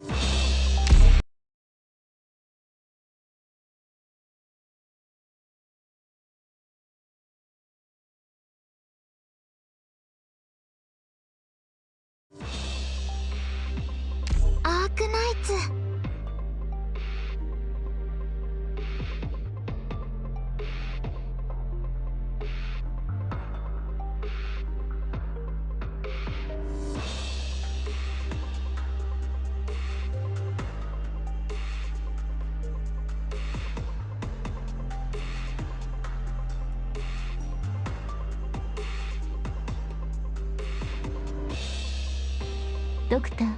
アークナイツ。ドクター、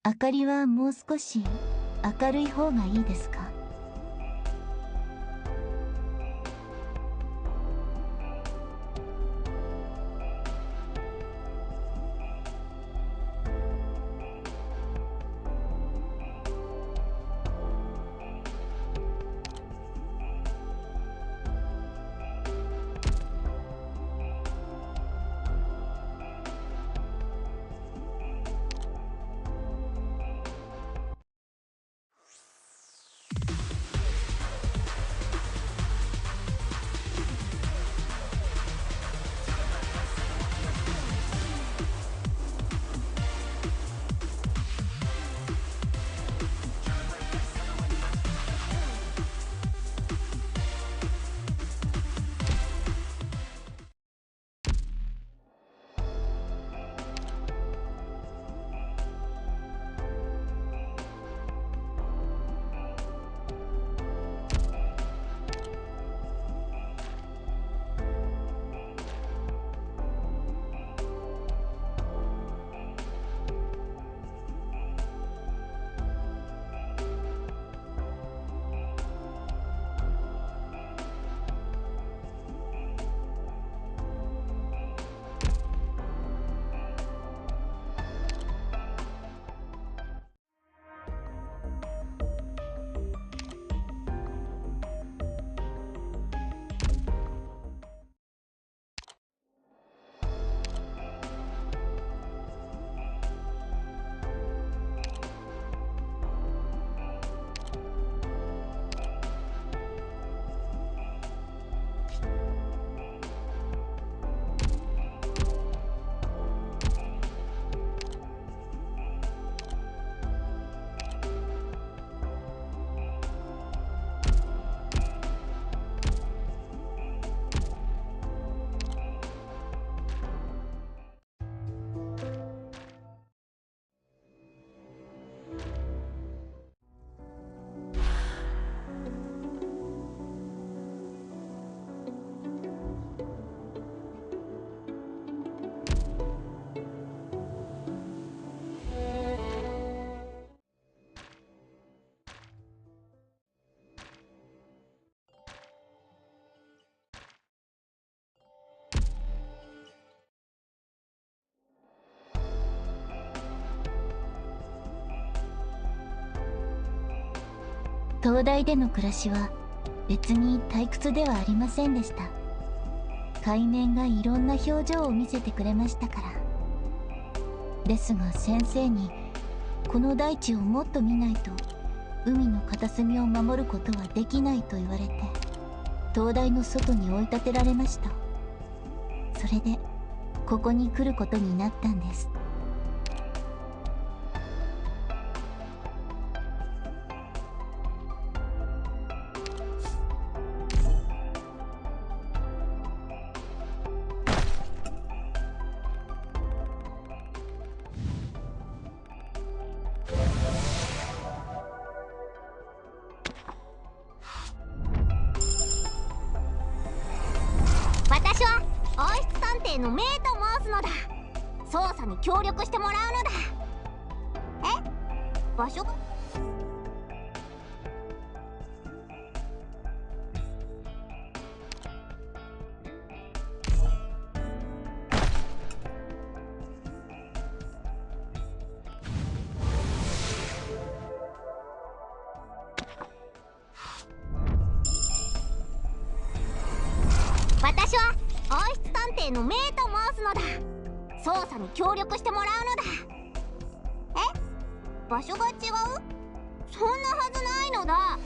明かりはもう少し明るい方がいいですか？東大での暮らしは別に退屈ではありませんでした。海面がいろんな表情を見せてくれましたから。ですが先生にこの大地をもっと見ないと海の片隅を守ることはできないと言われて、東大の外に追い立てられました。それでここに来ることになったんです。私は温室探偵のメイと申すのだ。捜査に協力してもらうのだ。え？場所が？私は温室探偵のメイと申すのだ。捜査に協力してもらうのだ。場所が違う？そんなはずないのだ。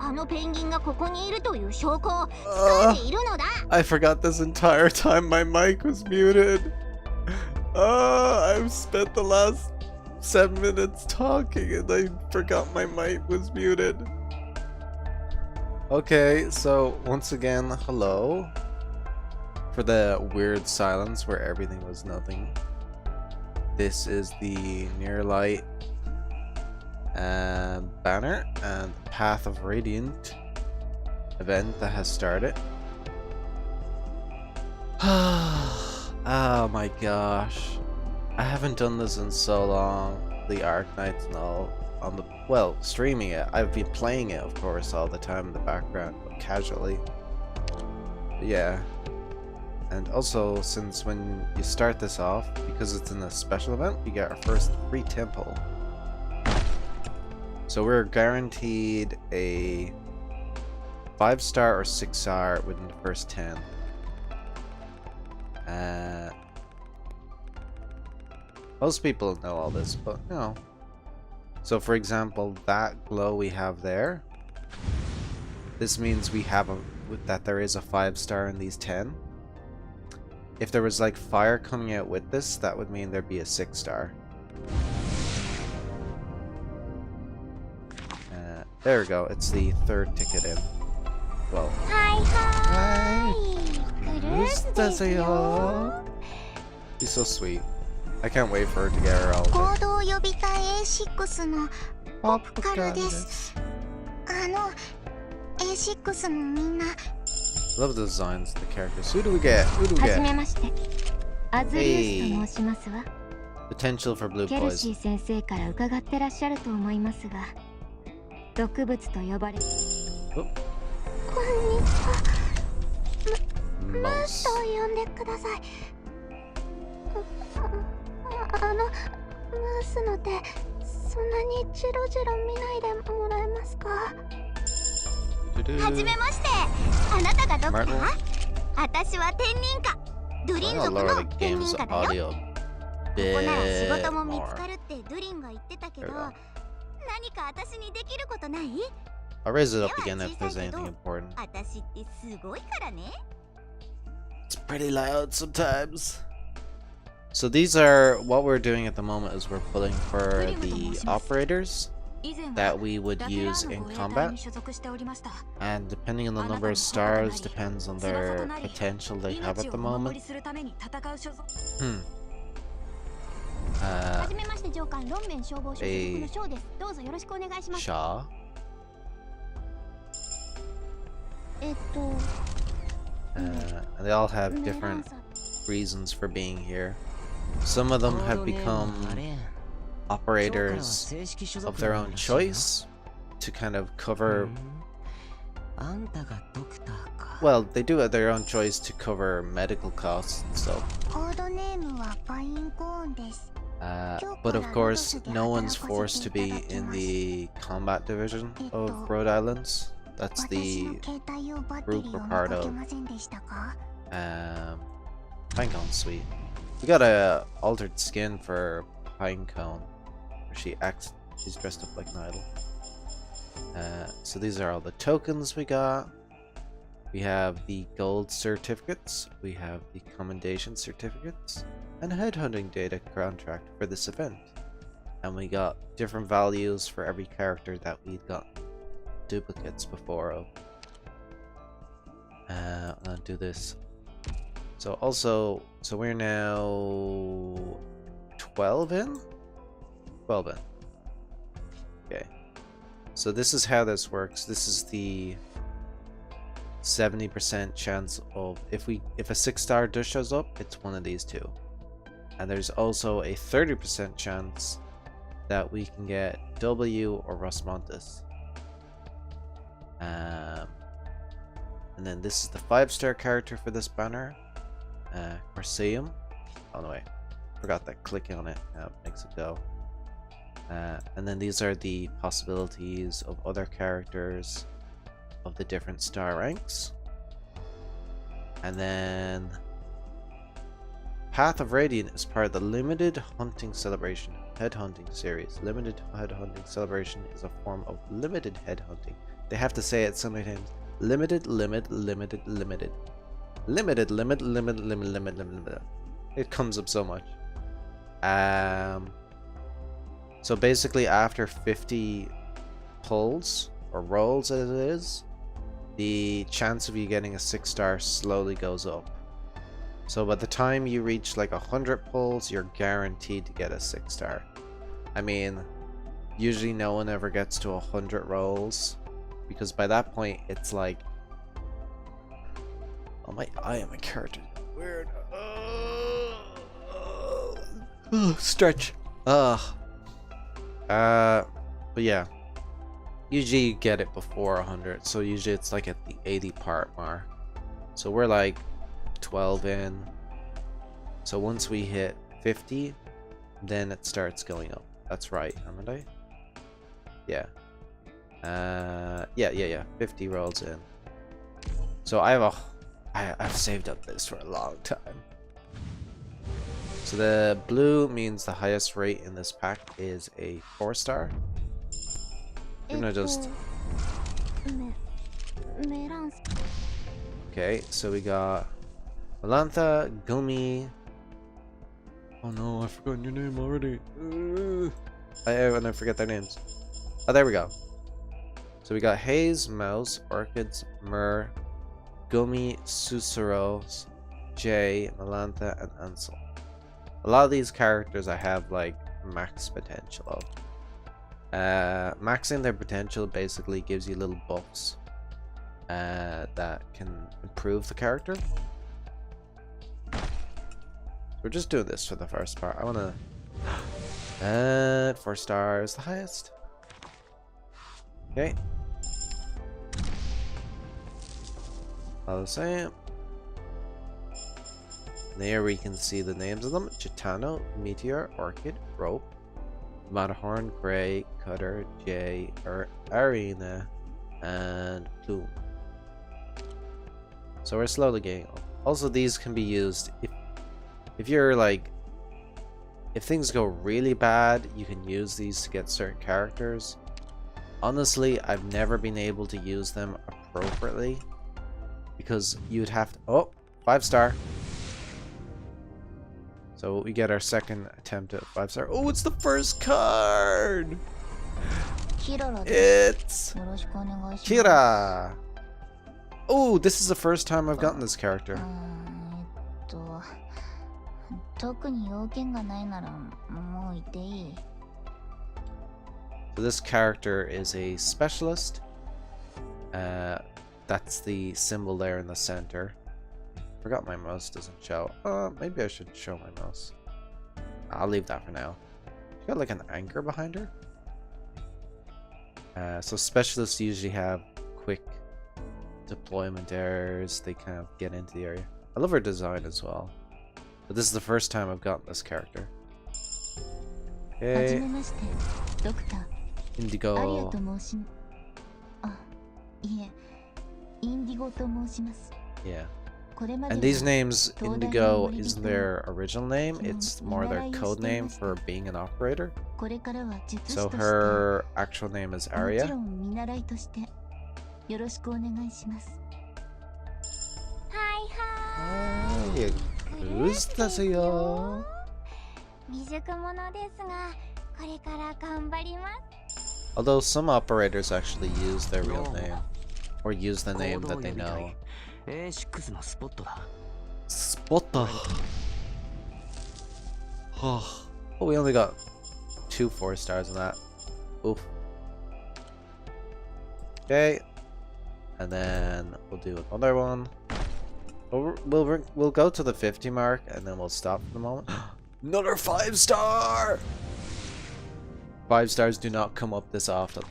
あのペンギンがここにいるという証拠を掴んでいるのだ。I forgot this entire time my mic was muted. I've spent the last 7 minutes talking and I forgot my mic was muted. Okay, so once again, hello. For the weird silence where everything was nothing. This is the Near Light banner and Path of Radiant event that has started. Oh my gosh, I haven't done this in so long. The Arknights and all on the, well, streaming it. I've been playing it, of course, all the time in the background, but casually. But yeah, and also since when you start this off, because it's in a special event, we get our first free temple. So we're guaranteed a 5-star or 6-star within the first 10. Most people know all this, but no. So for example, that glow we have there, this means we have that there is a 5-star in these 10. If there was like fire coming out with this, that would mean there'd be a 6-star. There we go, it's the 3rd ticket in. Well, hi. She's so sweet. I can't wait for her to get her all Love the designs of the characters. Who do we get? Hey. Potential for blue poison. Most. ムースの手、そんなにジロジロ見ないでもらえますか？はじめまして。あなたがどこか？私は天人家。ドゥリン族の天人家だよ。ここなら仕事も見つかるってドゥリンが言ってたけど、何か私にできることない？ I'll raise it up again if there's anything important. 私ってすごいからね。It's pretty loud sometimes. So these are what we're doing at the moment is we're pulling for the operators that we would use in combat, and depending on the number of stars depends on their potential they have at the moment. A Shaw. And they all have different reasons for being here. Some of them have become operators of their own choice to kind of cover, well, they do it their own choice to cover medical costs and stuff. But of course, no one's forced to be in the combat division of Rhode Islands. That's the group we're part of. Pinecone Suite. We got a altered skin for Pinecone, where she's dressed up like an idol. So these are all the tokens we got. We have the gold certificates, we have the commendation certificates, and a headhunting data contract for this event. And we got different values for every character that we'd got duplicates before of. I'll do this. So also, so we're now 12 in? 12 in. Okay. So this is how this works. This is the 70% chance of if a 6-star does shows up, it's one of these two. And there's also a 30% chance that we can get W or Rosmontis. And then this is the 5-star character for this banner. Corseum. Oh no, wait. Forgot that clicking on it makes it go. And then these are the possibilities of other characters of the different star ranks. And then Path of Radiant is part of the limited hunting celebration. headhunting series. Limited headhunting celebration is a form of limited headhunting. They have to say it so many times. Limited, limit, limited, limited. Limited, limit, limit, limit, limit, limit, limit. It comes up so much. So basically after 50 pulls, or rolls as it is, the chance of you getting a 6-star slowly goes up. So by the time you reach like 100 pulls, you're guaranteed to get a 6-star. I mean, usually no one ever gets to 100 rolls, because by that point it's like, oh my, I am a character. Weird. Stretch. But yeah, usually you get it before 100, so usually it's like at the 80 part mark. So we're like 12 in. So once we hit 50, then it starts going up. That's right, haven't I? Yeah. Yeah. 50 rolls in. So I've saved up this for a long time. So the blue means the highest rate in this pack is a 4-star. I'm gonna just... Okay, so we got Malantha, Gumi. Oh no, I've forgotten your name already. I forget their names. Oh, there we go. So we got Haze, Mouse, Orchids, Myrrh, Gumi, Susuros, Jay, Malantha, and Ansel. A lot of these characters I have like max potential of. Maxing their potential basically gives you little buffs that can improve the character. We're just doing this for the first part. I wanna 4 stars, the highest. Okay. All the same. There we can see the names of them: Chitano, Meteor, Orchid, Rope, Matterhorn, Gray, Cutter, Jay, Arena, and Plume. So we're slowly getting up. Also, these can be used if you're like, if things go really bad, you can use these to get certain characters. Honestly, I've never been able to use them appropriately because you'd have to... Oh, 5-star. So we get our second attempt at 5-star. Oh, it's the first card! It's Kira! Oh, this is the first time I've gotten this character. So this character is a specialist. That's the symbol there in the center. Forgot my mouse doesn't show. Maybe I should show my mouse. I'll leave that for now. She got like an anchor behind her. So specialists usually have quick deployment errors. They kind of get into the area. I love her design as well. But this is the first time I've gotten this character. Okay. Indigo. Yeah. And these names, Indigo isn't their original name, it's more their code name for being an operator. So her actual name is Aria. Hi, gustaseyo. Although some operators actually use their real name, or use the name that they know. Spotta. Oh, we only got 2 4-stars in that. Oof. Okay, and then we'll do another one. We'll go to the 50 mark and then we'll stop for the moment. Another 5-star. 5-stars do not come up this often.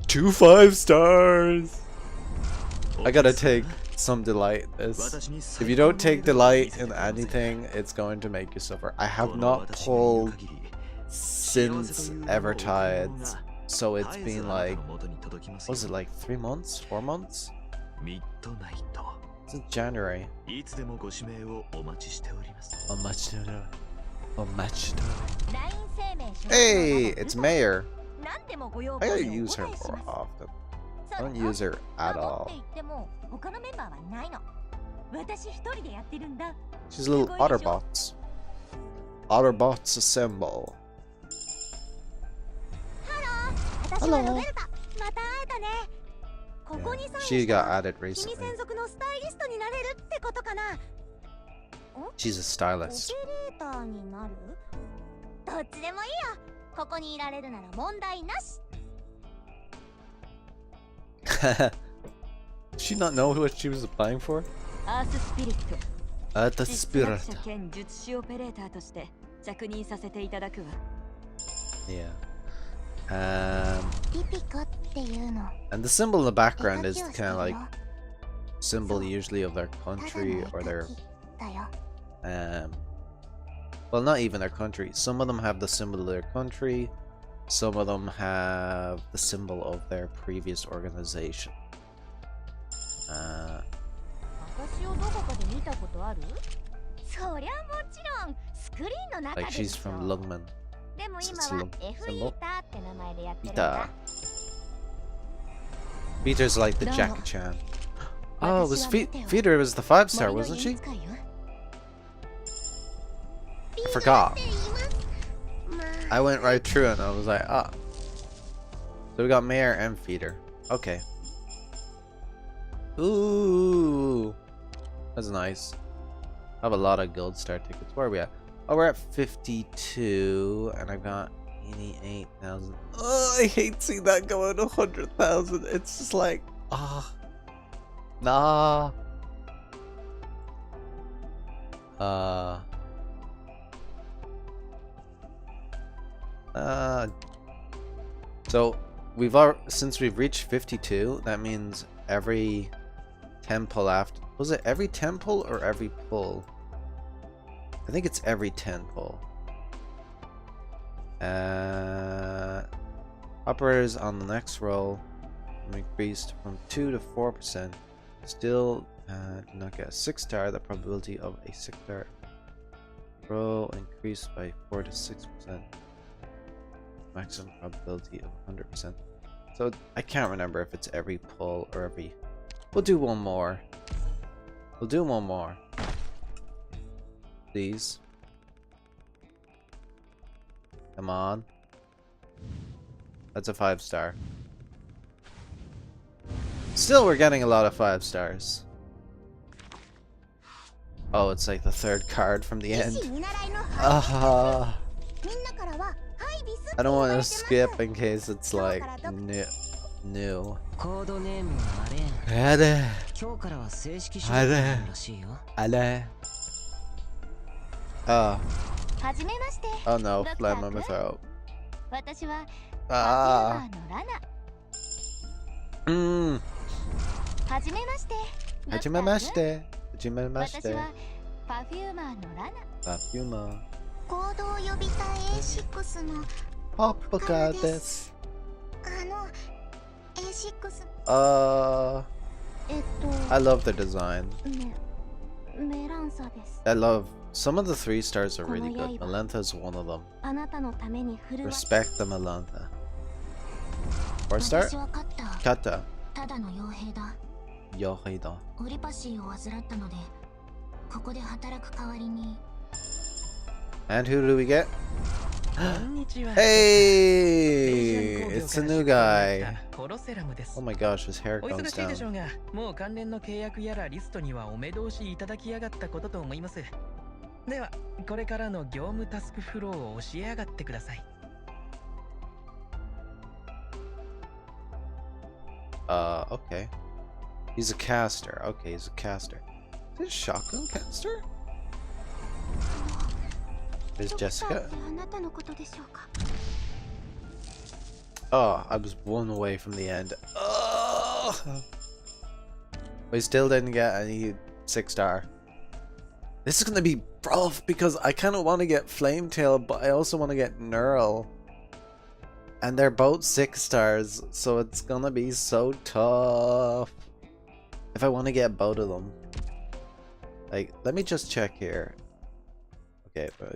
2 5-stars. I gotta take some delight in this. If you don't take delight in anything, it's going to make you suffer. I have not pulled since Evertides, so it's been like, what was it, like 3 months? 4 months? It's January. Oh, match. Hey, it's Mayor. I gotta use her more often. I don't use her at all. She's little Otterbots. Otterbots assemble. Hello. Yeah, she got added recently. She's a stylist. Does she not know what she was applying for? The spirit. Yeah. And the symbol in the background is kind of like symbol usually of their country or their well, not even their country. Some of them have the symbol of their country, some of them have the symbol of their previous organization. Like she's from Lungman. Ita. Peter's like the Jackie Chan. Oh, it was Peter was the 5-star, wasn't she? I forgot. I went right through it and I was like, ah. So we got Mayor and Feeder. Okay. Ooh. That's nice. I have a lot of gold star tickets. Where are we at? Oh, we're at 52 and I've got 88,000. Oh, I hate seeing that go to 100,000. It's just like, ah. Nah. So since we've reached 52, that means every 10 pull after, was it every 10 pull or every pull? I think it's every 10 pull. Operators on the next roll increased from 2 to 4%. Still do not get a 6-star. The probability of a 6-star roll increased by 4 to 6%. Maximum probability of 100%. So I can't remember if it's every pull or every. We'll do one more. We'll do one more. Please. Come on. That's a 5-star. Still, we're getting a lot of 5-stars. Oh, it's like the 3rd card from the end. I don't want to skip in case it's like new. Oh no, phlegm on my throat. Hajimemashite. Parfuma. Popka desu. I love the design. I love some of the 3-stars are really good. Melantha's one of them. Respect the Melantha. 4-star? Kata. Yohei-da. And who do we get? Hey! It's a new guy. Oh my gosh, his hair comes down. Okay. He's a caster. Okay, he's a caster. Is it a shotgun caster? There's Jessica. Oh, I was one away from the end. Oh! We still didn't get any 6-star. This is gonna be rough because I kind of want to get Flametail, but I also want to get Neural. And they're both 6-stars, so it's gonna be so tough. If I want to get both of them. Like, let me just check here. Okay, but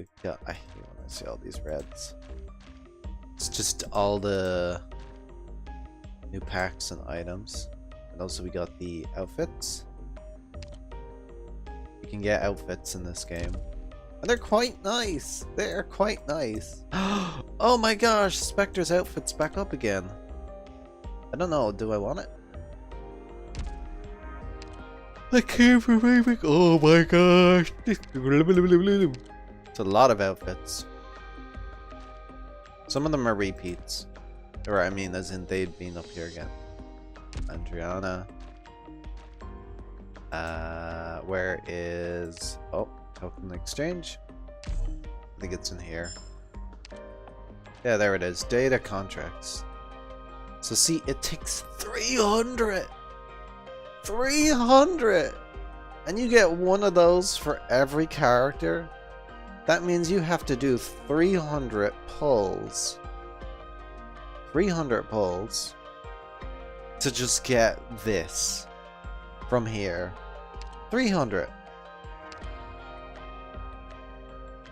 I hate when I see all these reds. It's just all the new packs and items. And also we got the outfits. You can get outfits in this game. And they're quite nice. They're quite nice. Oh my gosh, Spectre's outfit's back up again. I don't know, do I want it? I can't remember. Oh my gosh. It's a lot of outfits. Some of them are repeats. Or I mean, as in they'd been up here again. Andriana. Where is... Oh, token exchange. I think it's in here. Yeah, there it is. Data contracts. So see, it takes 300! 300! And you get one of those for every character? That means you have to do 300 pulls. 300 pulls to just get this from here. 300.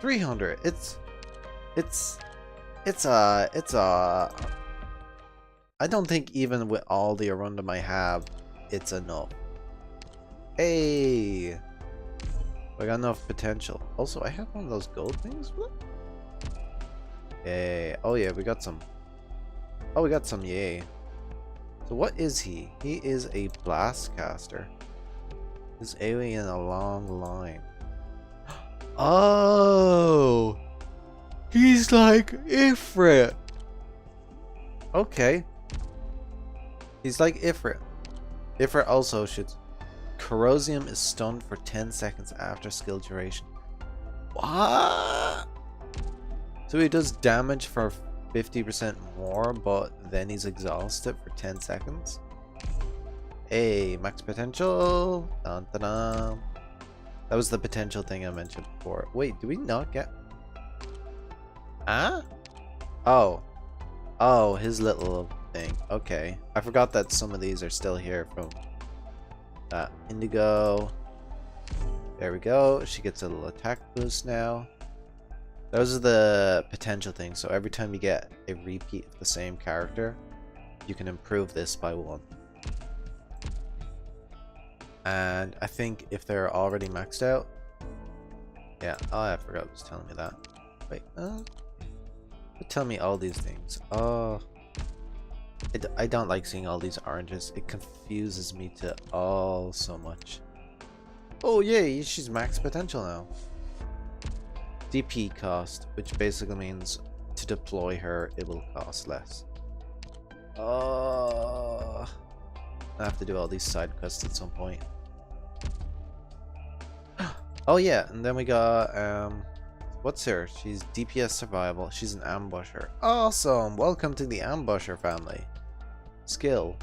300. It's I don't think even with all the Arundum I have, it's enough. Hey, I got enough potential. Also, I have one of those gold things. Hey, oh yeah, we got some. Oh, we got some. Yay. So what is he? He is a blast caster. He's AoE in a long line. Oh, he's like Ifrit. Okay. He's like Ifrit. Ifrit also shoots. Corrosium is stunned for 10 seconds after skill duration. What? So he does damage for 50% more, but then he's exhausted for 10 seconds. Hey, max potential. Dun, dun, dun. That was the potential thing I mentioned before. Wait, do we not get... Ah? Oh. Oh, his little thing. Okay. I forgot that some of these are still here from Indigo. There we go. She gets a little attack boost now. Those are the potential things. So every time you get a repeat of the same character, you can improve this by 1. And I think if they're already maxed out... Yeah, oh, I forgot it was telling me that. Wait, tell me all these things. Oh, I don't like seeing all these oranges. It confuses me to all so much. Oh yay, she's max potential now. DP cost, which basically means to deploy her, it will cost less. Oh, I have to do all these side quests at some point. Oh yeah, and then we got what's her? She's DPS survival. She's an ambusher. Awesome! Welcome to the ambusher family. Skill.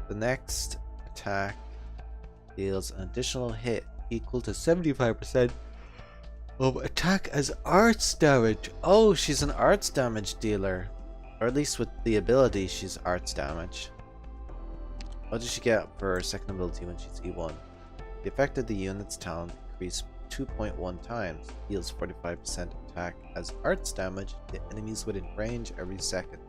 The next attack deals an additional hit equal to 75% of attack as arts damage. Oh, she's an arts damage dealer. Or at least with the ability, she's arts damage. What does she get for her second ability when she's E1? The effect of the unit's talent increased 2.1 times, deals 45% attack as arts damage to enemies within range every second.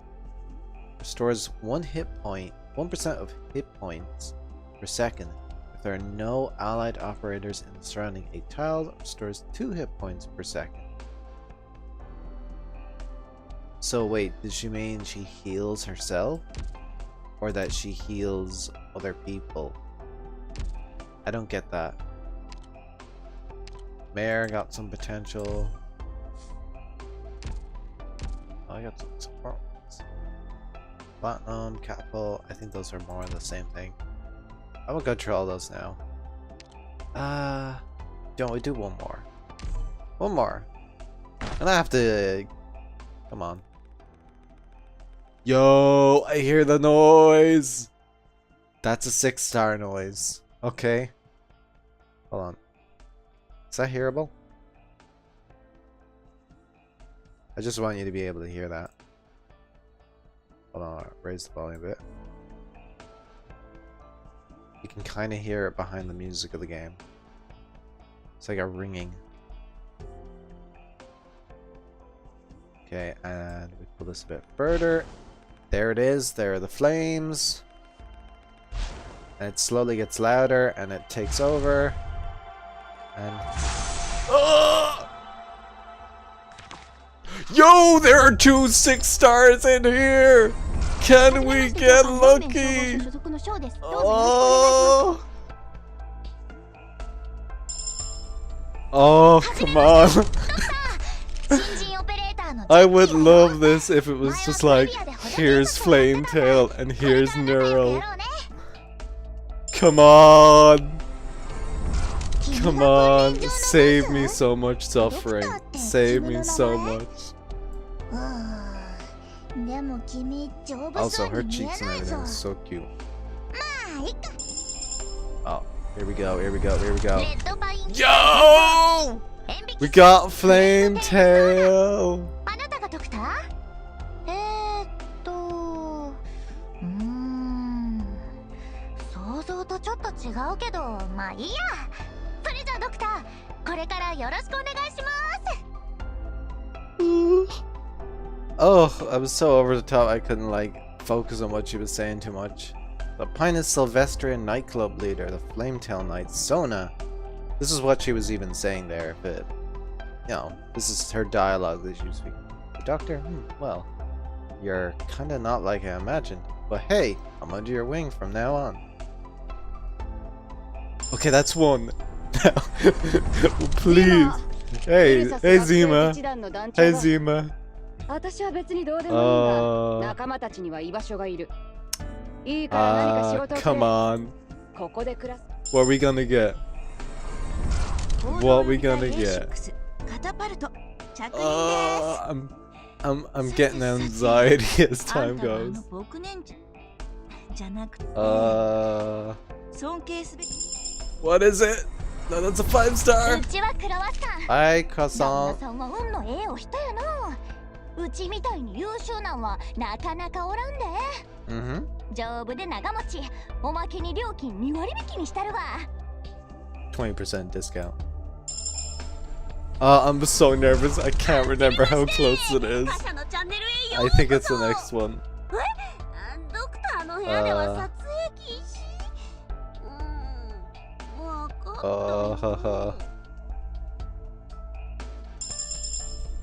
Restores 1 hit point, 1% of hit points per second. If there are no allied operators in the surrounding 8 tiles, restores 2 hit points per second. So wait, did she mean she heals herself? Or that she heals other people? I don't get that. Mare got some potential. Oh, I got some support ones. Platinum, Catapult, I think those are more the same thing. I will go through all those now. Don't we do one more? One more. And I have to... Come on. Yo, I hear the noise! That's a 6-star noise. Okay. Hold on. Is that hearable? I just want you to be able to hear that. Hold on, raise the volume a bit. You can kind of hear it behind the music of the game. It's like a ringing. Okay, and we pull this a bit further. There it is. There are the flames. And it slowly gets louder and it takes over. And... Oh! Yo, there are 2 6 stars in here! Can we get lucky? Oh! Oh, come on. I would love this if it was just like, here's Flametail and here's Neural. Come on! Come on, save me so much suffering. Save me so much. Also, her cheeks and everything is so cute. Oh, here we go, here we go, here we go. Yo! We got Flametail! Oh, I was so over the top I couldn't like focus on what she was saying too much. The Pinus Sylvestrian nightclub leader, the Flametail Knight, Sona. This is what she was even saying there, but you know, this is her dialogue that she was speaking. The Doctor? Well, you're kinda not like I imagined. But hey, I'm under your wing from now on. Okay, that's one. Please. Hey Zima. Hey Zima. Come on. What are we gonna get? What are we gonna get? I'm getting anxiety as time goes. What is it? No, that's a 5-star. Hi, Croissant. Mm-hmm. 20% discount. I'm so nervous. I can't remember how close it is. I think it's the next one.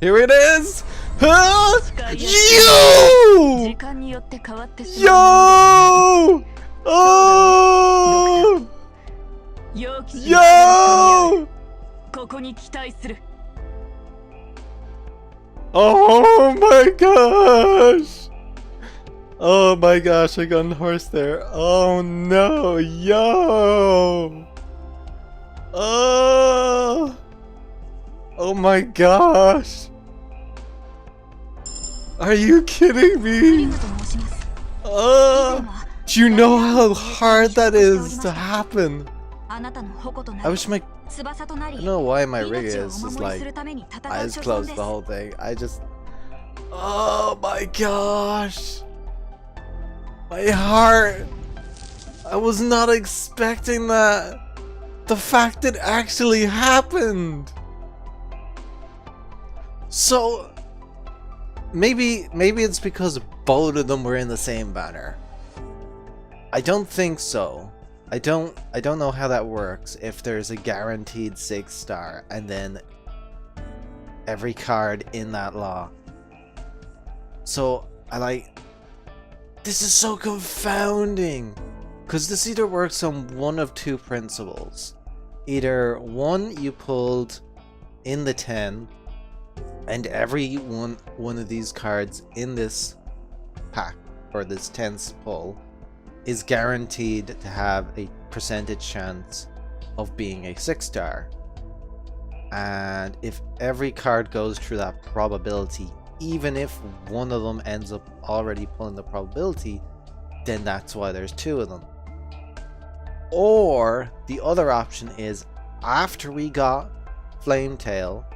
Here it is! Huh? Yo! Yo! Oh! Yo! Oh my gosh! Oh my gosh, I got a horse there. Oh no, yo! Oh! Oh my gosh! Are you kidding me? Do you know how hard that is to happen? I wish my... I don't know why my rig is just like eyes closed the whole thing. I just... Oh my gosh! My heart! I was not expecting that! The fact it actually happened! So... Maybe it's because both of them were in the same banner. I don't think so. I don't know how that works if there's a guaranteed 6-star and then every card in that lot. So this is so confounding because this either works on one of two principles. Either one, you pulled in the 10 and every one of these cards in this pack or this 10th pull is guaranteed to have a percentage chance of being a 6-star. And if every card goes through that probability, even if one of them ends up already pulling the probability, then that's why there's 2 of them. Or the other option is after we got Flametail,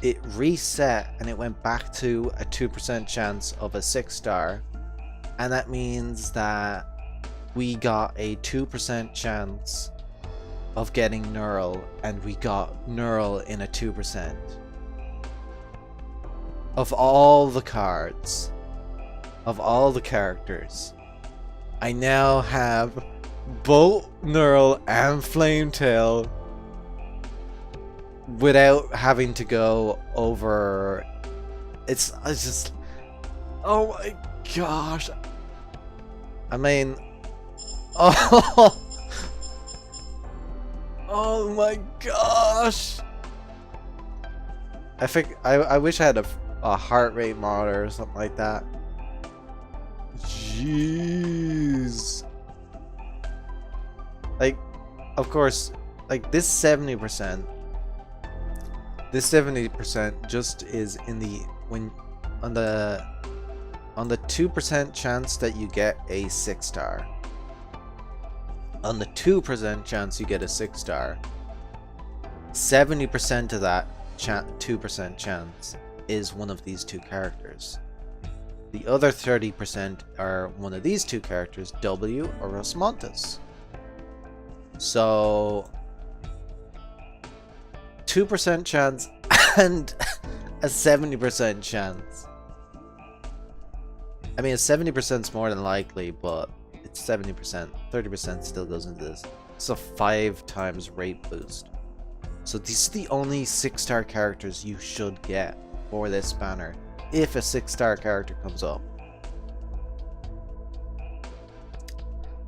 it reset and it went back to a 2% chance of a 6-star. And that means that we got a 2% chance of getting Neural, and we got Neural in a 2%. of all the cards, of all the characters, I now have both Knurl and Flametail without having to go over. It's just, oh my gosh. I mean, oh, oh my gosh. I think I wish I had a heart rate monitor or something like that. Jeez. Like, of course, like this 70%. This 70% just is in the on the 2% chance that you get a 6-star. On the 2% chance you get a 6-star, 70% of that 2% chance is one of these two characters. The other 30% are one of these two characters, W or Osmontis. So 2% chance and a 70% chance. I mean, a 70% is more than likely, but it's 70%. 30% still goes into this. It's a 5 times rate boost. So these are the only 6-star characters you should get for this banner, if a 6-star character comes up.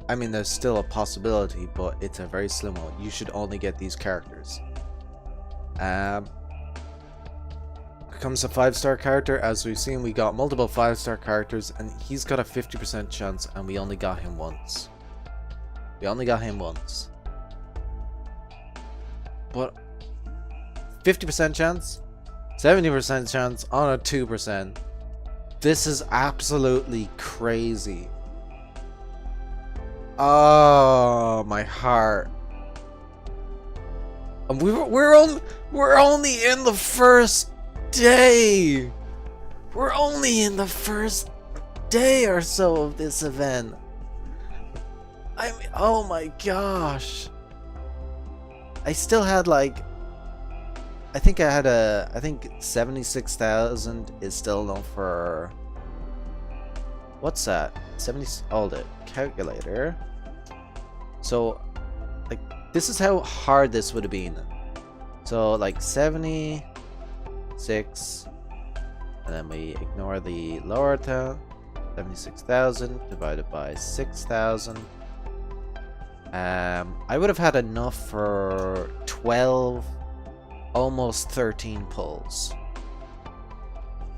I mean, there's still a possibility, but it's a very slim one. You should only get these characters. Comes a 5-star character. As we've seen, we got multiple 5-star characters, and he's got a 50% chance, and we only got him once. We only got him once. But 50% chance, 70% chance on a 2%. This is absolutely crazy. Oh, my heart. And we're only in the first day. We're only in the first day or so of this event. I mean, oh my gosh. I still had like, I think 76,000 is still enough for, what's that? 70, hold it, calculator. So, like, this is how hard this would have been. So, like, 76, and then we ignore the lower town, 76,000 divided by 6,000. I would have had enough for 12, almost 13 pulls.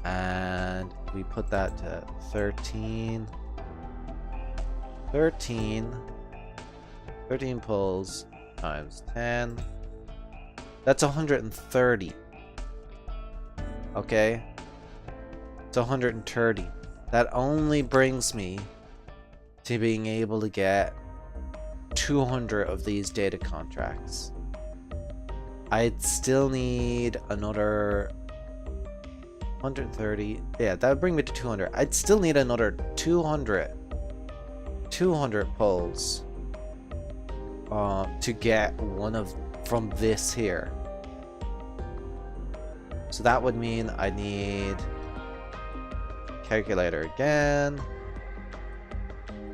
And we put that to 13 pulls times 10. That's 130. Okay? It's 130. That only brings me to being able to get 200 of these data contracts. I'd still need another 130. Yeah, that would bring me to 200. I'd still need another 200 pulls to get one of from this here. So that would mean I need calculator again.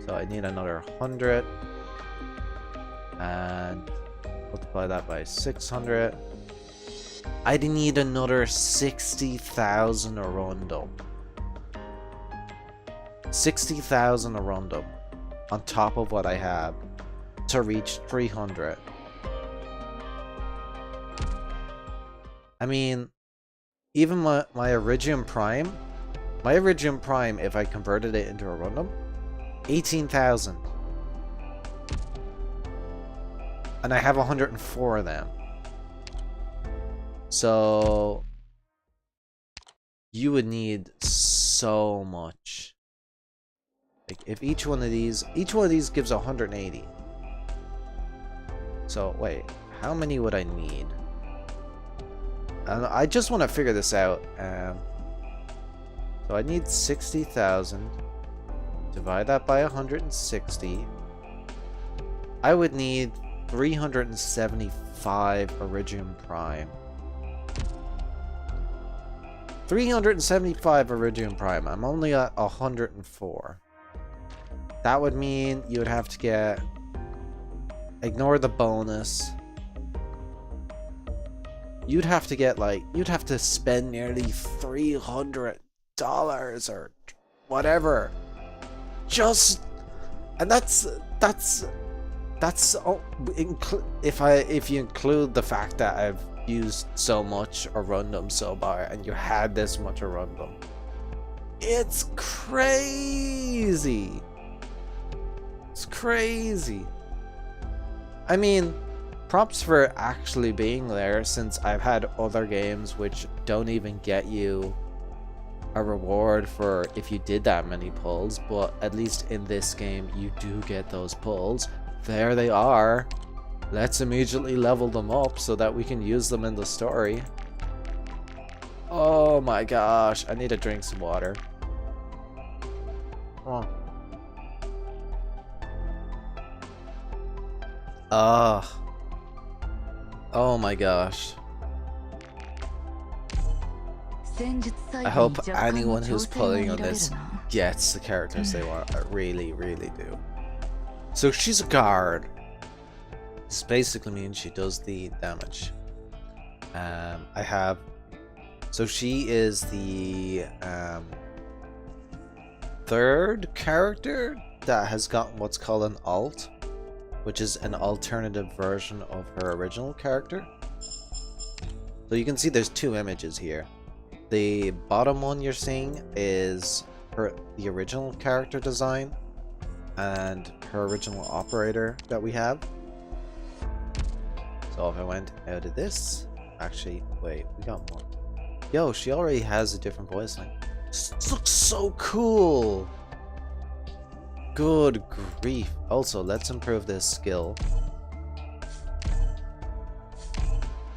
So I need another 100 and multiply that by 600. I need another 60,000 Arundum. 60,000 Arundum on top of what I have to reach 300. I mean, even my Iridium Prime, if I converted it into Arundum, 18,000. And I have 104 of them. So you would need so much. Like, if each one of these gives 180. So wait, how many would I need? I just want to figure this out. So I need 60,000. Divide that by 160. I would need 375 Iridium Prime. 375 Iridium Prime. I'm only at 104. That would mean you would have to get... Ignore the bonus. You'd have to get like... You'd have to spend nearly $300 or whatever. Just... And that's if you include the fact that I've used so much Arundum so far and you had this much Arundum. It's crazy. It's crazy. I mean, props for actually being there, since I've had other games which don't even get you a reward for if you did that many pulls, but at least in this game you do get those pulls. There they are. Let's immediately level them up so that we can use them in the story. Oh my gosh, I need to drink some water. Come on. Oh my gosh. I hope anyone who's playing on this gets the characters they want. I really, really do. So she's a guard. This basically means she does the damage. So she is the third character that has gotten what's called an alt, which is an alternative version of her original character. So you can see there's two images here. The bottom one you're seeing is the original character design and her original operator that we have. So if I went out of this, actually, wait, we got more. Yo, she already has a different voice line. This looks so cool. Good grief. Also, let's improve this skill.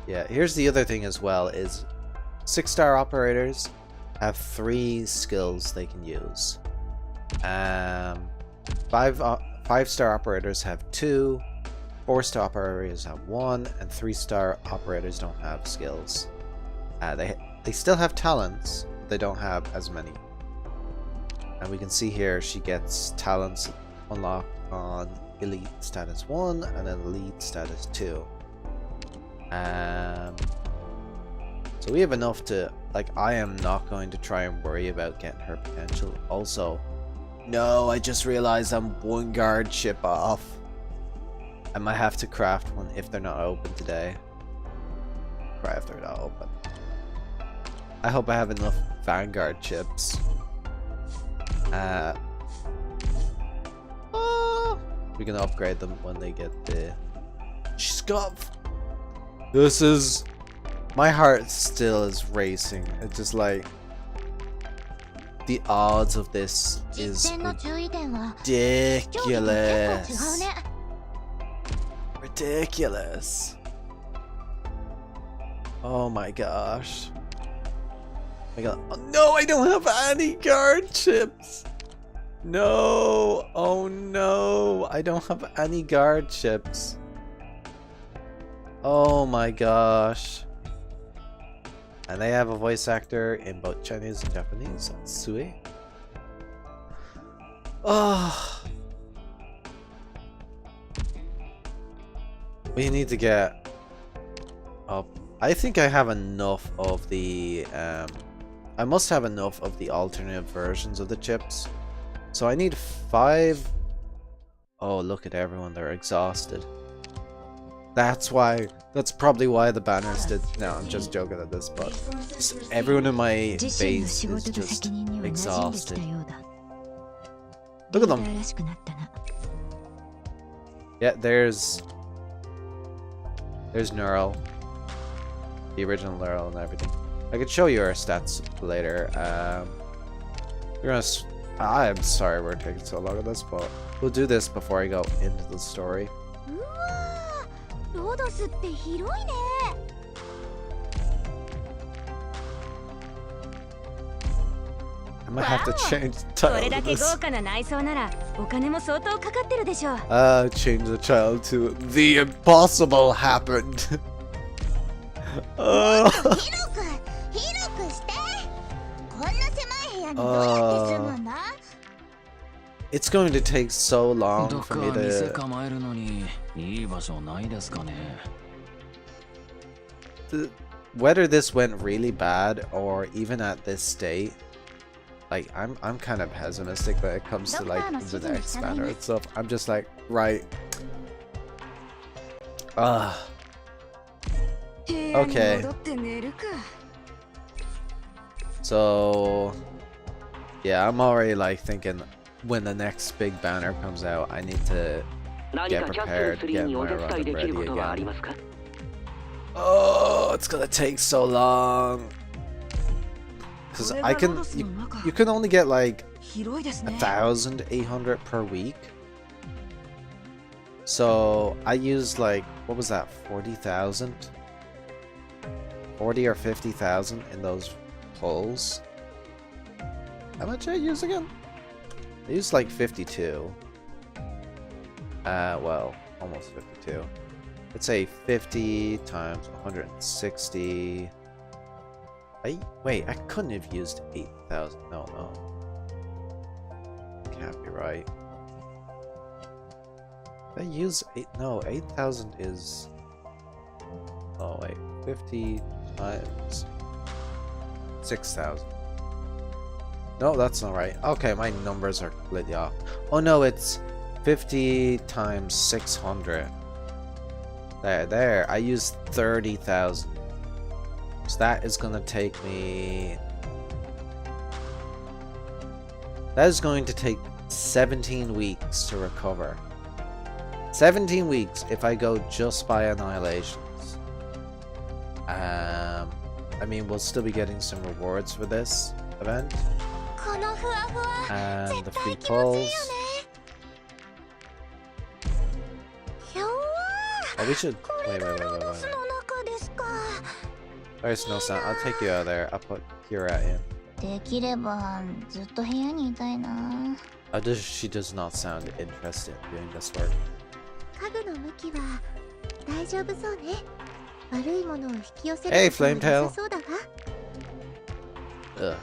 Yeah, here's the other thing as well, is 6-star operators have 3 skills they can use. 5-star operators have 2, 4-star operators have 1, and 3-star operators don't have skills. They still have talents, but they don't have as many. And we can see here she gets talents unlocked on Elite Status 1 and then Elite Status 2. So we have enough to, like, I am not going to try and worry about getting her potential. Also, no, I just realized I'm 1 guard ship off. I might have to craft one if they're not open today. Craft they're not open. I hope I have enough Vanguard chips. We can upgrade them when they get the... She's got... This is... My heart still is racing. It's just like... The odds of this is ridiculous. Ridiculous. Oh my gosh. I got... Oh, no, I don't have any guard chips. No. Oh no. I don't have any guard chips. Oh my gosh. And they have a voice actor in both Chinese and Japanese. That's Sui. Oh. We need to get up. I think I have enough of the I must have enough of the alternate versions of the chips. So I need 5. Oh, look at everyone, they're exhausted. That's probably why the banners did. No, I'm just joking at this, but everyone in my base is just exhausted. Look at them. Yeah, there's Neural, the original Neural and everything. I could show you our stats later. I'm sorry we're taking so long on this, but we'll do this before I go into the story. I might have to change the title to this. Change the title to The Impossible Happened. It's going to take so long for me to... Whether this went really bad or even at this state, like I'm kind of pessimistic when it comes to like internet expander and stuff. I'm just like, right. Okay. So yeah, I'm already like thinking when the next big banner comes out, I need to get prepared, get my run ready again. Oh, it's gonna take so long. Because I can, you can only get like 1,800 per week. So I used like, what was that, 40,000? 40 or 50,000 in those pulls. How much did I use again? I used like 52. Well, almost 52. Let's say 50 times 160. Wait, I couldn't have used 8,000. No. Can't be right. Did I use 8,000 is... Oh wait, 50 times 6,000. No, that's not right. Okay, my numbers are completely off. Oh no, it's 50 times 600. There. I used 30,000. So that is gonna take me... That is going to take 17 weeks to recover. 17 weeks if I go just by annihilations. I mean, we'll still be getting some rewards for this event. And the free pulls. Oh, we should... Wait. There's no sound. I'll take you out of there. I'll put Kira in. She does not sound interested in doing this work. Hey, Flametail! Ugh,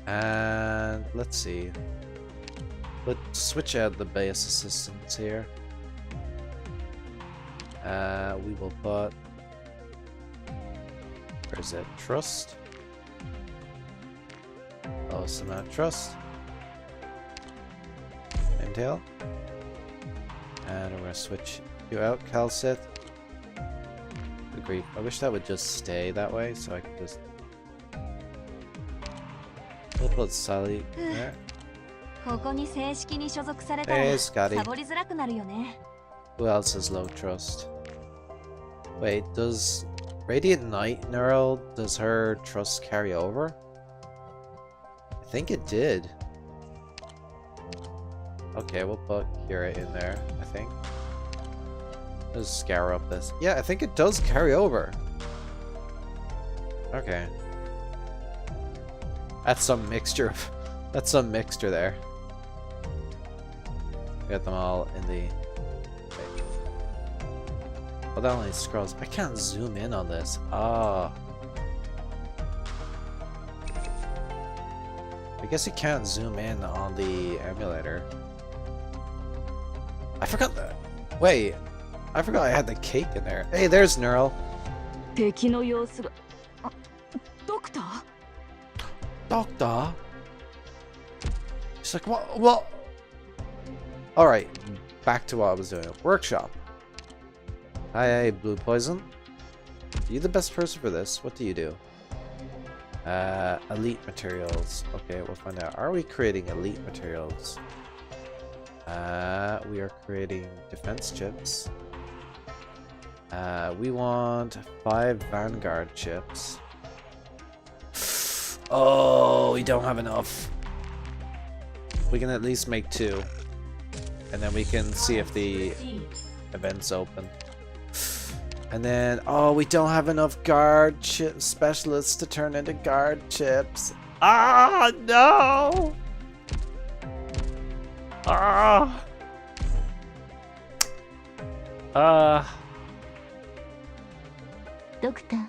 And let's see. Let's switch out the base assistants here. We will put... Where is it? Trust. Oh, some trust. Flametail. And we're gonna switch you out, Calcit. Agree. I wish that would just stay that way, so I could just... We'll put Sally there. Hey, Scotty. Who else has low trust? Wait, does Radiant Knight Neural, does her trust carry over? I think it did. Okay, we'll put Kira in there, I think. Let's scour up this. Yeah, I think it does carry over. Okay. That's some mixture of... That's some mixture there. Get them all in the... Wait. Oh, that only scrolls. I can't zoom in on this. Ah. I guess you can't zoom in on the emulator. I forgot that. Wait. I forgot I had the cake in there. Hey, there's Neural. Doctor? She's like, what? Alright, back to what I was doing. Workshop. Hi, Blue Poison. Are you the best person for this? What do you do? Elite materials. Okay, we'll find out. Are we creating elite materials? We are creating defense chips. We want 5 Vanguard chips. Oh, we don't have enough. We can at least make 2. And then we can see if the event's open. And then, oh, we don't have enough guard chip specialists to turn into guard chips. Ah, no! ドクター、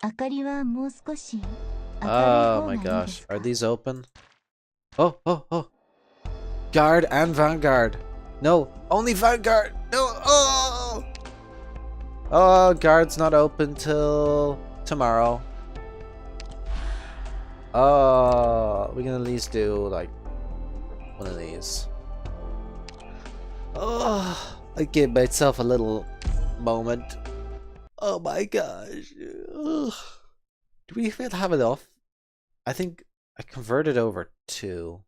明かりはもう少し明るい Oh 方が my いいで gosh. すか？ Are these open? Oh, oh, oh. Guard and Vanguard. No, only Vanguard. No. Oh. Oh, Guard's not open till tomorrow. Oh, we can at least do like one of these. Oh, I gave myself a little moment. Oh my gosh. Ugh. Do we even have enough? I think I converted over 2.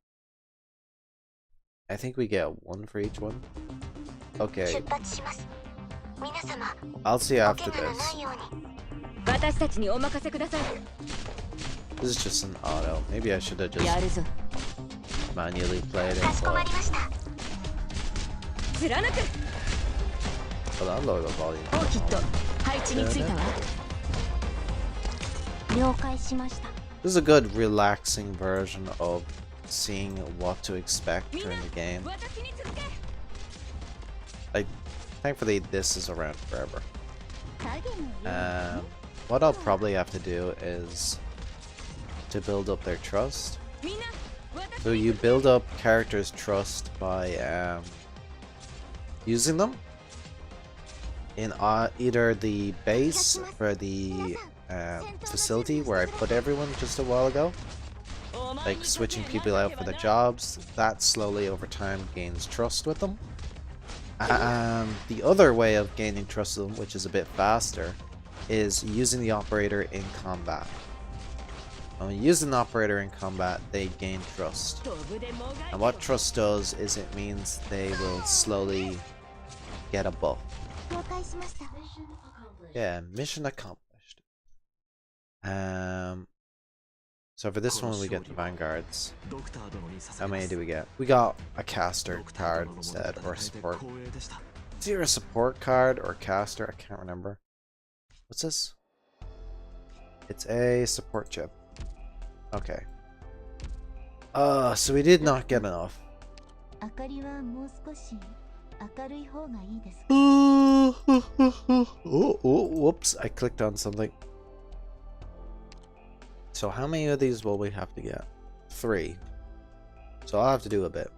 I think we get 1 for each one. Okay. I'll see after this. This is just an auto. Maybe I should have just manually played it. But... Hold on, lower the volume. This is a good relaxing version of seeing what to expect during the game. Like, thankfully this is around forever. What I'll probably have to do is to build up their trust. So you build up characters' trust by using them in either the base for the facility where I put everyone just a while ago, like switching people out for the jobs. That slowly over time gains trust with them. The other way of gaining trust with them, which is a bit faster, is using the operator in combat. When you use an operator in combat, they gain trust. And what trust does is it means they will slowly get a buff. Yeah, mission accomplished. So for this one we get the Vanguards. How many do we get? We got a caster card instead, or a support. Is either a support card or caster? I can't remember. What's this? It's a support chip. Okay. So we did not get enough. Whoops, I clicked on something. So how many of these will we have to get? 3. So I'll have to do a bit.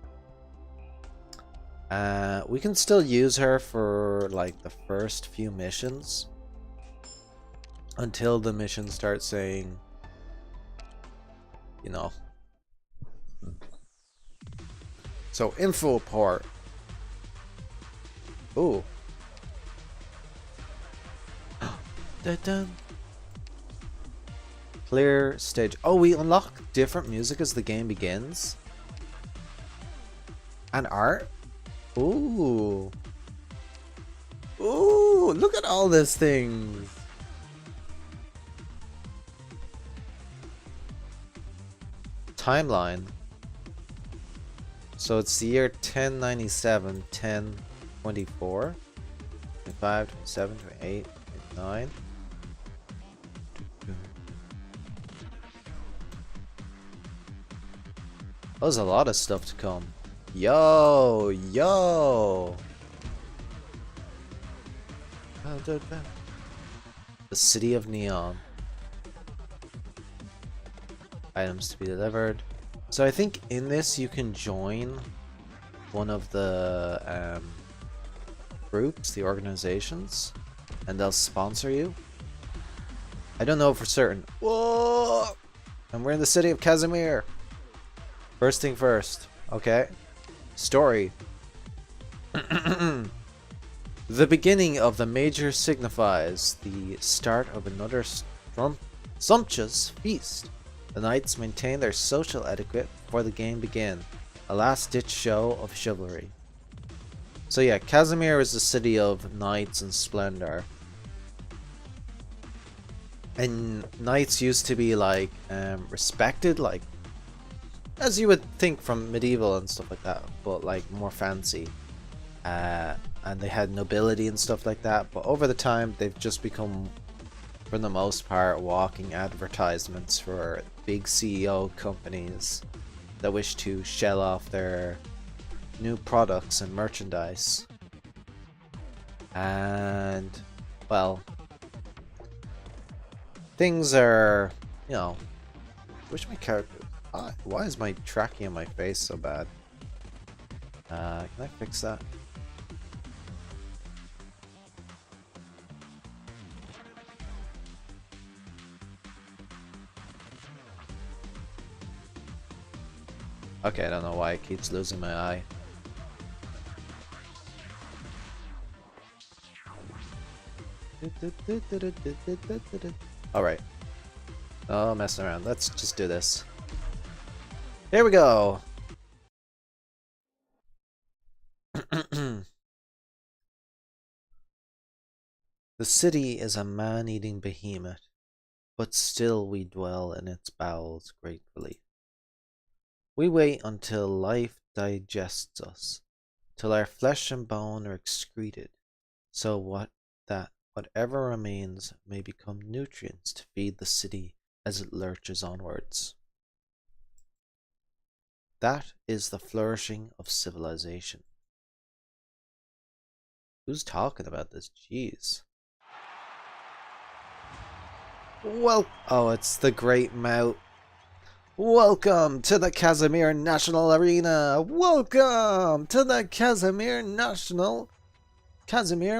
We can still use her for like the first few missions until the mission starts saying, you know. So info port. Ooh. Dun-dun. Clear stage. Oh, we unlock different music as the game begins. And art. Ooh. Ooh, look at all these things. Timeline. So it's the year 1097, 1024, 25, 27, 28, 29. There's a lot of stuff to come. Yo, yo. The City of Neon. Items to be delivered. So I think in this you can join one of the groups, the organizations, and they'll sponsor you. I don't know for certain. Whoa! And we're in the city of Casimir. First thing first. Okay. Story. The beginning of the major signifies the start of another sumptuous feast. The knights maintain their social etiquette before the game begins. A last-ditch show of chivalry. So yeah, Casimir is the city of knights and splendor. And knights used to be like respected, like as you would think from medieval and stuff like that, but like more fancy. And they had nobility and stuff like that, but over the time they've just become, for the most part, walking advertisements for big CEO companies that wish to shell off their new products and merchandise. And, well, things are, you know, wish my character, why is my tracking on my face so bad? Can I fix that? Okay, I don't know why it keeps losing my eye. Alright. Oh, messing around. Let's just do this. Here we go! The city is a man-eating behemoth, but still we dwell in its bowels gratefully. We wait until life digests us, till our flesh and bone are excreted, so that whatever remains may become nutrients to feed the city as it lurches onwards. That is the flourishing of civilization. Who's talking about this? Jeez. Well, oh, it's the Great Mout. Welcome to the Casimir National Arena. Welcome to the Casimir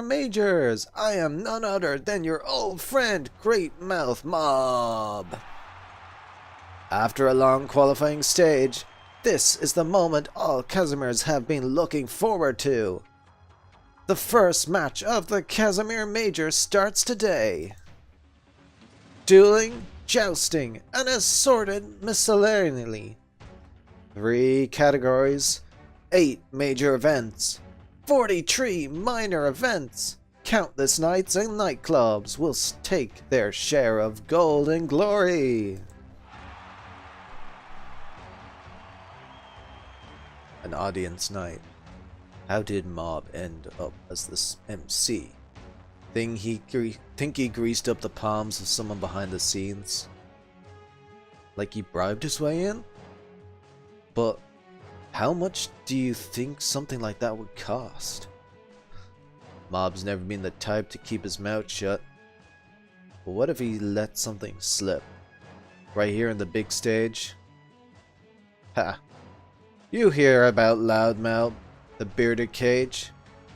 Majors. I am none other than your old friend, Great Mouth Mob. After a long qualifying stage, this is the moment all Casimirs have been looking forward to. The first match of the Casimir Major starts today. Dueling, jousting, and assorted miscellaneously. 3 categories, 8 major events, 43 minor events. Countless nights and nightclubs will take their share of gold and glory. An audience night. How did Mob end up as this MC? Think he greased up the palms of someone behind the scenes? Like he bribed his way in? But how much do you think something like that would cost? Mob's never been the type to keep his mouth shut. But what if he let something slip? Right here in the big stage? Ha! You hear about Loudmouth, the bearded cage?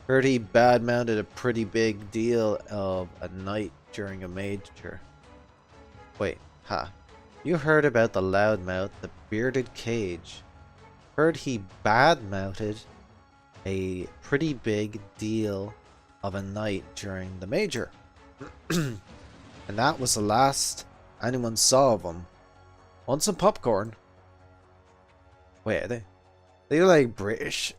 Heard he bad-mouthed a pretty big deal of a night during a major. Wait, you heard about the Loudmouth, the bearded cage. Heard he bad-mouthed a pretty big deal of a night during the major. And that was the last anyone saw of him. Want some popcorn? Wait, are they're like British?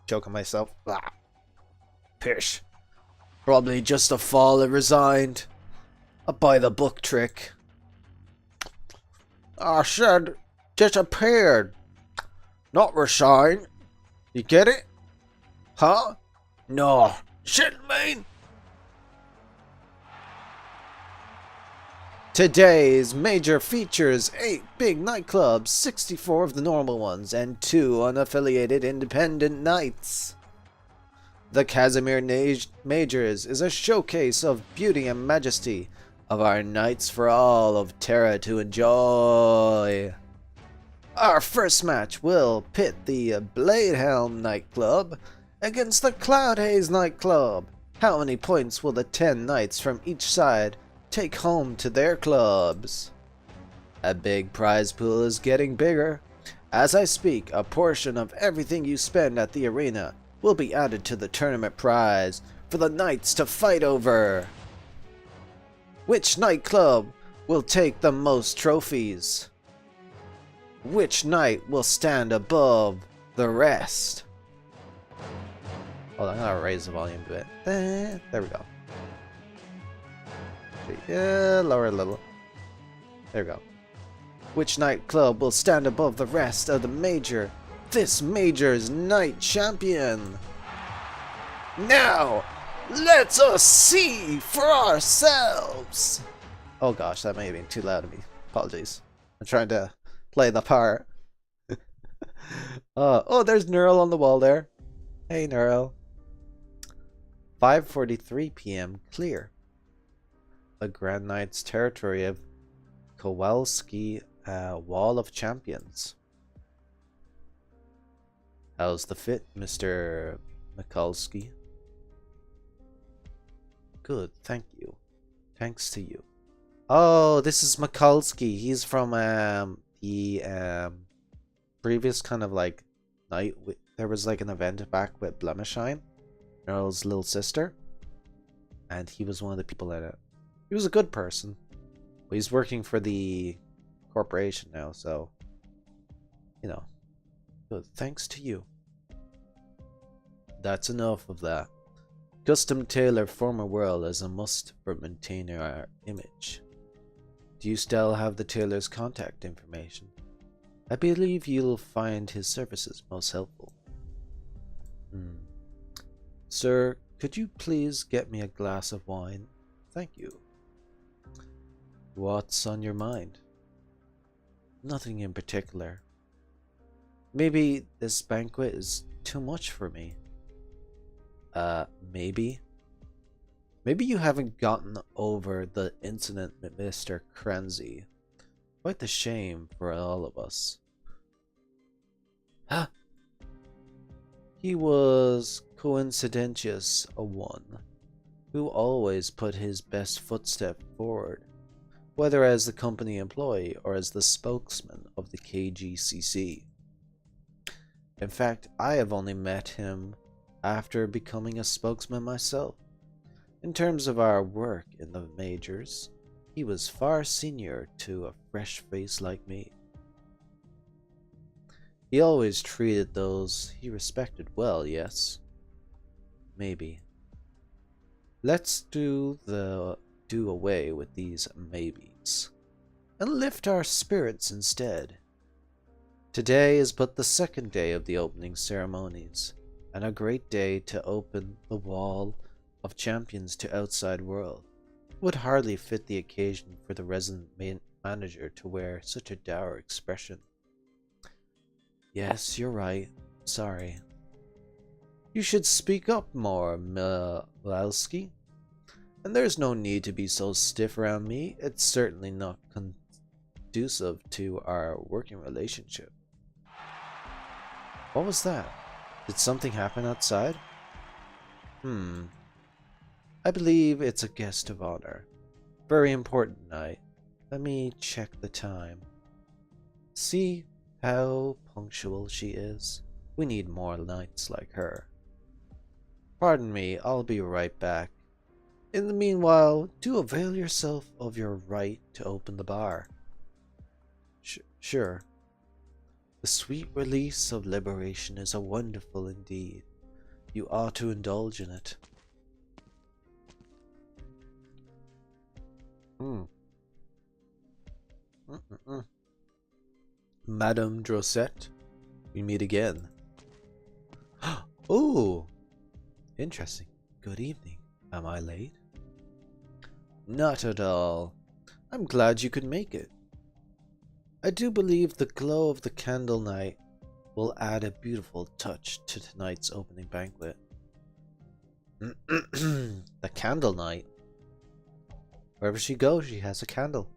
Choking myself. Pish. Probably just a fall and resigned. A by the book trick. I said disappeared. Not resigned. You get it? Huh? No. Shit, man. Today's major features 8 big nightclubs, 64 of the normal ones, and 2 unaffiliated independent nights. The Casimir Majors is a showcase of beauty and majesty of our nights for all of Terra to enjoy. Our first match will pit the Bladehelm nightclub against the Cloudhaze nightclub. How many points will the 10 knights from each side take home to their clubs? A big prize pool is getting bigger. As I speak, a portion of everything you spend at the arena will be added to the tournament prize for the knights to fight over. Which nightclub will take the most trophies? Which knight will stand above the rest? Hold on, I'm gonna raise the volume a bit. There we go. Yeah, lower a little. There we go. Which nightclub will stand above the rest of the major? This major's night champion. Now, let us see for ourselves. Oh gosh, that may have been too loud of me. Apologies. I'm trying to play the part. Oh, there's Neural on the wall there. Hey, Neuro. 5:43 p.m. Clear. The Grand Knight's territory of Kowalski Wall of Champions. How's the fit, Mr. Mikulski? Good, thank you. Thanks to you. Oh, this is Mikulski. He's from the previous kind of like night. There was like an event back with Blemishine, Earl's little sister, and he was one of the people in it. He was a good person. But he's working for the corporation now, so you know. Good, thanks to you. That's enough of that. Custom tailor former world is a must for maintaining our image. Do you still have the tailor's contact information? I believe you'll find his services most helpful. Sir, could you please get me a glass of wine? Thank you. What's on your mind? Nothing in particular. Maybe this banquet is too much for me. Maybe. Maybe you haven't gotten over the incident with Mr. Krenzi. Quite the shame for all of us. Huh? He was coincidentious a one, who always put his best footstep forward, whether as the company employee or as the spokesman of the KGCC. In fact, I have only met him after becoming a spokesman myself. In terms of our work in the majors, he was far senior to a fresh face like me. He always treated those he respected well, yes? Maybe. Let's do away with these maybes, and lift our spirits instead. Today is but the second day of the opening ceremonies, and a great day to open the Wall of Champions to outside world. It would hardly fit the occasion for the resident manager to wear such a dour expression. Yes, you're right. Sorry. You should speak up more, Mikulski. And there's no need to be so stiff around me. It's certainly not conducive to our working relationship. What was that? Did something happen outside? I believe it's a guest of honor. Very important night. Let me check the time. See how punctual she is? We need more knights like her. Pardon me, I'll be right back. In the meanwhile, do avail yourself of your right to open the bar. Sure. The sweet release of liberation is a wonderful indeed. You ought to indulge in it. Madame Drosette, we meet again. Oh, interesting. Good evening. Am I late? Not at all. I'm glad you could make it. I do believe the glow of the candle night will add a beautiful touch to tonight's opening banquet. The candle night? Wherever she goes, she has a candle.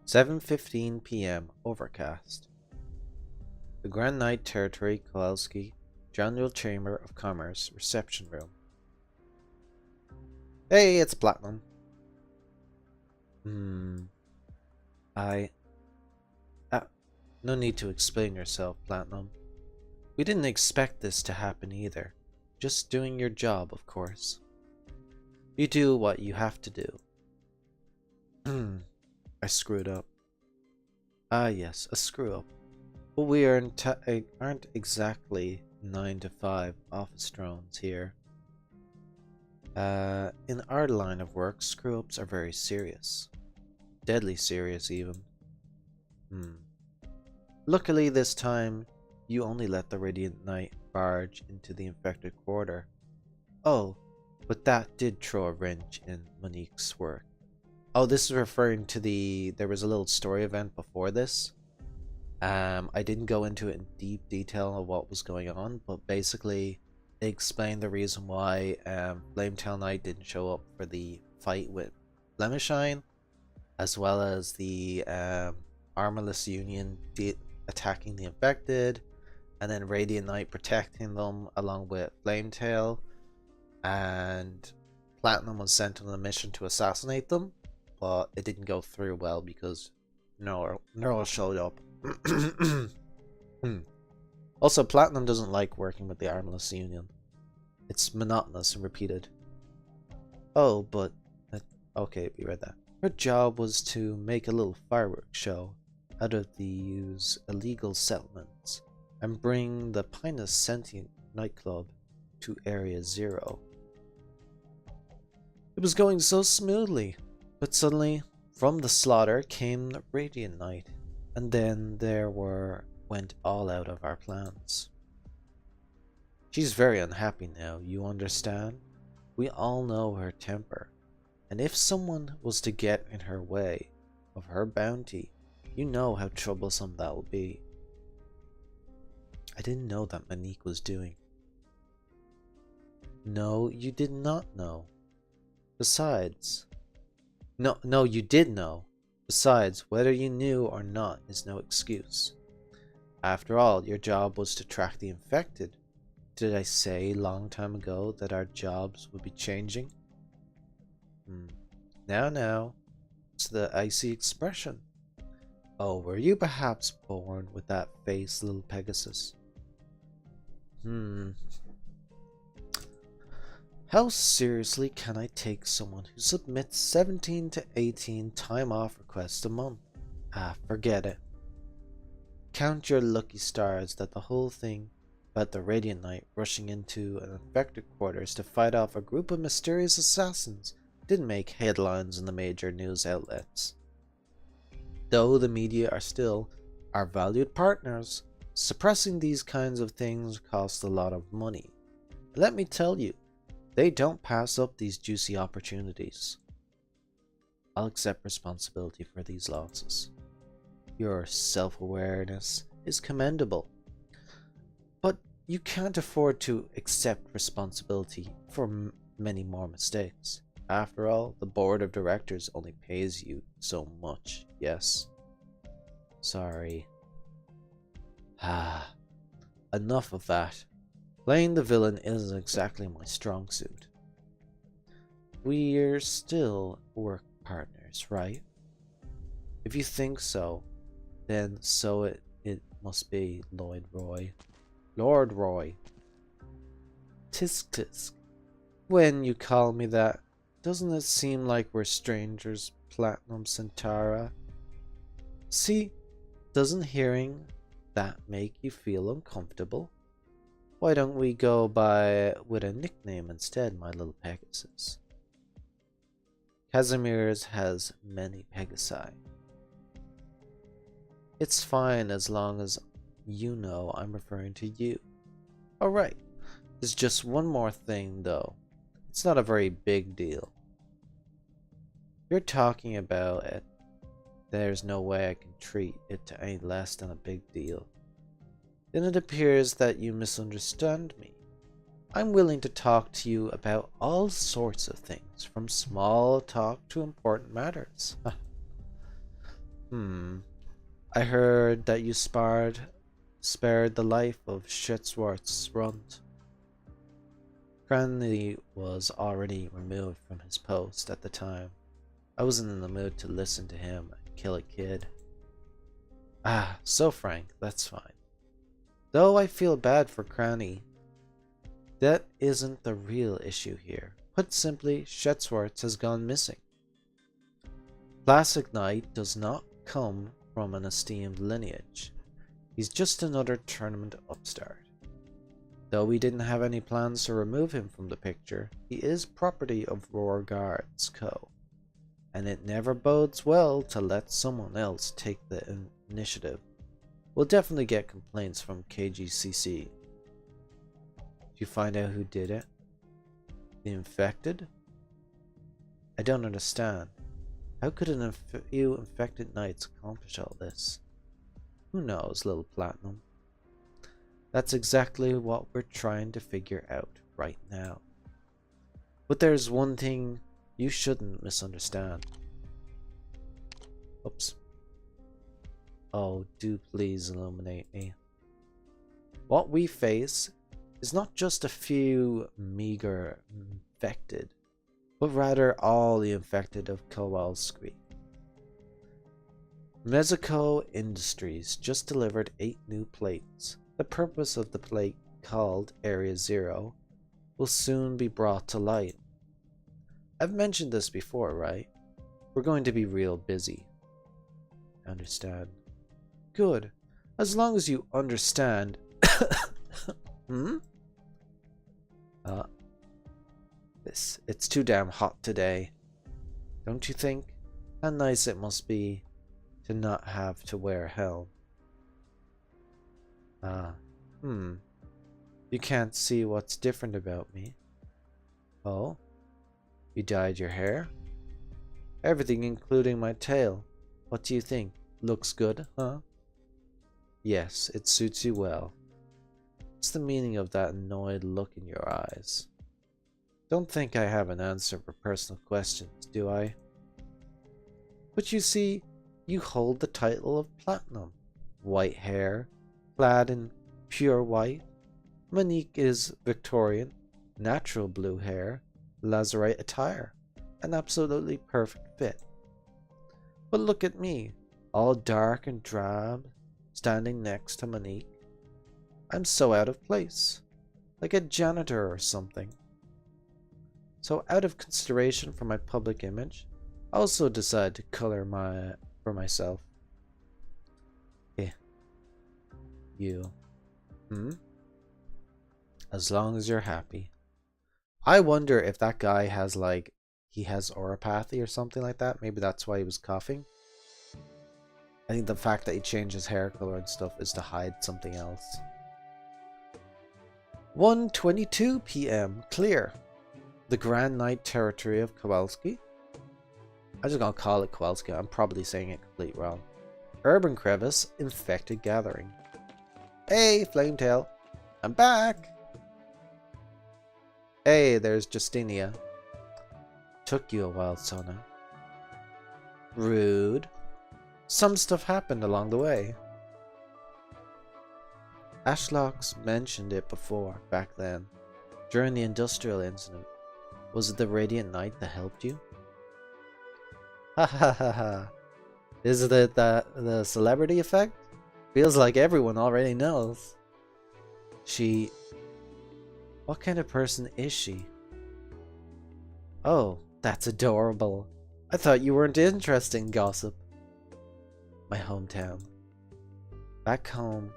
7:15 p.m. Overcast. The Grand Knight Territory, Kowalski, General Chamber of Commerce, Reception Room. Hey, it's Platinum. No need to explain yourself, Platinum. We didn't expect this to happen either. Just doing your job, of course. You do what you have to do. I screwed up. Ah yes, a screw up. But we aren't exactly 9 to 5 office drones here. In our line of work, screw ups are very serious. Deadly serious even. Luckily this time, you only let the Radiant Knight barge into the infected quarter. Oh, but that did throw a wrench in Monique's work. Oh, this is referring to there was a little story event before this. I didn't go into it in deep detail of what was going on, but basically explain the reason why Flametail Knight didn't show up for the fight with Blemishine, as well as the Armorless Union attacking the infected, and then Radiant Knight protecting them along with Flametail, and Platinum was sent on a mission to assassinate them, but it didn't go through well because Neural showed up. Also, Platinum doesn't like working with the Armless Union. It's monotonous and repeated. Oh, but... okay, we read that. Her job was to make a little fireworks show out of these illegal settlements and bring the Pinus Sentient nightclub to Area Zero. It was going so smoothly, but suddenly, from the slaughter came the Radiant Knight, and then went all out of our plans. She's very unhappy now, you understand? We all know her temper, and if someone was to get in her way of her bounty, you know how troublesome that will be. I didn't know that Monique was doing. No, you did not know. Besides... No, you did know. Besides, whether you knew or not is no excuse. After all, your job was to track the infected. Did I say a long time ago that our jobs would be changing? Now, it's the icy expression. Oh, were you perhaps born with that face, little Pegasus? How seriously can I take someone who submits 17 to 18 time off requests a month? Forget it. Count your lucky stars that the whole thing about the Radiant Knight rushing into an infected quarters to fight off a group of mysterious assassins didn't make headlines in the major news outlets. Though the media are still our valued partners, suppressing these kinds of things costs a lot of money. Let me tell you, they don't pass up these juicy opportunities. I'll accept responsibility for these losses. Your self-awareness is commendable, but you can't afford to accept responsibility for many more mistakes. After all, the board of directors only pays you so much, yes? Sorry. Enough of that. Playing the villain isn't exactly my strong suit. We're still work partners, right? If you think so, then so it must be, Lord Roy. Tisk tisk. When you call me that, doesn't it seem like we're strangers, Platinum Centaura? See, doesn't hearing that make you feel uncomfortable? Why don't we go with a nickname instead, my little Pegasus? Casimir's has many Pegasi. It's fine as long as you know I'm referring to you. Alright, there's just one more thing though. It's not a very big deal. You're talking about it. There's no way I can treat it to any less than a big deal. Then it appears that you misunderstand me. I'm willing to talk to you about all sorts of things, from small talk to important matters. I heard that you spared the life of Schwarzrunt. Cranley was already removed from his post at the time. I wasn't in the mood to listen to him and kill a kid. So frank, that's fine. Though I feel bad for Cranny, that isn't the real issue here. Put simply, Schwarzrunt has gone missing. Classic Knight does not come from an esteemed lineage. He's just another tournament upstart. Though we didn't have any plans to remove him from the picture, he is property of Roar Guards Co. And it never bodes well to let someone else take the initiative. We'll definitely get complaints from KGCC. Did you find out who did it? The infected? I don't understand. How could a few infected knights accomplish all this? Who knows, little Platinum? That's exactly what we're trying to figure out right now. But there's one thing you shouldn't misunderstand. Oops. Oh, do please illuminate me. What we face is not just a few meager infected, but rather all the infected of Kowalski. Mexico Industries just delivered 8 new plates. The purpose of the plate, called Area Zero, will soon be brought to light. I've mentioned this before, right? We're going to be real busy. Understand? Good. As long as you understand. It's too damn hot today. Don't you think? How nice it must be to not have to wear a helm. You can't see what's different about me. Oh? You dyed your hair? Everything including my tail. What do you think? Looks good, huh? Yes, it suits you well. What's the meaning of that annoyed look in your eyes? Don't think I have an answer for personal questions, do I? But you see, you hold the title of Platinum. White hair, clad in pure white. Monique is Victorian, natural blue hair, lazurite attire, an absolutely perfect fit. But look at me, all dark and drab, standing next to Monique. I'm so out of place, like a janitor or something. So out of consideration for my public image, I also decided to color for myself. Yeah. You. As long as you're happy. I wonder if that guy has he has oropathy or something like that. Maybe that's why he was coughing. I think the fact that he changed his hair color and stuff is to hide something else. 1:22 p.m. Clear. The Grand Knight territory of Kowalski. I'm just gonna call it Kowalski. I'm probably saying it completely wrong. Urban Crevice, infected gathering. Hey, Flametail. I'm back. Hey, there's Justinia. Took you a while, Sona. Rude. Some stuff happened along the way. Ashlocks mentioned it before, back then, during the industrial incident. Was it the Radiant Knight that helped you? Ha ha ha ha. Is it the celebrity effect? Feels like everyone already knows. What kind of person is she? Oh, that's adorable. I thought you weren't interested in gossip. My hometown. Back home,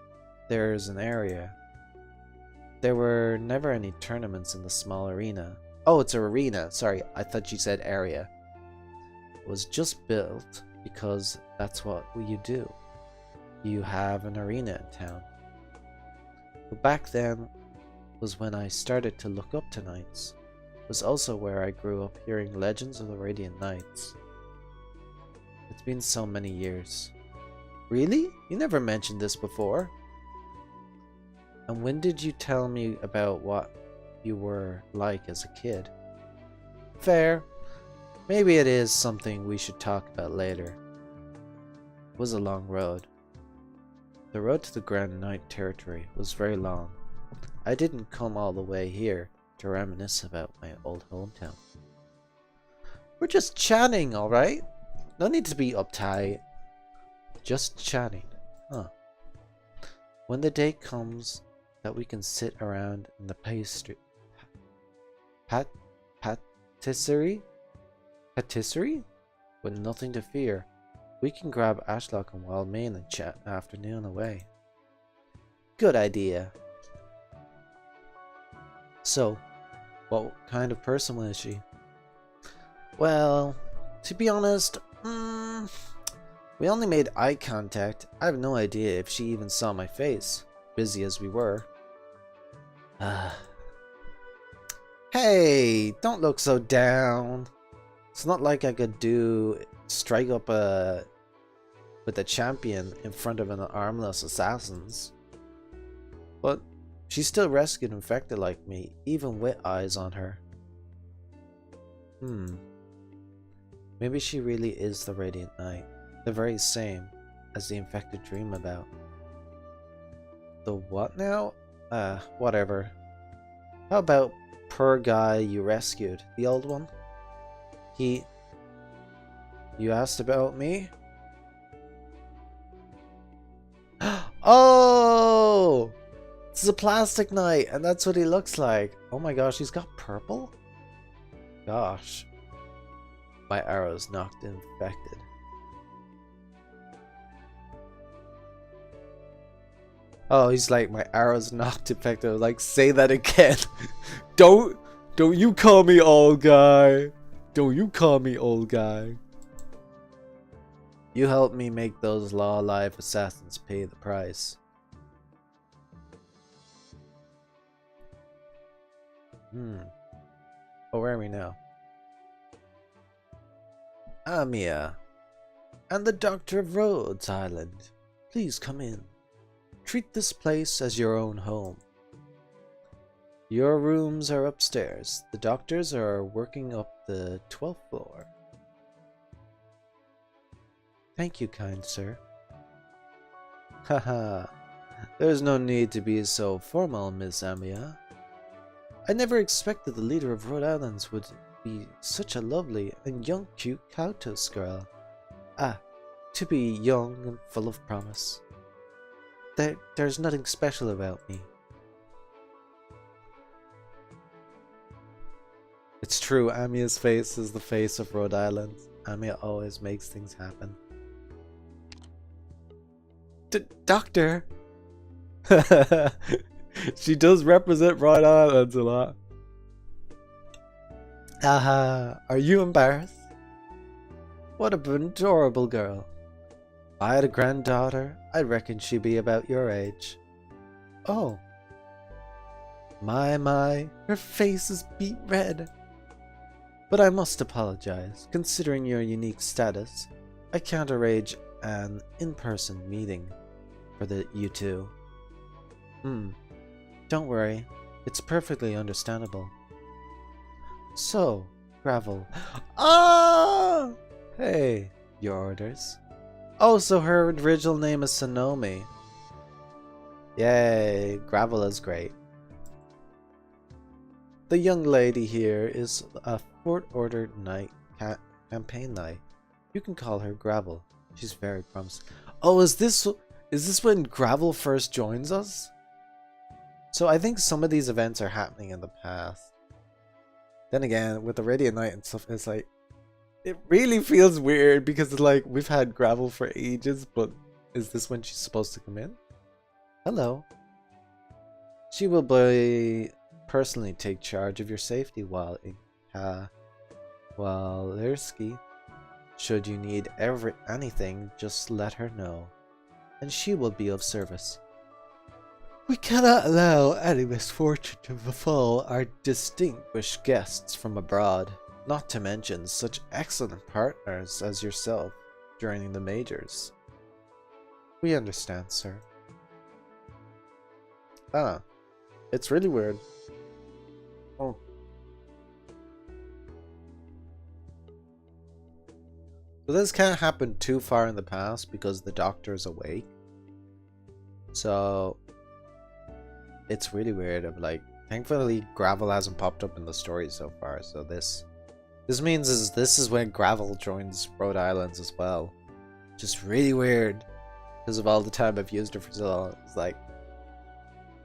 there's an area. There were never any tournaments in the small arena. Oh, it's an arena. Sorry, I thought you said area. It was just built because that's what you do. You have an arena in town. But back then was when I started to look up to knights. It was also where I grew up hearing legends of the Radiant Knights. It's been so many years. Really? You never mentioned this before. And when did you tell me about what you were like as a kid? Fair. Maybe it is something we should talk about later. It was a long road. The road to the Grand Knight territory was very long. I didn't come all the way here to reminisce about my old hometown. We're just chatting, alright? No need to be uptight. Just chatting. Huh. When the day comes that we can sit around in the patisserie with nothing to fear, we can grab Ashlock and Wildmane and chat afternoon away. Good idea. So, what kind of person was she? Well, to be honest, we only made eye contact. I have no idea if she even saw my face, busy as we were. Hey, don't look so down. It's not like I could strike up with a champion in front of an armless assassins. But She's still rescued infected like me, even with eyes on her. Maybe she really is the Radiant Knight, the very same as the infected dream about. The what now? Whatever. How about poor guy you rescued, the old one? You asked about me? Oh! This is a plastic knight, and that's what he looks like. Oh my gosh, he's got purple? Gosh. My arrow's knocked infected. Oh, he's like, my arrow's knocked infected. Like, say that again. Don't you call me old guy. Don't you call me old guy. You helped me make those low-life assassins pay the price. Oh, where are we now? Amia, and the Doctor of Rhodes Island. Please come in. Treat this place as your own home. Your rooms are upstairs. The doctors are working up the 12th floor. Thank you, kind sir. Haha, there's no need to be so formal, Miss Amia. I never expected the leader of Rhode Islands would be such a lovely and young cute Kautos girl. To be young and full of promise. There's nothing special about me. It's true, Amia's face is the face of Rhode Island. Amia always makes things happen. Doctor! She does represent Rhode Island a lot. Are you embarrassed? What an adorable girl. If I had a granddaughter, I reckon she'd be about your age. Oh. My, her face is beet red. But I must apologize. Considering your unique status, I can't arrange an in-person meeting for you two. Don't worry. It's perfectly understandable. So, Gravel. Ah! Hey, your orders. Oh, so her original name is Sonomi. Yay, Gravel is great. The young lady here is a Fort Order Knight, campaign knight. You can call her Gravel. She's very promising. Oh, is this when Gravel first joins us? So I think some of these events are happening in the past. Then again, with the Radiant Knight and stuff, it's like, it really feels weird because it's like, we've had Gravel for ages, but is this when she's supposed to come in? Hello. She will personally take charge of your safety while in Lerski. Should you need anything, just let her know, and she will be of service. We cannot allow any misfortune to befall our distinguished guests from abroad, not to mention such excellent partners as yourself joining the majors. We understand, sir. It's really weird. Oh. So this can't happen too far in the past because the doctor's awake. So it's really weird. Of like, thankfully Gravel hasn't popped up in the story so far. So this means this is when Gravel joins Rhode Islands as well. Just really weird because of all the time I've used her for so long. It's like,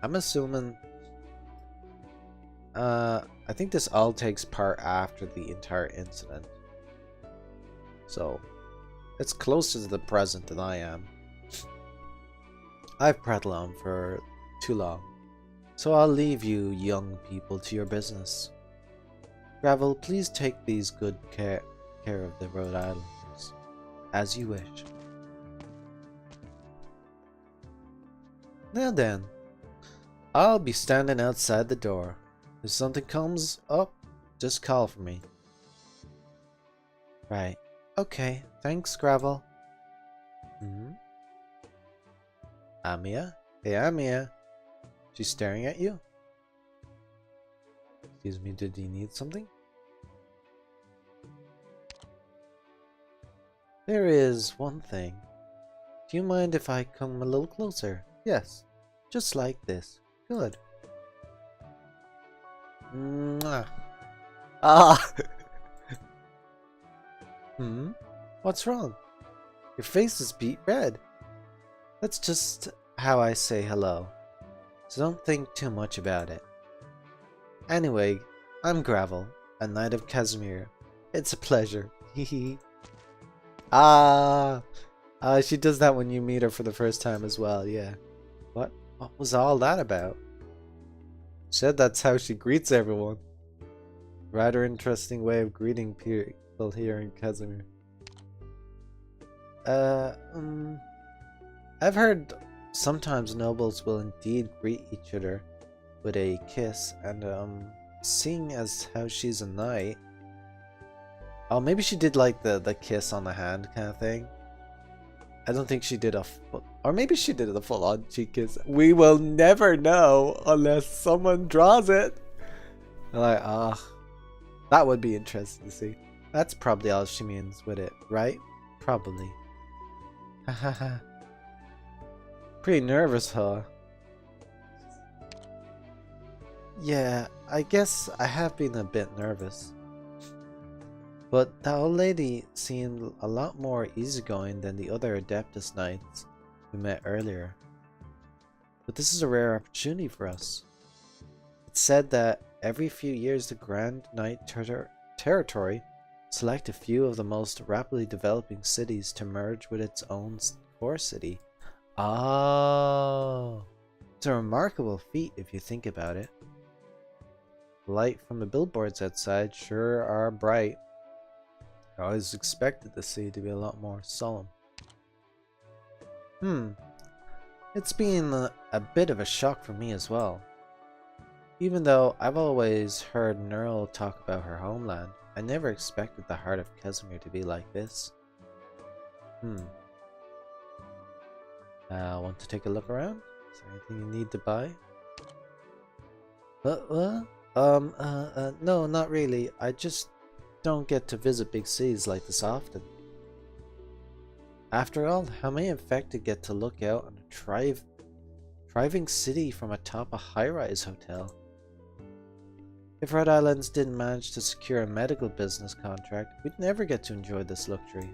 I'm assuming. I think this all takes part after the entire incident. So, it's closer to the present than I am. I've prattled on for too long, so I'll leave you young people to your business. Gravel, please take these good care of the Rhode Islanders, as you wish. Now then, I'll be standing outside the door. If something comes up, just call for me. Right. Okay, thanks, Gravel. Amia? Hey, Amia. She's staring at you? Excuse me, did you need something? There is one thing. Do you mind if I come a little closer? Yes, just like this. Good. Mwah. Ah! What's wrong? Your face is beet red. That's just how I say hello. So don't think too much about it. Anyway, I'm Gravel, a knight of Casimir. It's a pleasure. Hehe. She does that when you meet her for the first time as well, yeah. What was all that about? Said that's how she greets everyone. Rather interesting way of greeting people here in Casimir. I've heard sometimes nobles will indeed greet each other with a kiss, and seeing as how she's a knight, oh, maybe she did like the kiss on the hand kind of thing. I don't think she did or maybe she did a full-on cheek kiss. We will never know unless someone draws it. Like, that would be interesting to see. That's probably all she means with it, right? Probably. Hahaha. Pretty nervous, huh? Yeah, I guess I have been a bit nervous. But that old lady seemed a lot more easygoing than the other Adeptus Knights we met earlier. But this is a rare opportunity for us. It's said that every few years the Grand Knight Territory select a few of the most rapidly developing cities to merge with its own core city. Oh, it's a remarkable feat if you think about it. The light from the billboards outside sure are bright. I always expected the city to be a lot more solemn. It's been a bit of a shock for me as well. Even though I've always heard Nerl talk about her homeland, I never expected the heart of Casimir to be like this. Want to take a look around? Is there anything you need to buy? No, not really. I just don't get to visit big cities like this often. After all, how many infected get to look out on a thriving city from atop a high-rise hotel? If Rhode Islands didn't manage to secure a medical business contract, we'd never get to enjoy this luxury.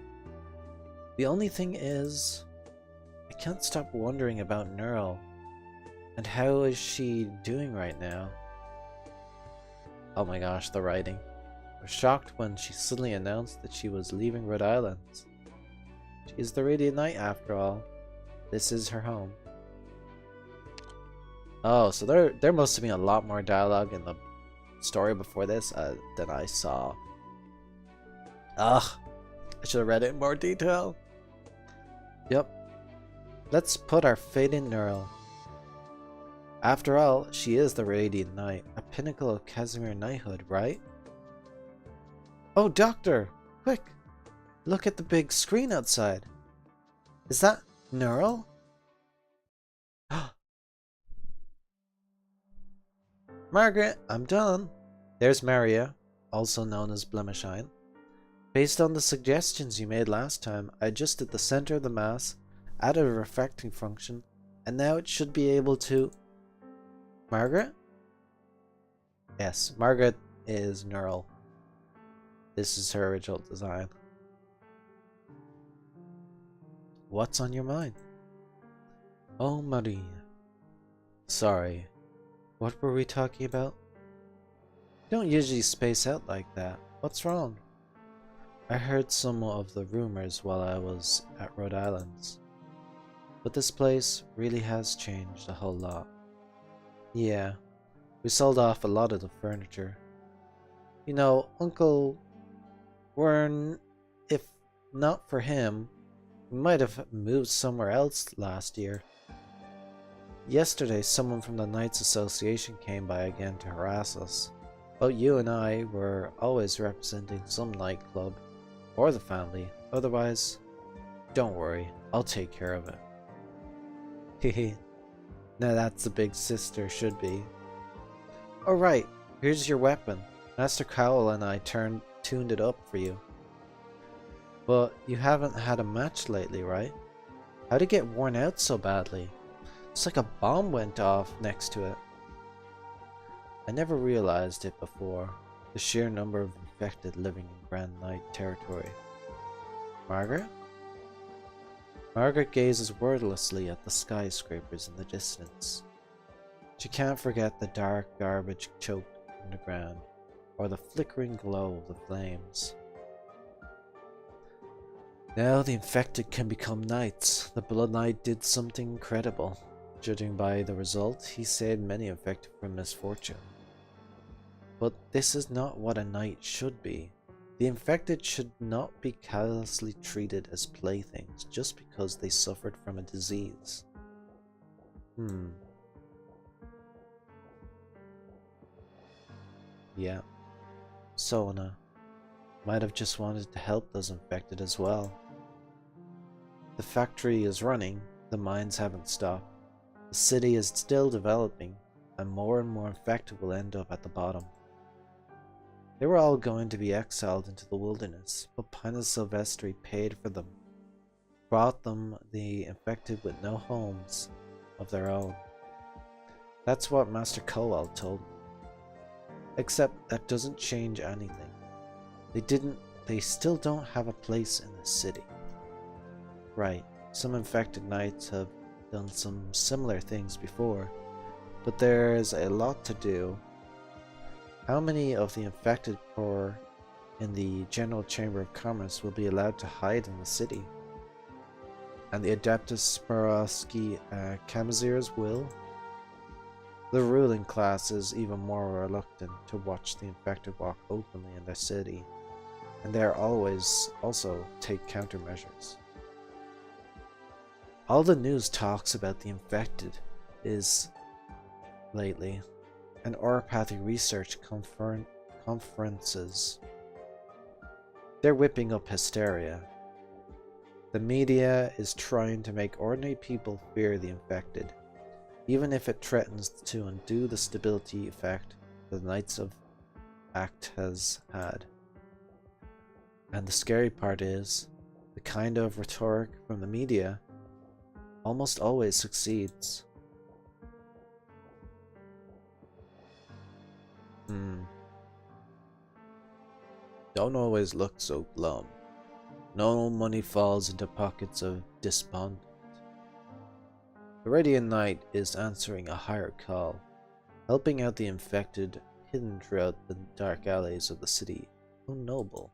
The only thing is, I can't stop wondering about Nerl. And how is she doing right now? Oh my gosh, the writing. I was shocked when she suddenly announced that she was leaving Rhode Island. She is the Radiant Knight after all. This is her home. Oh, so there must have been a lot more dialogue in the story before this than I saw. Ugh, I should have read it in more detail. Yep. Let's put our faith in Nerl. After all, she is the Radiant Knight, a pinnacle of Casimir knighthood, right? Oh, Doctor! Quick! Look at the big screen outside. Is that Nerl? Margaret, I'm done. There's Maria, also known as Blemishine. Based on the suggestions you made last time, I adjusted the center of the mass, added a refracting function, and now it should be able to... Margaret? Yes, Margaret is Nerl. This is her original design. What's on your mind? Oh, Maria. Sorry. What were we talking about? Don't usually space out like that. What's wrong? I heard some of the rumors while I was at Rhode Island. But this place really has changed a whole lot. Yeah, we sold off a lot of the furniture. You know, Uncle Wern, if not for him, we might have moved somewhere else last year. Yesterday, someone from the Knights Association came by again to harass us. But you and I were always representing some nightclub, or the family. Otherwise, don't worry, I'll take care of it. Hehe. Now that's the big sister should be. Alright, here's your weapon. Master Cowell and I tuned it up for you. But you haven't had a match lately, right? How'd it get worn out so badly? It's like a bomb went off next to it. I never realized it before. The sheer number of infected living in Grand Knight territory. Margaret? Margaret gazes wordlessly at the skyscrapers in the distance. She can't forget the dark garbage choked underground, or the flickering glow of the flames. Now the infected can become knights. The Blood Knight did something incredible. Judging by the result, he saved many infected from misfortune. But this is not what a knight should be. The infected should not be callously treated as playthings just because they suffered from a disease. Yeah. Sona might have just wanted to help those infected as well. The factory is running, the mines haven't stopped, the city is still developing, and more infected will end up at the bottom. They were all going to be exiled into the wilderness, but Pinus Silvestri paid for them, brought them the infected with no homes of their own. That's what Master Cowell told me. Except that doesn't change anything. They still don't have a place in the city. Right, some infected knights have done some similar things before, but there's a lot to do. How many of the infected corps in the General Chamber of Commerce will be allowed to hide in the city? And the Adeptus Swarovski Camazirs will? The ruling class is even more reluctant to watch the infected walk openly in their city, and they are always also take countermeasures. All the news talks about the infected is lately, and oropathy research conferences. They're whipping up hysteria. The media is trying to make ordinary people fear the infected, even if it threatens to undo the stability effect the Knights of Act has had. And the scary part is, the kind of rhetoric from the media almost always succeeds. Don't always look so glum. No money falls into pockets of despondent. The Radiant Knight is answering a higher call, helping out the infected hidden throughout the dark alleys of the city. How noble.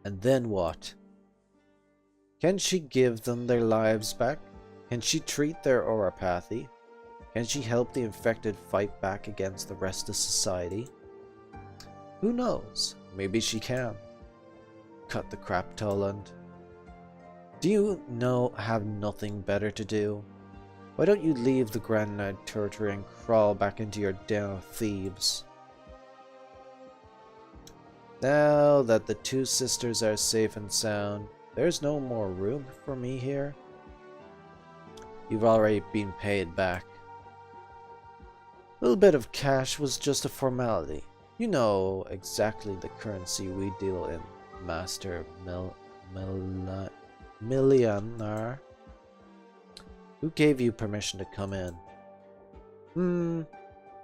And then what? Can she give them their lives back? Can she treat their oropathy? Can she help the infected fight back against the rest of society? Who knows? Maybe she can. Cut the crap, Toland. Do you have nothing better to do? Why don't you leave the Grand Knight territory and crawl back into your den of thieves? Now that the two sisters are safe and sound, there's no more room for me here. You've already been paid back. A little bit of cash was just a formality. You know exactly the currency we deal in, Master Millionaire. Who gave you permission to come in?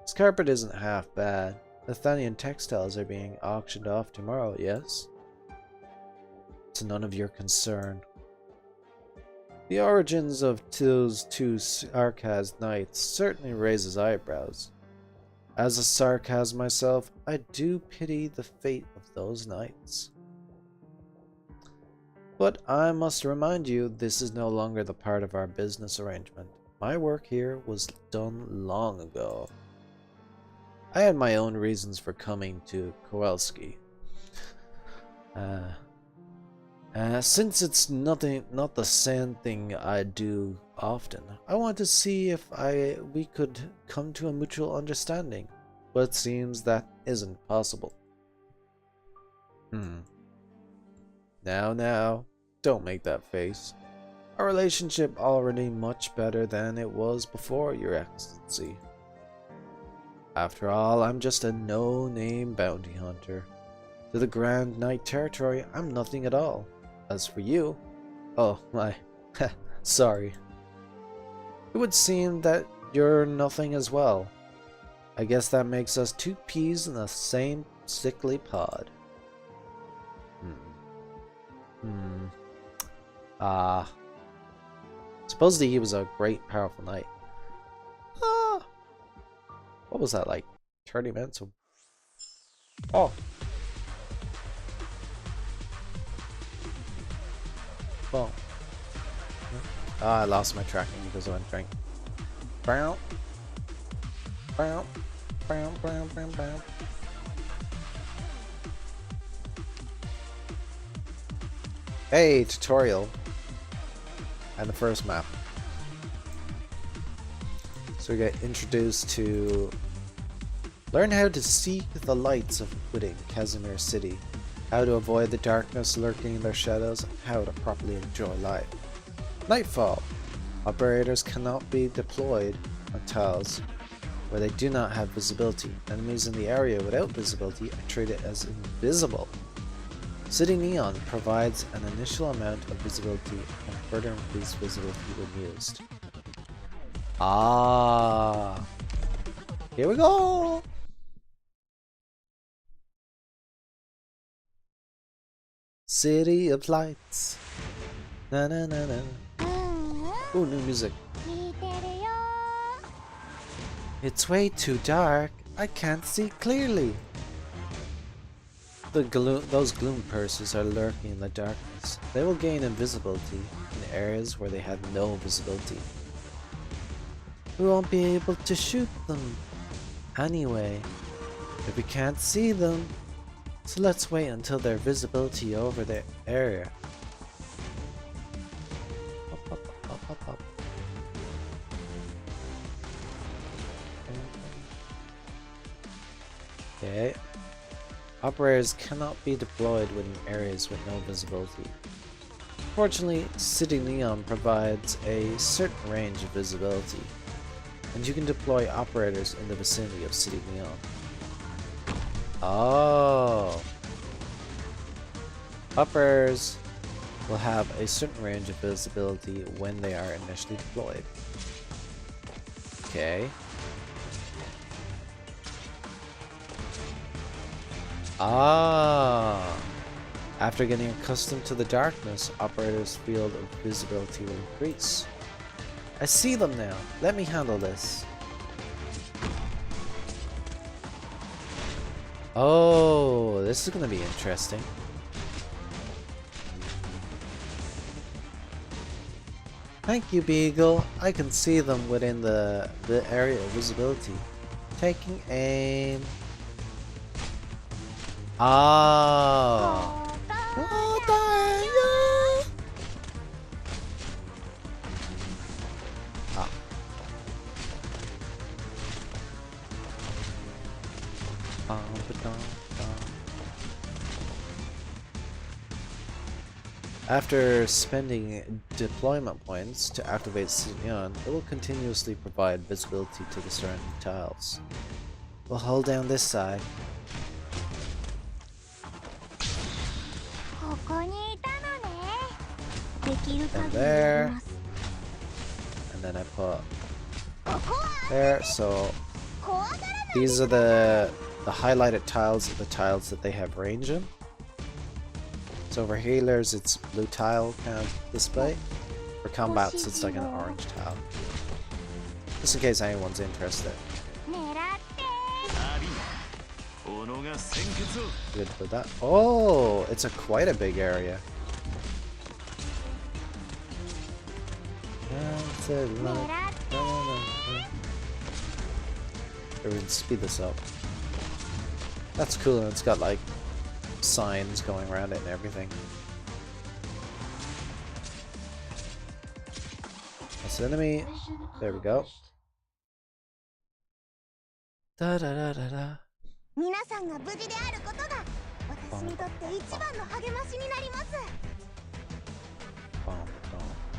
This carpet isn't half bad. Nathanian textiles are being auctioned off tomorrow, yes? It's none of your concern. The origins of those two Sarkaz knights certainly raises eyebrows. As a Sarkaz myself, I do pity the fate of those knights. But I must remind you, this is no longer the part of our business arrangement. My work here was done long ago. I had my own reasons for coming to Kowalski. Since it's not the same thing I do often, I want to see if we could come to a mutual understanding, but it seems that isn't possible. Now, don't make that face. Our relationship already much better than it was before, Your Excellency. After all, I'm just a no-name bounty hunter. To the Grand Knight territory, I'm nothing at all. As for you... Oh, my... sorry. It would seem that you're nothing as well. I guess that makes us two peas in the same sickly pod. Supposedly he was a great, powerful knight. What was that, like 30 minutes? Oh. Well. I lost my tracking because I went drink. Brown. Brown. Brown, brown, brown, brown. Hey, tutorial. And the first map. So we get introduced to learn how to seek the lights of quitting Casimir City, how to avoid the darkness lurking in their shadows, and how to properly enjoy life. Nightfall. Operators cannot be deployed on tiles where they do not have visibility. Enemies in the area without visibility are treated as invisible. City Neon provides an initial amount of visibility and further increased visibility when used. Ah, here we go. City of Lights. Na na na na. Ooh, new music. It's way too dark. I can't see clearly. Those gloom purses are lurking in the darkness. They will gain invisibility in areas where they had no visibility. We won't be able to shoot them anyway if we can't see them. So let's wait until their visibility over the area. Up. Okay. Operators cannot be deployed within areas with no visibility. Fortunately, City Neon provides a certain range of visibility, and you can deploy operators in the vicinity of City Neon. Oh. Operators will have a certain range of visibility when they are initially deployed. Okay. Ah. After getting accustomed to the darkness, operators' field of visibility will increase. I see them now. Let me handle this. Oh, this is going to be interesting. Thank you, Beagle. I can see them within the area of visibility. Taking aim. Ah. Oh, ah. After spending deployment points to activate Neon, it will continuously provide visibility to the surrounding tiles. We'll hold down this side. And there. And then I put there, so these are the highlighted tiles of the tiles that they have range in. So for healers it's blue tile kind of display. For combats it's like an orange tile. Just in case anyone's interested. Good for that. Oh, it's quite a big area. Here, we can speed this up. That's cool, and it's got like signs going around it and everything. That's an enemy. There we go. Da da da da da.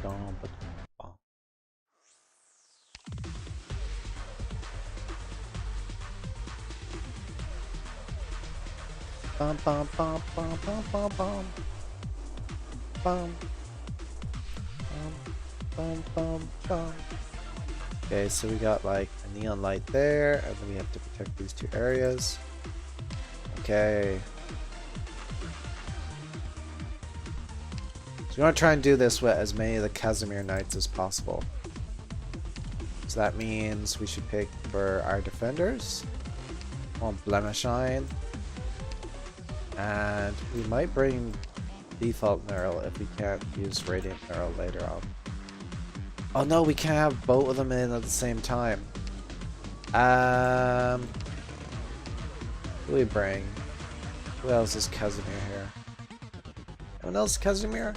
Bum bum bum bum bum bum bum. Bum. Bum bum bum. Okay, so we got like a neon light there, and then we have to protect these two areas. Okay. So we want to try and do this with as many of the Casimir Knights as possible. So that means we should pick for our defenders. On Blemishine. And we might bring default Neural if we can't use Radiant Neural later on. Oh no, we can't have both of them in at the same time. Who do we bring? Who else is Casimir here? Anyone else Casimir?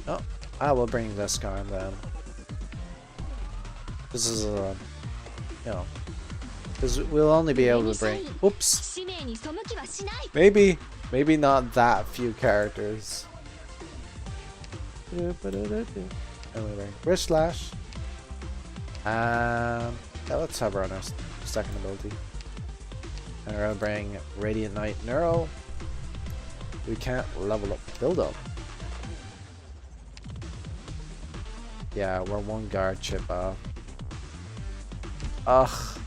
Oh, I will bring this guy then. This is you know, because we'll only be able to bring. Oops. Maybe not that few characters. And we bring Wrist Slash. Yeah, let's have her on our second ability. And we're gonna bring Radiant Knight Neuro. We can't level up build up. Yeah, we're one guard chip off. Ugh,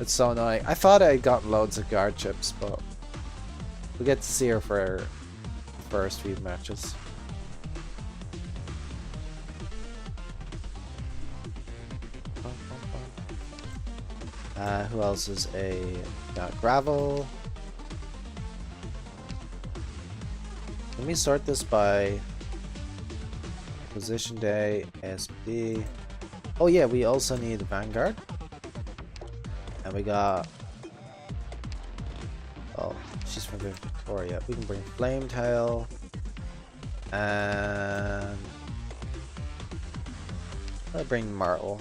it's so annoying. I thought I got loads of guard chips, but we'll get to see her for her first few matches. Who else is got Gravel? Let me sort this by Position Day, SP. Oh yeah, we also need Vanguard. And we got... Oh, she's from Victoria. We can bring Flametail. And... I'll bring Martel.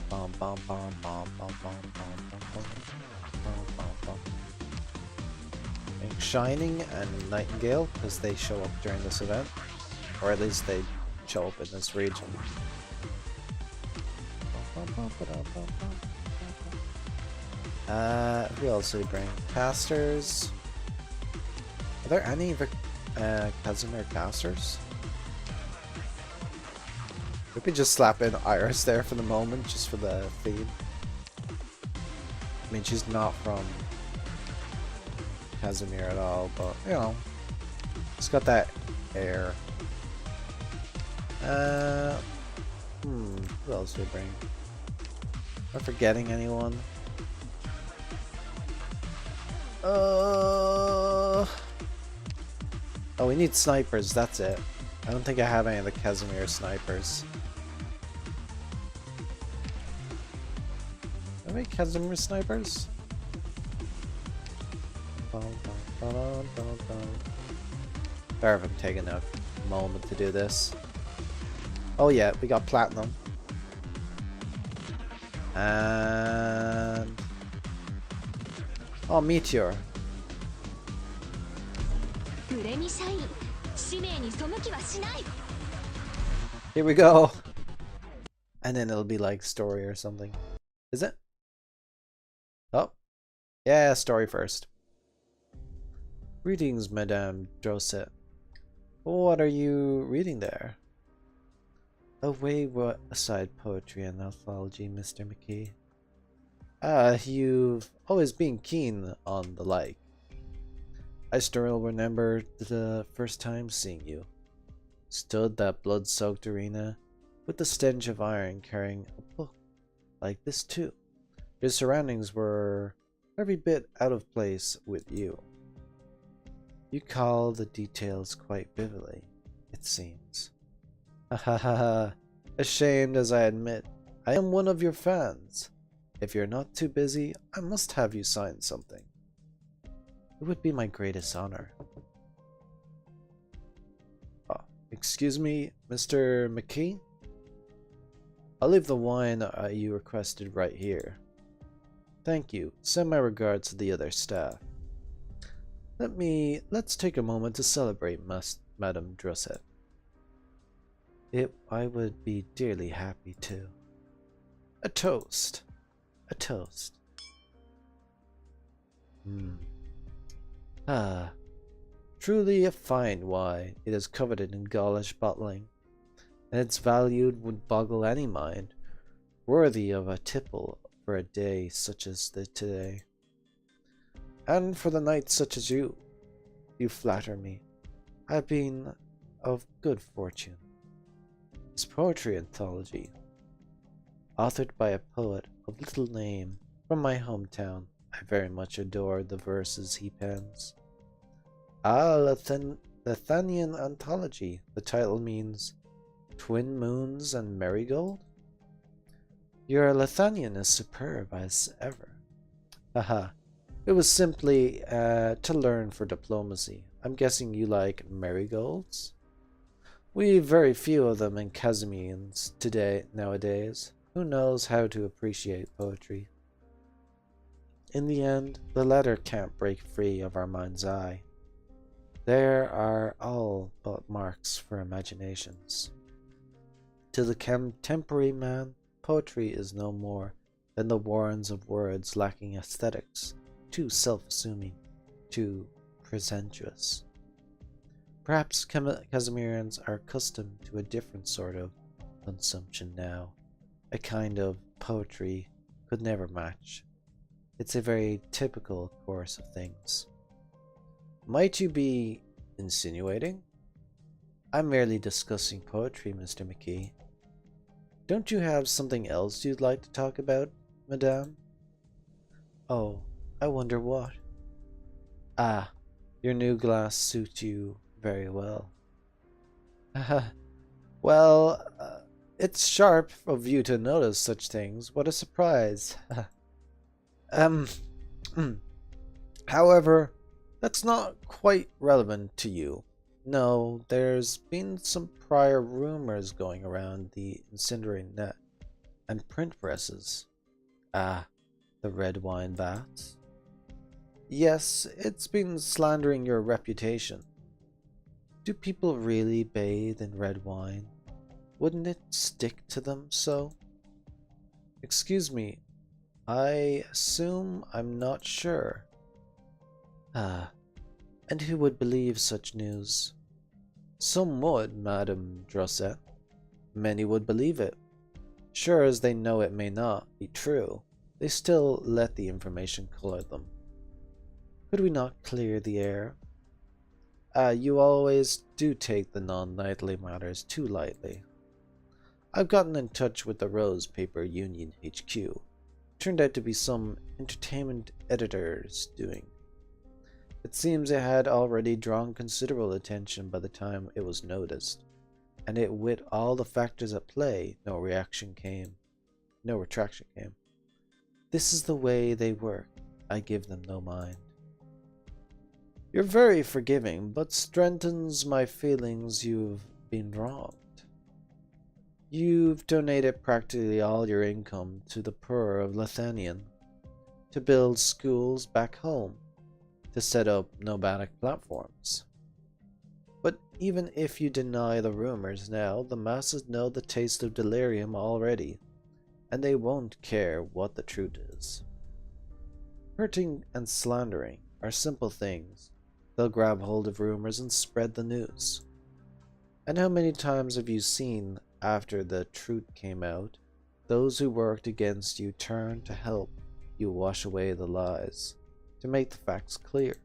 Bum, bum, bum, bum, bum, bum, bum, bum, bum, bum, bum. Shining and Nightingale, because they show up during this event. Or at least they show up in this region. Who else do we bring? Casters. Are there any Casimir casters? We could just slap in Iris there for the moment, just for the theme. I mean, she's not from Casimir at all, but you know, it's got that air. Who else do we bring? Am I forgetting anyone? Oh, we need snipers, that's it. I don't think I have any of the Casimir snipers. Have any Casimir snipers? Better if I'm taking a moment to do this. Oh yeah, we got Platinum. And... oh, Meteor. Here we go. And then it'll be like story or something. Is it? Oh. Yeah, story first. Greetings, Madame Drosset. What are you reading there? A wayside poetry and anthology, Mr. McKee. You've always been keen on the like. I still remember the first time seeing you. Stood that blood-soaked arena with the stench of iron, carrying a book like this too. Your surroundings were every bit out of place with you. You call the details quite vividly, it seems. Ha ha ha ha. Ashamed as I admit, I am one of your fans. If you're not too busy, I must have you sign something. It would be my greatest honor. Excuse me, Mr. McKee? I'll leave the wine you requested right here. Thank you. Send my regards to the other staff. Let's take a moment to celebrate, Madame Drosset. I would be dearly happy to. A toast. A toast. Truly a fine wine. It is coveted in Gaulish bottling, and its value would boggle any mind, worthy of a tipple for a day such as today. And for the knights such as you flatter me. I've been of good fortune. This poetry anthology, authored by a poet of little name from my hometown. I very much adore the verses he pens. Lethanian Anthology. The title means Twin Moons and Marigold? Your Lethanian is superb as ever. Haha. It was simply to learn for diplomacy. I'm guessing you like marigolds? We've very few of them in Casimians nowadays. Who knows how to appreciate poetry? In the end, the letter can't break free of our mind's eye. There are all but marks for imaginations. To the contemporary man, poetry is no more than the warrens of words lacking aesthetics, too self-assuming, too presumptuous. Perhaps Casimians are accustomed to a different sort of consumption now, a kind of poetry could never match. It's a very typical course of things. Might you be insinuating? I'm merely discussing poetry, Mr. McKee. Don't you have something else you'd like to talk about, madame? Oh, I wonder what. Ah, your new glass suits you very well. Well, it's sharp of you to notice such things. What a surprise. However, that's not quite relevant to you. No, there's been some prior rumors going around the incinerating net and print presses. Ah, the red wine vats. Yes, it's been slandering your reputation. Do people really bathe in red wine? Wouldn't it stick to them so? Excuse me, I assume I'm not sure. Ah, and who would believe such news? Some would, Madame Drosset. Many would believe it. Sure as they know it may not be true, they still let the information color them. Could we not clear the air? You always do take the non-knightly matters too lightly. I've gotten in touch with the Rose Paper Union HQ. Turned out to be some entertainment editor's doing. It seems it had already drawn considerable attention by the time it was noticed, and with all the factors at play, no retraction came. This is the way they work. I give them no mind. You're very forgiving, but strengthens my feelings you've been wronged. You've donated practically all your income to the poor of Lethanian, to build schools back home, to set up nomadic platforms. But even if you deny the rumors now, the masses know the taste of delirium already, and they won't care what the truth is. Hurting and slandering are simple things. They'll grab hold of rumors and spread the news. And how many times have you seen, after the truth came out, those who worked against you turn to help you wash away the lies, to make the facts clear?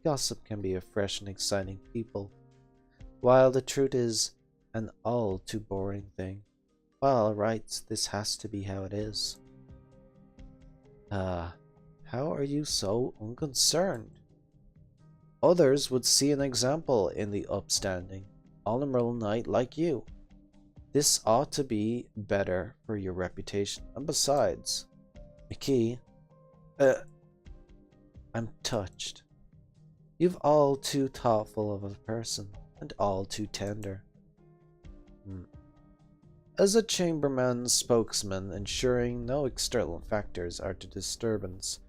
Gossip can be a fresh and exciting people, while the truth is an all too boring thing. By all rights, this has to be how it is. How are you so unconcerned? Others would see an example in the upstanding, honorable knight like you. This ought to be better for your reputation, and besides, McKee, I'm touched. You've all too thoughtful of a person, and all too tender. As a chamberman's spokesman, ensuring no external factors are to disturbance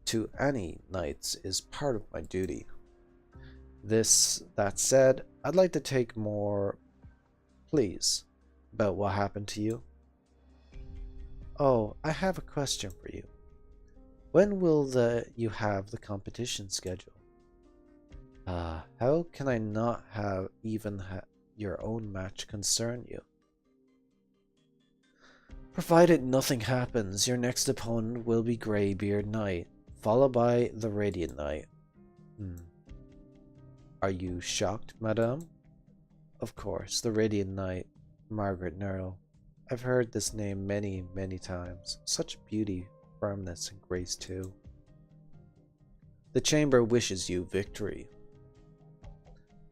to any knights is part of my duty. That said, I'd like to take more, please, about what happened to you. Oh, I have a question for you. When will you have the competition schedule? How can I not have your own match concern you? Provided nothing happens, your next opponent will be Greybeard Knight, followed by the Radiant Knight. Are you shocked, madame? Of course, the Radiant Knight, Margaret Nurl. I've heard this name many, many times. Such beauty, firmness, and grace too. The chamber wishes you victory.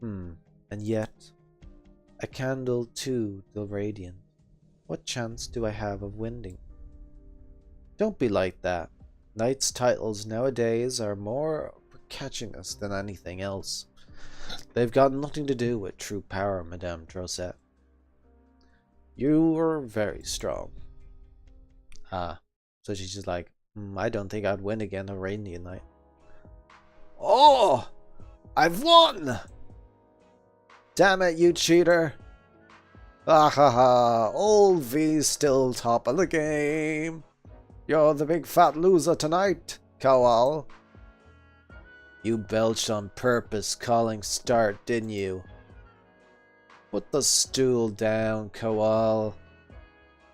And yet, a candle to the Radiant. What chance do I have of winning? Don't be like that. Knights' titles nowadays are more for catching us than anything else. They've got nothing to do with true power, Madame Drosette. You are very strong. So she's just like, I don't think I'd win again a Radiant Knight. Oh! I've won! Damn it, you cheater! Ah ha ha! Old V's still top of the game! You're the big fat loser tonight, Kowal. You belched on purpose calling start, didn't you? Put the stool down, Kowal.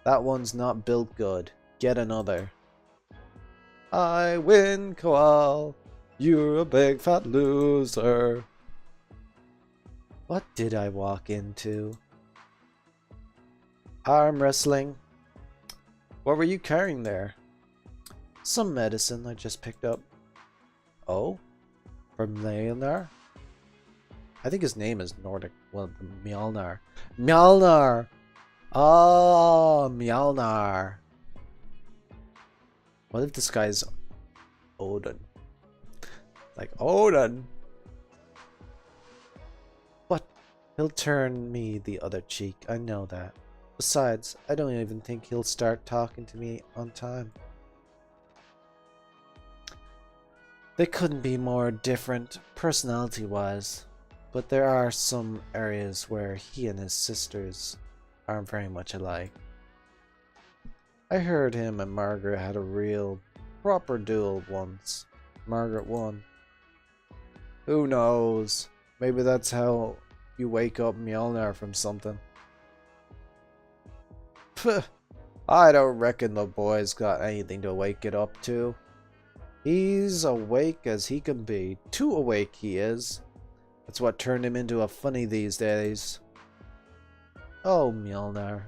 That one's not built good. Get another. I win, Kowal. You're a big fat loser. What did I walk into? Arm wrestling. What were you carrying there? Some medicine I just picked up. Oh? From Leonard? I think his name is Nordic. Well, Mjolnir. Mjolnir! Oh, Mjolnir. What if this guy's Odin? Like, Odin! What? He'll turn me the other cheek. I know that. Besides, I don't even think he'll start talking to me on time. They couldn't be more different personality-wise, but there are some areas where he and his sisters aren't very much alike. I heard him and Margaret had a real, proper duel once. Margaret won. Who knows? Maybe that's how you wake up Mjolnir from something. Pfft, I don't reckon the boy's got anything to wake it up to. He's awake as he can be. Too awake he is. That's what turned him into a funny these days. Oh, Mjolnir.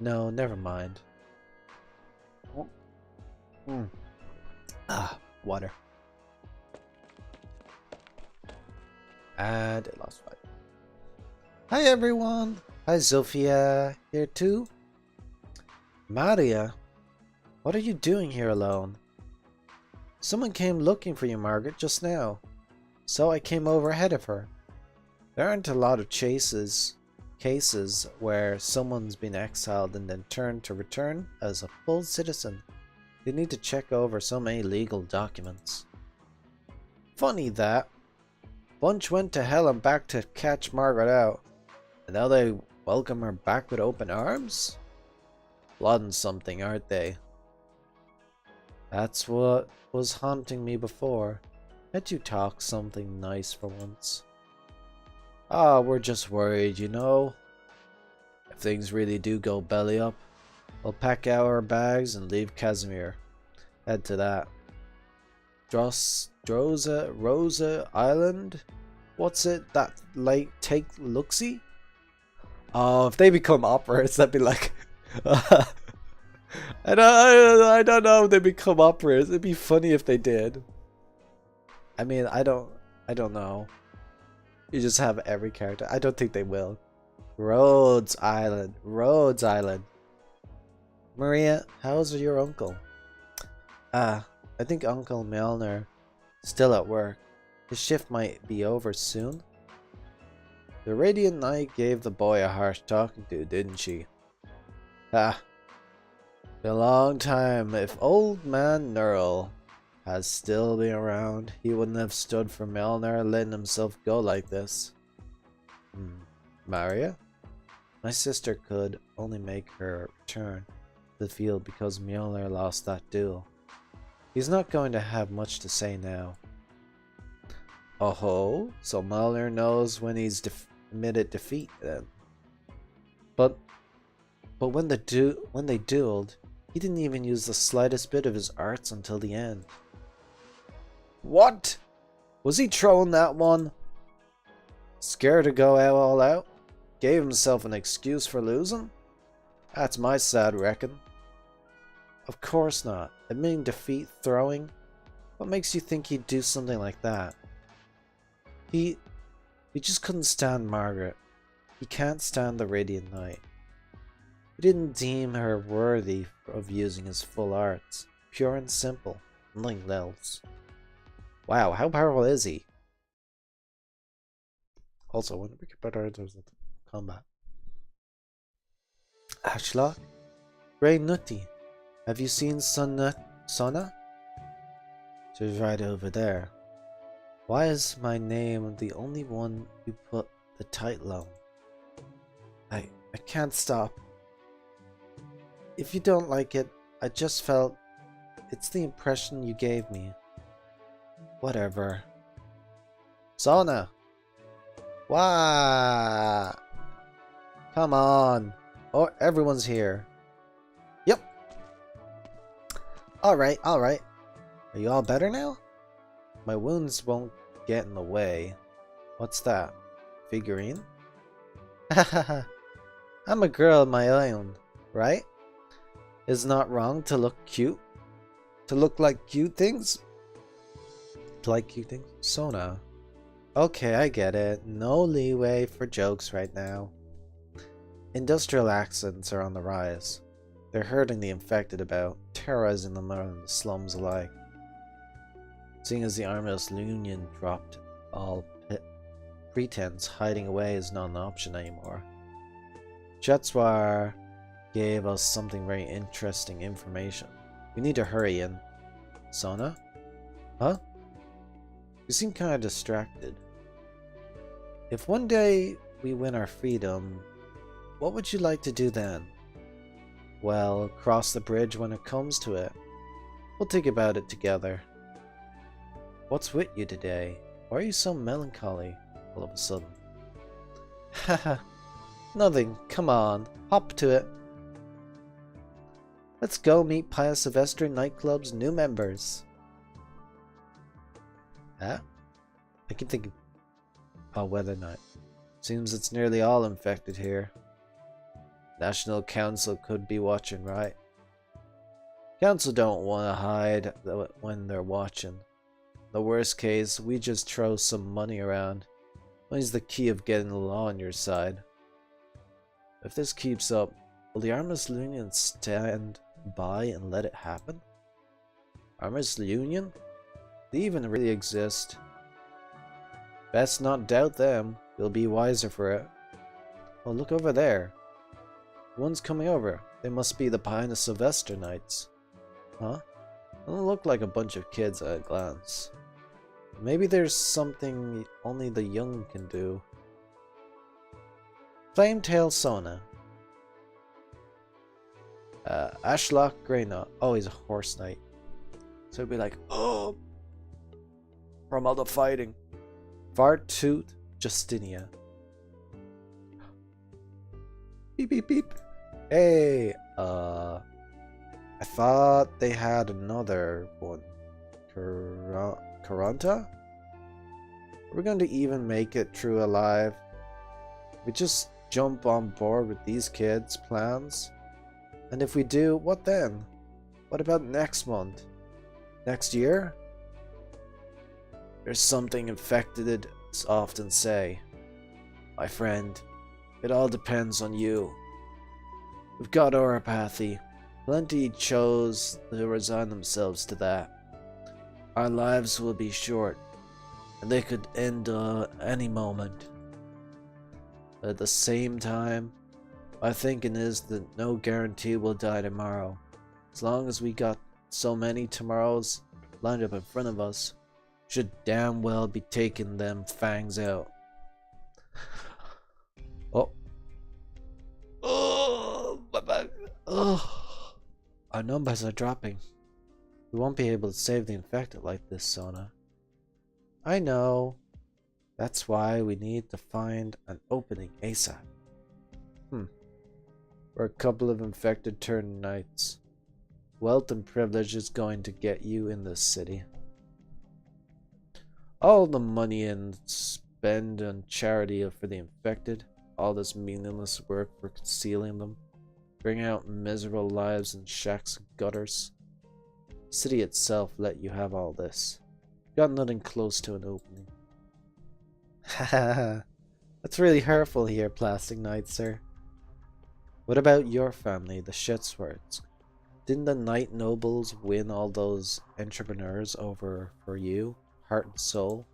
No, never mind. Water. And it lost fight. Hi everyone. Hi Zofia here too. Maria, what are you doing here alone? Someone came looking for you, Margaret, just now. So I came over ahead of her. There aren't a lot of cases where someone's been exiled and then turned to return as a full citizen. They need to check over so many legal documents. Funny that. Bunch went to hell and back to catch Margaret out. And now they welcome her back with open arms? Plotting something, aren't they? That's what was haunting me before. Let you talk something nice for once. Ah, we're just worried, you know. If things really do go belly up, we'll pack our bags and leave Casimir. Head to that. Rosa Island? What's it? That lake take looksy? Oh, if they become operas, that'd be like... I don't know if they become operas. It'd be funny if they did. I mean, I don't know. You just have every character. I don't think they will. Rhodes Island. Rhodes Island. Maria, how's your uncle? I think Uncle Mjolnir still at work. His shift might be over soon. The Radiant Knight gave the boy a harsh talking to, didn't she? Ah, been a long time. If old man Nurl has still been around, he wouldn't have stood for Mjolnir letting himself go like this. Maria? My sister could only make her return to the field because Mjolnir lost that duel. He's not going to have much to say now. Oh-ho, so Mjolnir knows when he's admitted defeat then. But when they dueled, he didn't even use the slightest bit of his arts until the end. What? Was he throwing that one? Scared to go all out? Gave himself an excuse for losing? That's my sad reckon. Of course not. Admitting defeat throwing? What makes you think he'd do something like that? He just couldn't stand Margaret. He can't stand the Radiant Knight. He didn't deem her worthy of using his full arts. Pure and simple. Nothing else. Wow, how powerful is he? Also, when we get better in terms of combat. Ashlock? Grey Nutty. Have you seen Sona? She's right over there. Why is my name the only one you put the title on? I can't stop. If you don't like it, I just felt it's the impression you gave me. Whatever. Sona! Wah! Come on. Oh, everyone's here. Yep. Alright. Are you all better now? My wounds won't get in the way. What's that? Figurine? Hahaha. I'm a girl of my own, right? It's not wrong to look cute. To look like cute things? To like cute things? Sona. Okay, I get it. No leeway for jokes right now. Industrial accidents are on the rise. They're hurting the infected about, terrorizing them out in the slums alike. Seeing as the Armless Union dropped all pretense, hiding away is not an option anymore. Jetswar gave us something very interesting information. We need to hurry in. Sona? Huh? You seem kind of distracted. If one day we win our freedom, what would you like to do then? Well, cross the bridge when it comes to it. We'll think about it together. What's with you today? Why are you so melancholy all of a sudden? Haha, nothing. Come on, hop to it. Let's go meet Pia Sylvester Nightclub's new members. Huh? I keep thinking, oh, Weather Night. Seems it's nearly all infected here. National Council could be watching, right? Council don't want to hide when they're watching. The worst case, we just throw some money around. Money's the key of getting the law on your side. If this keeps up, will the Armless Union stand by and let it happen? Armless Union? They even really exist. Best not doubt them. You'll be wiser for it. Oh, look over there. One's coming over. They must be the Pia Sylvester Knights. Huh? They don't look like a bunch of kids at a glance. Maybe there's something only the young can do. Flametail Sona. Ashlock Greynot. Oh, he's a horse knight. So it'd be like, oh, from all the fighting. Vartooth Justinia. Beep beep beep. Hey, I thought they had another one. Karanta? We're going to even make it through alive. We just jump on board with these kids' plans. And if we do, what then? What about next month? Next year? There's something infected often say. My friend, it all depends on you. We've got oropathy. Plenty chose to resign themselves to that. Our lives will be short, and they could end any moment. But at the same time, my thinking is that no guarantee we'll die tomorrow. As long as we got so many tomorrows lined up in front of us, should damn well be taking them fangs out. Oh. Oh, my back. Oh. Our numbers are dropping. We won't be able to save the infected like this, Sona. I know. That's why we need to find an opening ASAP. We're a couple of infected turned knights. Wealth and privilege is going to get you in this city. All the money and spend on charity for the infected, all this meaningless work for concealing them, bring out miserable lives in shacks and gutters. The city itself let you have all this. Got nothing close to an opening. Haha, that's really hurtful here, Plastic Knight, sir. What about your family, the Shetswords? Didn't the Knight Nobles win all those entrepreneurs over for you, heart and soul?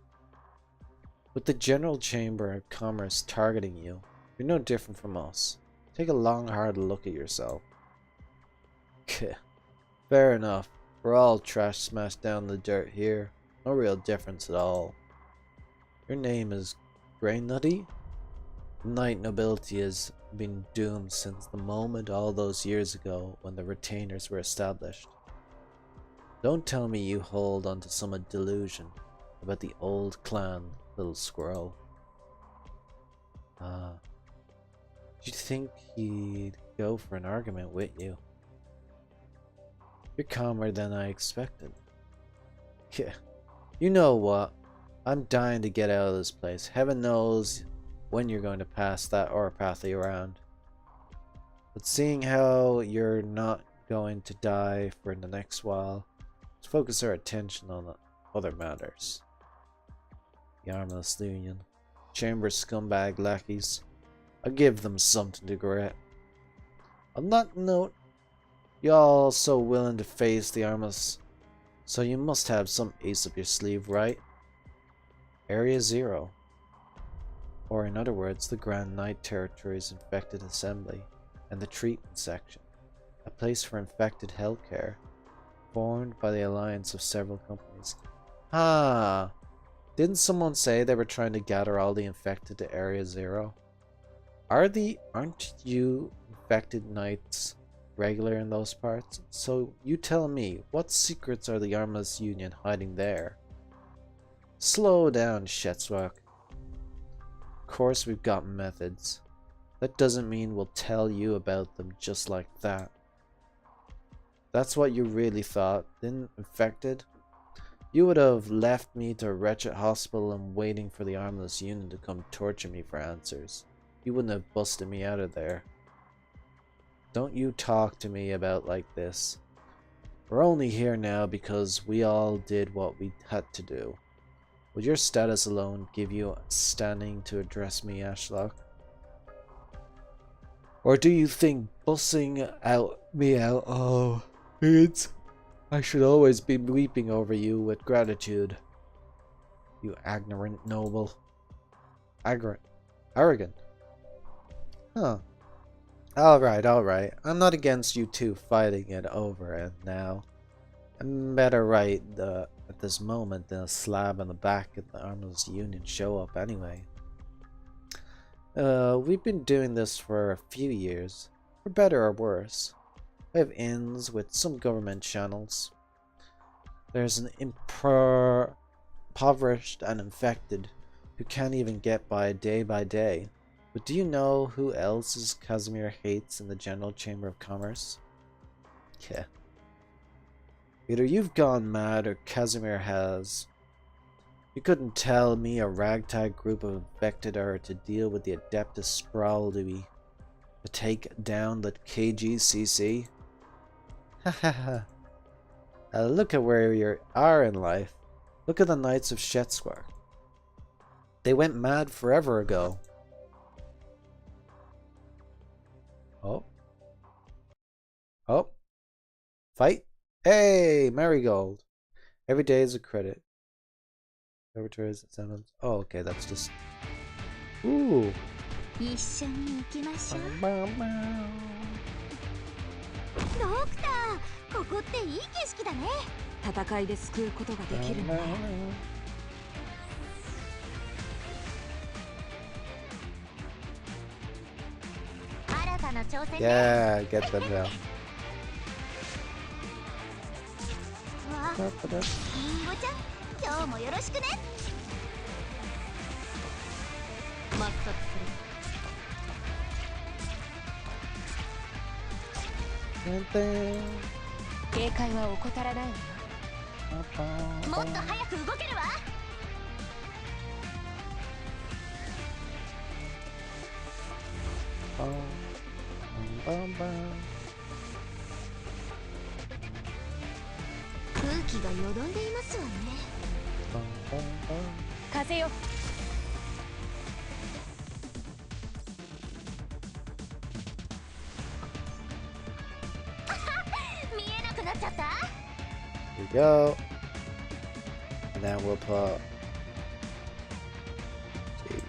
With the General Chamber of Commerce targeting you, you're no different from us. Take a long, hard look at yourself. Fair enough. We're all trash smashed down the dirt here. No real difference at all. Your name is Grey Nutty? Knight nobility has been doomed since the moment all those years ago when the retainers were established. Don't tell me you hold onto some delusion about the old clan, little squirrel. Did you think he'd go for an argument with you? You're calmer than I expected. Yeah, you know what? I'm dying to get out of this place. Heaven knows when you're going to pass that Orpathy around. But seeing how you're not going to die for the next while, let's focus our attention on other matters. The Armless Union. Chamber scumbag lackeys. I'll give them something to regret. On that note, y'all so willing to face the Armless, so you must have some ace up your sleeve, right? Area 0. Or in other words, the Grand Knight Territory's Infected Assembly and the Treatment Section, a place for infected healthcare, formed by the alliance of several companies. Ah, didn't someone say they were trying to gather all the infected to Area 0? Aren't you infected knights regular in those parts? So you tell me, what secrets are the Armless Union hiding there? Slow down, Shetswak. Of course we've got methods. That doesn't mean we'll tell you about them just like that. That's what you really thought, didn't infected? You would have left me to a wretched hospital and waiting for the Armless Union to come torture me for answers. You wouldn't have busted me out of there. Don't you talk to me about like this. We're only here now because we all did what we had to do. Would your status alone give you standing to address me, Ashlock? Or do you think bussing me out, oh, means I should always be weeping over you with gratitude? You ignorant noble. Arrogant. Huh. Alright. I'm not against you two fighting it over and now. I'm better right at this moment than a slab on the back of the Armless Union show up anyway. We've been doing this for a few years, for better or worse. We have ins with some government channels. There's an impoverished and infected who can't even get by day. But do you know who else Casimir hates in the General Chamber of Commerce? Yeah. Either you've gone mad or Casimir has. You couldn't tell me a ragtag group of infected are to deal with the Adeptus Sprawl to take down the KGCC? Hahaha. Look at where you are in life. Look at the Knights of Shetswar. They went mad forever ago. Oh. Fight? Hey, Marigold. Every day is a credit. Laboratories, oh, okay, that's just... Ooh. 一緒に行きましょう。ドクター、ここっていい景色だね。戦いで救うことができるのね。新たな挑戦ね。Yeah, get them now. リンゴちゃん、今日もよろしくね。抹殺する。警戒は怠らないわよ。もっと早く動けるわ。空気がよどんでいますわね。風よ。見えなくなっちゃった。 Here we go. And then we'll put.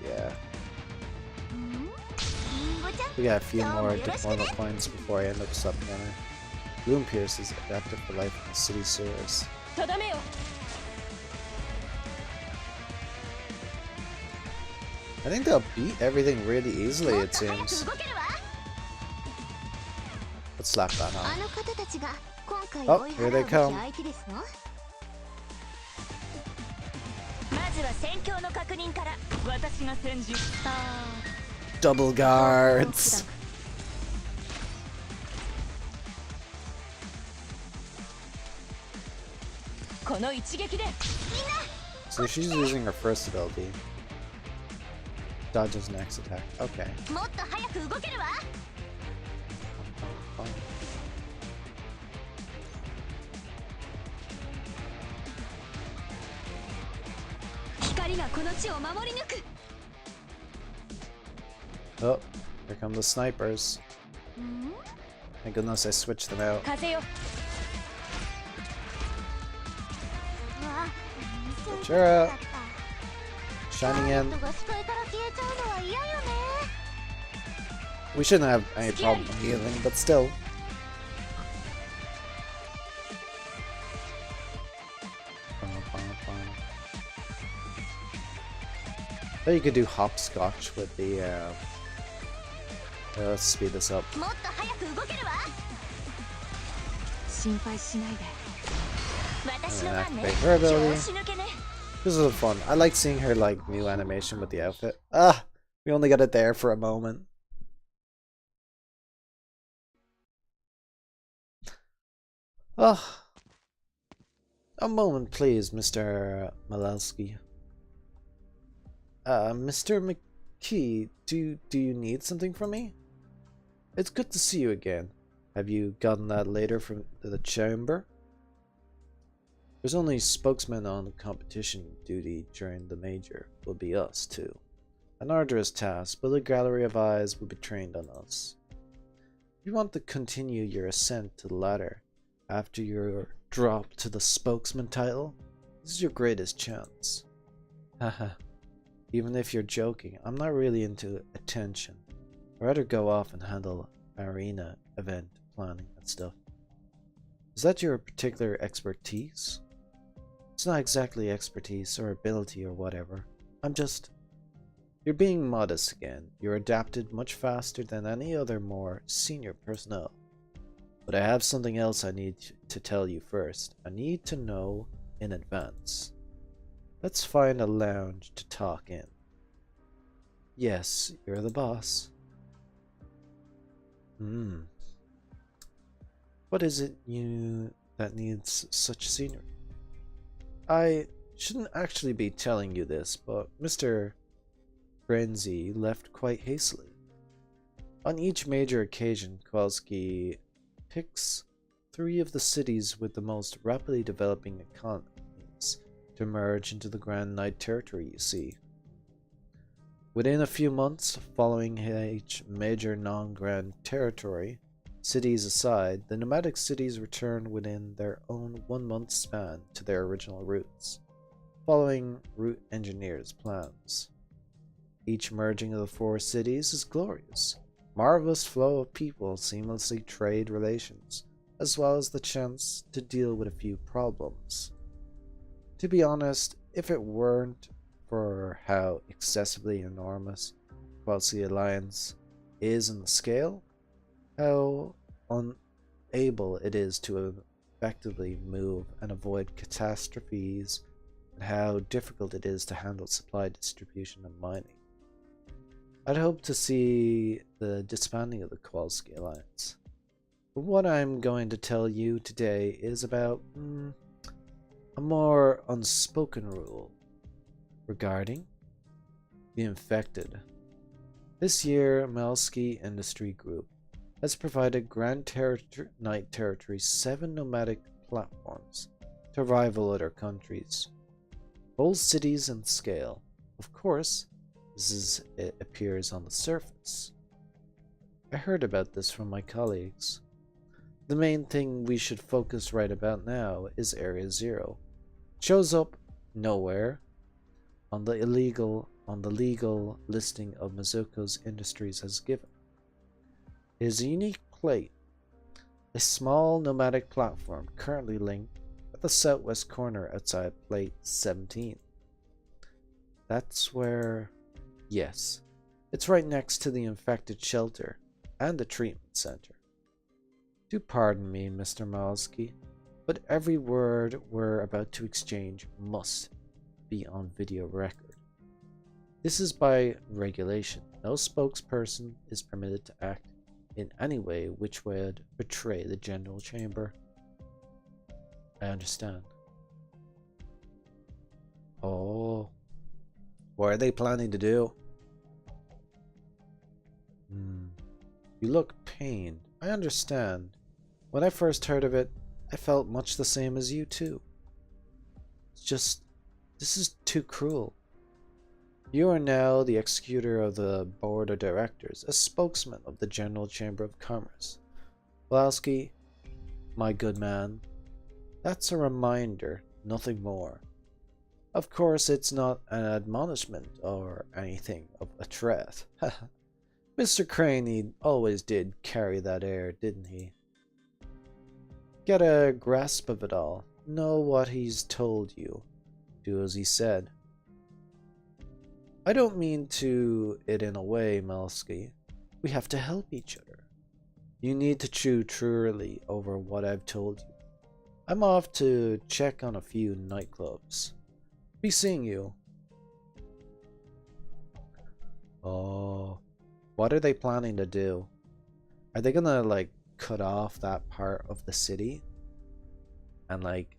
Yeah. We got a few more diplomat points before I end up subgunner. Bloom Pierce is adapted for life in the city sewers. I think they'll beat everything really easily, it seems. Let's slap that on. Oh, here they come. Double guards. So she's using her first ability. Dodges next attack. Okay. Oh, here come the snipers. Thank goodness I switched them out. Sure out. Shining in. We shouldn't have any problem healing, but still. But you could do hopscotch with the let's speed this up. Activate her ability. This is fun. I like seeing her like new animation with the outfit. Ah, we only got it there for a moment. Ah, a moment, please, Mr. Malelsky. Mr. McKee, do you need something from me? It's good to see you again. Have you gotten that letter from the chamber? There's only spokesmen on competition duty during the major. Will be us too. An arduous task, but a gallery of eyes will be trained on us. If you want to continue your ascent to the ladder after your drop to the spokesman title, this is your greatest chance. Haha. Even if you're joking, I'm not really into attention. I'd rather go off and handle arena event planning and stuff. Is that your particular expertise? It's not exactly expertise or ability or whatever. I'm just... You're being modest again. You're adapted much faster than any other more senior personnel. But I have something else I need to tell you first. I need to know in advance. Let's find a lounge to talk in. Yes, you're the boss. What is it that needs such scenery? I shouldn't actually be telling you this, but Mr. Frenzy left quite hastily. On each major occasion, Kowalski picks 3 of the cities with the most rapidly developing economies to merge into the Grand Knight territory, you see. Within a few months following each major non-grand territory, cities aside, the nomadic cities return within their own 1-month span to their original routes, following route engineers' plans. Each merging of the four cities is glorious. Marvelous flow of people seamlessly trade relations, as well as the chance to deal with a few problems. To be honest, if it weren't for how excessively enormous the Alliance is in the scale, how unable it is to effectively move and avoid catastrophes, and how difficult it is to handle supply distribution and mining, I'd hope to see the disbanding of the Kowalski Alliance. But what I'm going to tell you today is about a more unspoken rule regarding the infected. This year, Malski Industry Group has provided Grand Knight Territory's 7 nomadic platforms to rival other countries, both cities and scale. Of course, it appears on the surface. I heard about this from my colleagues. The main thing we should focus right about now is Area Zero. It shows up nowhere on the legal listing of Mizuko's Industries has given. It is a unique plate, a small nomadic platform currently linked at the southwest corner outside plate 17. That's where... Yes, it's right next to the infected shelter and the treatment center. Do pardon me, Mr. Malski, but every word we're about to exchange must be on video record. This is by regulation. No spokesperson is permitted to act in any way which would betray the General Chamber. I understand. Oh, what are they planning to do? You look pained. I understand. When I first heard of it, I felt much the same as you too. It's just, this is too cruel. You are now the executor of the board of directors, a spokesman of the General Chamber of Commerce. Walski, my good man, that's a reminder, nothing more. Of course, it's not an admonishment or anything of a threat. Mr. Crane always did carry that air, didn't he? Get a grasp of it all. Know what he's told you. Do as he said. I don't mean to it in a way, Malski. We have to help each other. You need to chew truly over what I've told you. I'm off to check on a few nightclubs. Be seeing you. Oh, what are they planning to do? Are they gonna like cut off that part of the city? And like,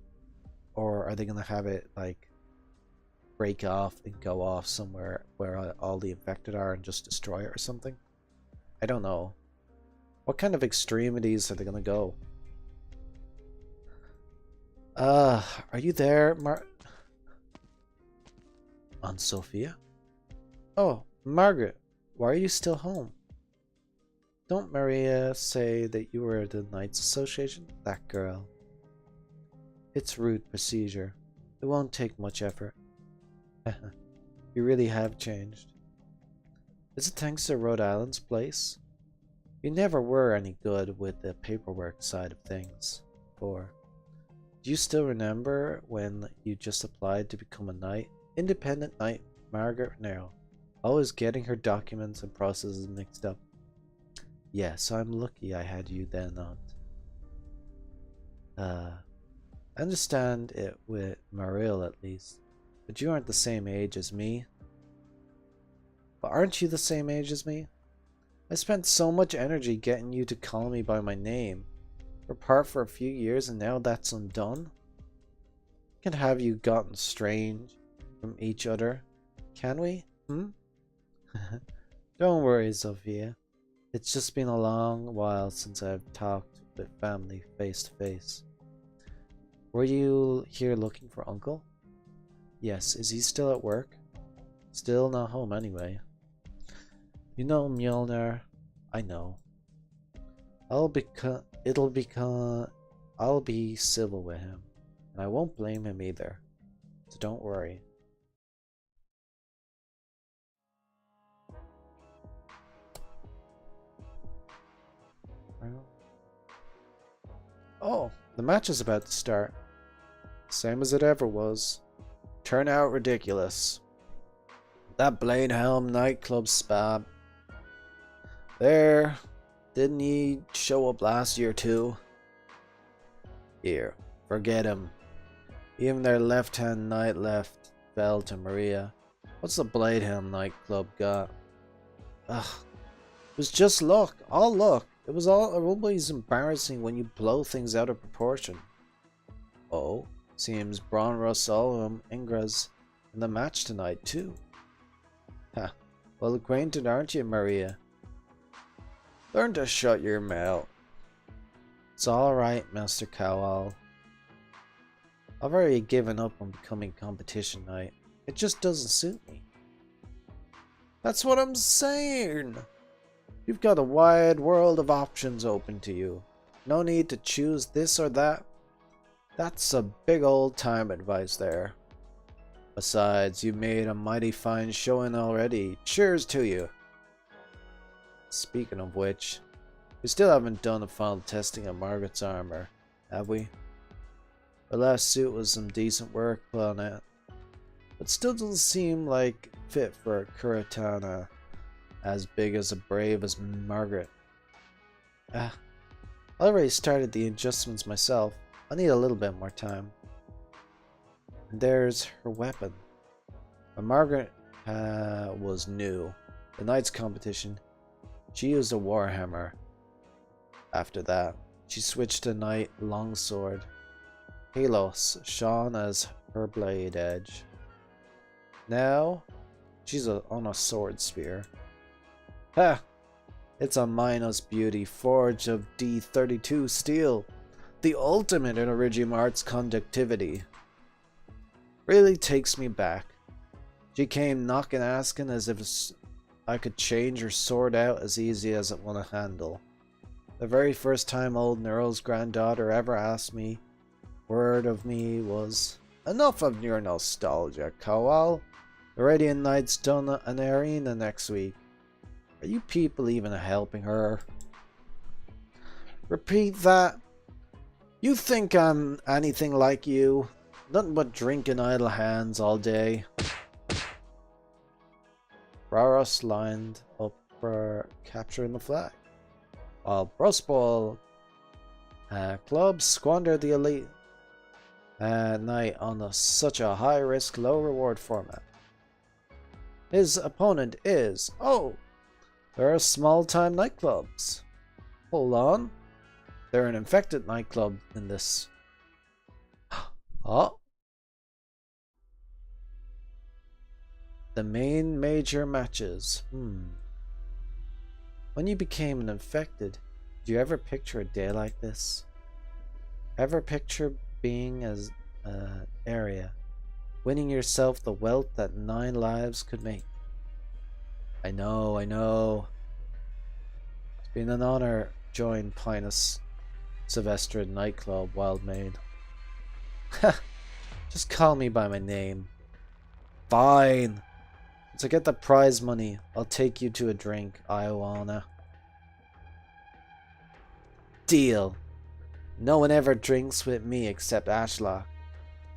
or are they gonna have it like break off and go off somewhere where all the infected are and just destroy it or something? I don't know. What kind of extremities are they gonna go? Are you there, Aunt Sophia? Oh, Margaret, why are you still home? Don't Maria say that you were at the Knights Association? That girl. It's route procedure. It won't take much effort. You really have changed. Is it thanks to Rhode Island's place? You never were any good with the paperwork side of things before. Do you still remember when you just applied to become a knight? Independent knight Margaret Nero, always getting her documents and processes mixed up. Yes, I'm lucky I had you then, Aunt. I understand it with Maril at least, but you aren't the same age as me. But aren't you the same age as me? I spent so much energy getting you to call me by my name. We're apart for a few years and now that's undone? Can have you gotten strange from each other, can we? Don't worry, Sophia. It's just been a long while since I've talked with family face to face. Were you here looking for Uncle? Yes, is he still at work? Still not home anyway. You know Mjolnir? I know. I'll be civil with him, and I won't blame him either. So don't worry. round. Oh, the match is about to start. Same as it ever was. Turn out ridiculous. That Bladehelm nightclub spab. There. Didn't he show up last year too? Here, forget him. Even their left-hand knight left fell to Maria. What's the Bladehelm nightclub got? Ugh. It was just luck. All luck. It was always embarrassing when you blow things out of proportion. Oh, seems Braun Russell Ingra's in the match tonight too. Ha. Well acquainted, aren't you, Maria? Learn to shut your mouth. It's alright, Master Cowell. I've already given up on becoming competition knight. It just doesn't suit me. That's what I'm saying! You've got a wide world of options open to you. No need to choose this or that. That's a big old time advice there. Besides, you made a mighty fine showing already. Cheers to you! Speaking of which, we still haven't done a final testing of Margaret's armor, have we? Her last suit was some decent work on it, but still doesn't seem like fit for a Kuratana as big as brave as Margaret. I already started the adjustments myself. I need a little bit more time. And there's her weapon. When Margaret was new, the Knights competition, she used a warhammer. After that, she switched to Knight longsword. Halos shone as her blade edge. Now, she's on a sword spear. Ha! It's a Minos beauty forged of D32 steel. The ultimate in Iridium Art's conductivity. Really takes me back. She came knocking asking as if I could change her sword out as easy as it want to handle. The very first time old Nero's granddaughter ever asked me, word of me was, enough of your nostalgia, Cowell. The Radiant Knight's done an arena next week. Are you people even helping her? Repeat that. You think I'm anything like you? Nothing but drinking idle hands all day. Raros lined up for capturing the flag, while Brosball clubs squandered the elite knight on such a high-risk, low-reward format. His opponent is... Oh! There are small-time nightclubs. Hold on. They're an infected nightclub in this. Oh. The main major matches. When you became an infected, did you ever picture a day like this? Ever picture being as area, winning yourself the wealth that 9 lives could make? I know. It's been an honor join Pinus Sylvester nightclub, Wildmaid. Just call me by my name. Fine. To get the prize money, I'll take you to a drink, Ioana. Deal. No one ever drinks with me except Ashlock.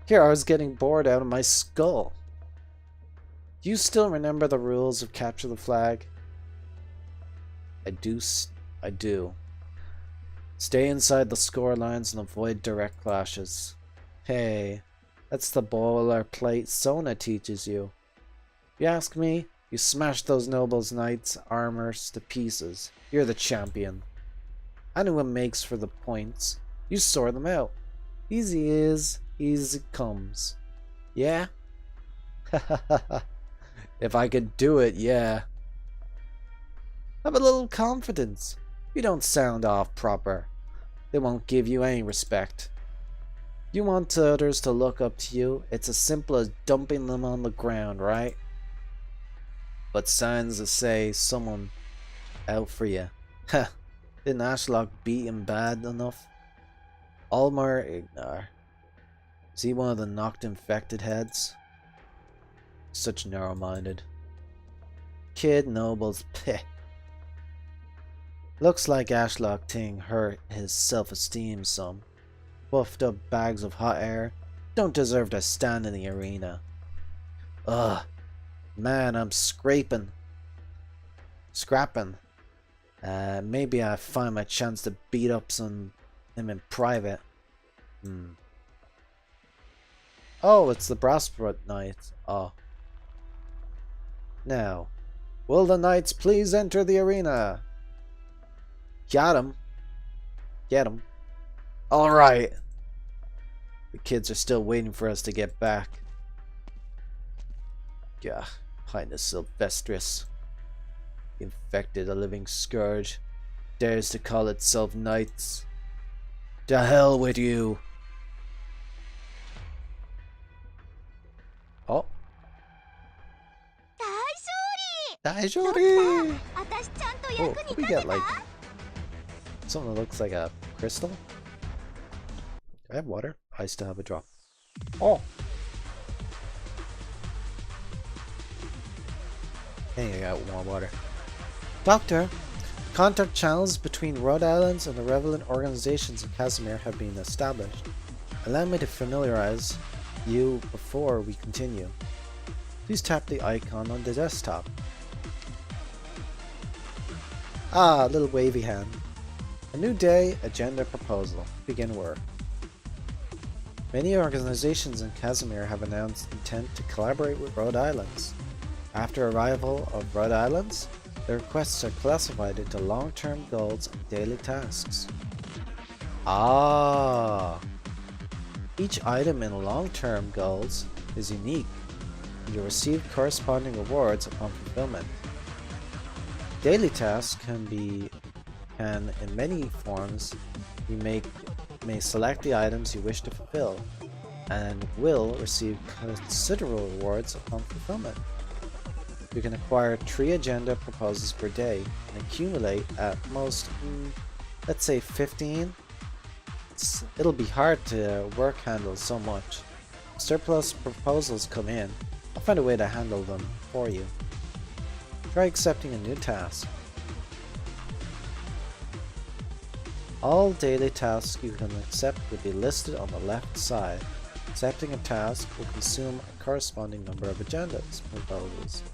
Here, I was getting bored out of my skull. Do you still remember the rules of Capture the Flag? I do. Stay inside the score lines and avoid direct clashes. Hey, that's the boilerplate Sona teaches you. If you ask me, you smash those nobles' knights' armors to pieces. You're the champion. Anyone makes for the points, you sort them out. Easy is, easy comes. Yeah? If I could do it, yeah. Have a little confidence. You don't sound off proper. They won't give you any respect. You want others to look up to you, it's as simple as dumping them on the ground, right? But signs that say someone out for you. Ha! Didn't Ashlock beat him bad enough? Almar Ignar. Is he one of the knocked infected heads? Such narrow-minded. Kid nobles, peh. Looks like Ashlock thing hurt his self-esteem some. Buffed up bags of hot air don't deserve to stand in the arena. Ugh. Man, I'm scrapping. Maybe I find my chance to beat up him in private. Oh, it's the Brassbrook Knight. Oh. Now, will the knights please enter the arena? Got him. Get him. Alright. The kids are still waiting for us to get back. Yeah, Highness Sylvestris. Infected a living scourge. Dares to call itself knights. To hell with you. Oh. Daijori! Oh, we get like something that looks like a crystal. Do I have water? I still have a drop. Oh! Hey, I got more water. Doctor, contact channels between Rhode Islands and the relevant organizations in Casimir have been established. Allow me to familiarize you before we continue. Please tap the icon on the desktop. Ah, little wavy hand. A new day, agenda proposal. Begin work. Many organizations in Casimir have announced intent to collaborate with Rhode Islands. After arrival of Rhode Islands, the requests are classified into long-term goals and daily tasks. Ah! Each item in long-term goals is unique, and you receive corresponding rewards upon fulfillment. Daily tasks can in many forms. You may select the items you wish to fulfill, and will receive considerable rewards upon fulfillment. You can acquire 3 agenda proposals per day and accumulate at most, let's say 15. It'll be hard to work handle so much. Surplus proposals come in. I'll find a way to handle them for you. Try accepting a new task. All daily tasks you can accept will be listed on the left side. Accepting a task will consume a corresponding number of agenda proposals.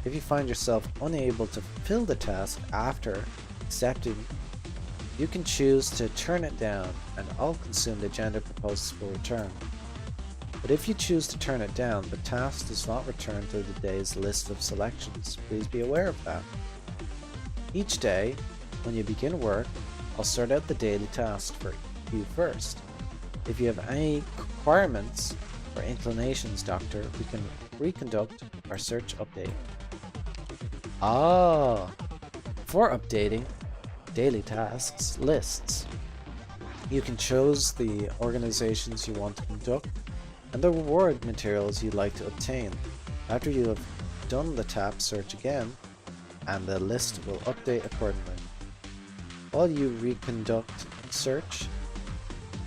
If you find yourself unable to fulfill the task after accepting, you can choose to turn it down and all consumed agenda proposals will return. But if you choose to turn it down, the task does not return to the day's list of selections. Please be aware of that. Each day, when you begin work, I'll sort out the daily task for you first. If you have any requirements or inclinations, Doctor, we can reconduct our search update. Ah! For updating daily tasks lists, you can choose the organizations you want to conduct and the reward materials you'd like to obtain. After you have done the tap search again, and the list will update accordingly. While you reconduct search,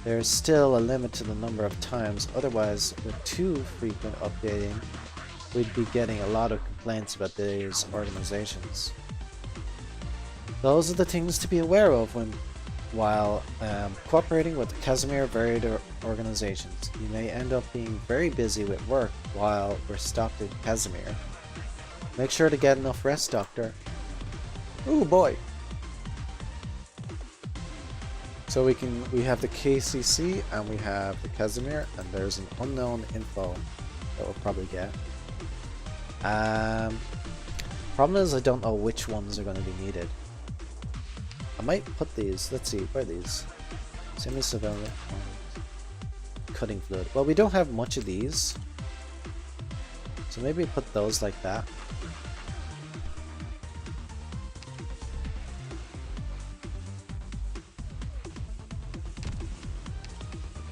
there is still a limit to the number of times, otherwise with too frequent updating, we'd be getting a lot of complaints about these organizations. Those are the things to be aware of while cooperating with the Casimir varied organizations. You may end up being very busy with work while we're stopped in Casimir. Make sure to get enough rest, Doctor. Ooh boy! So we have the KCC and we have the Casimir, and there's an unknown info that we'll probably get. Problem is I don't know which ones are going to be needed. I might put these, let's see, where are these? Semi-surveillance, cutting fluid. Well, we don't have much of these, so maybe put those like that.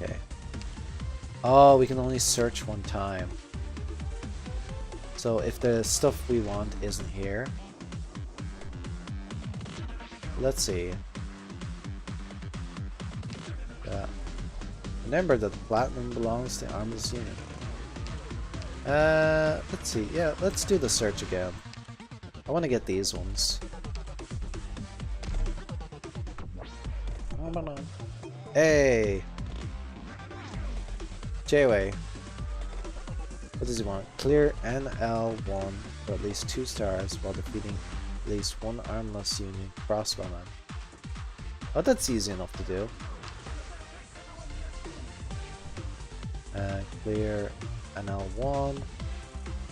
Okay. Oh, we can only search one time. So if the stuff we want isn't here, let's see. Remember that the platinum belongs to Armless Unit. Let's see. Yeah, let's do the search again. I want to get these ones. Hey! J-Way. What does he want? Clear NL1 for at least 2 stars while defeating at least one armless Union crossbowman. Oh, that's easy enough to do. Clear NL1,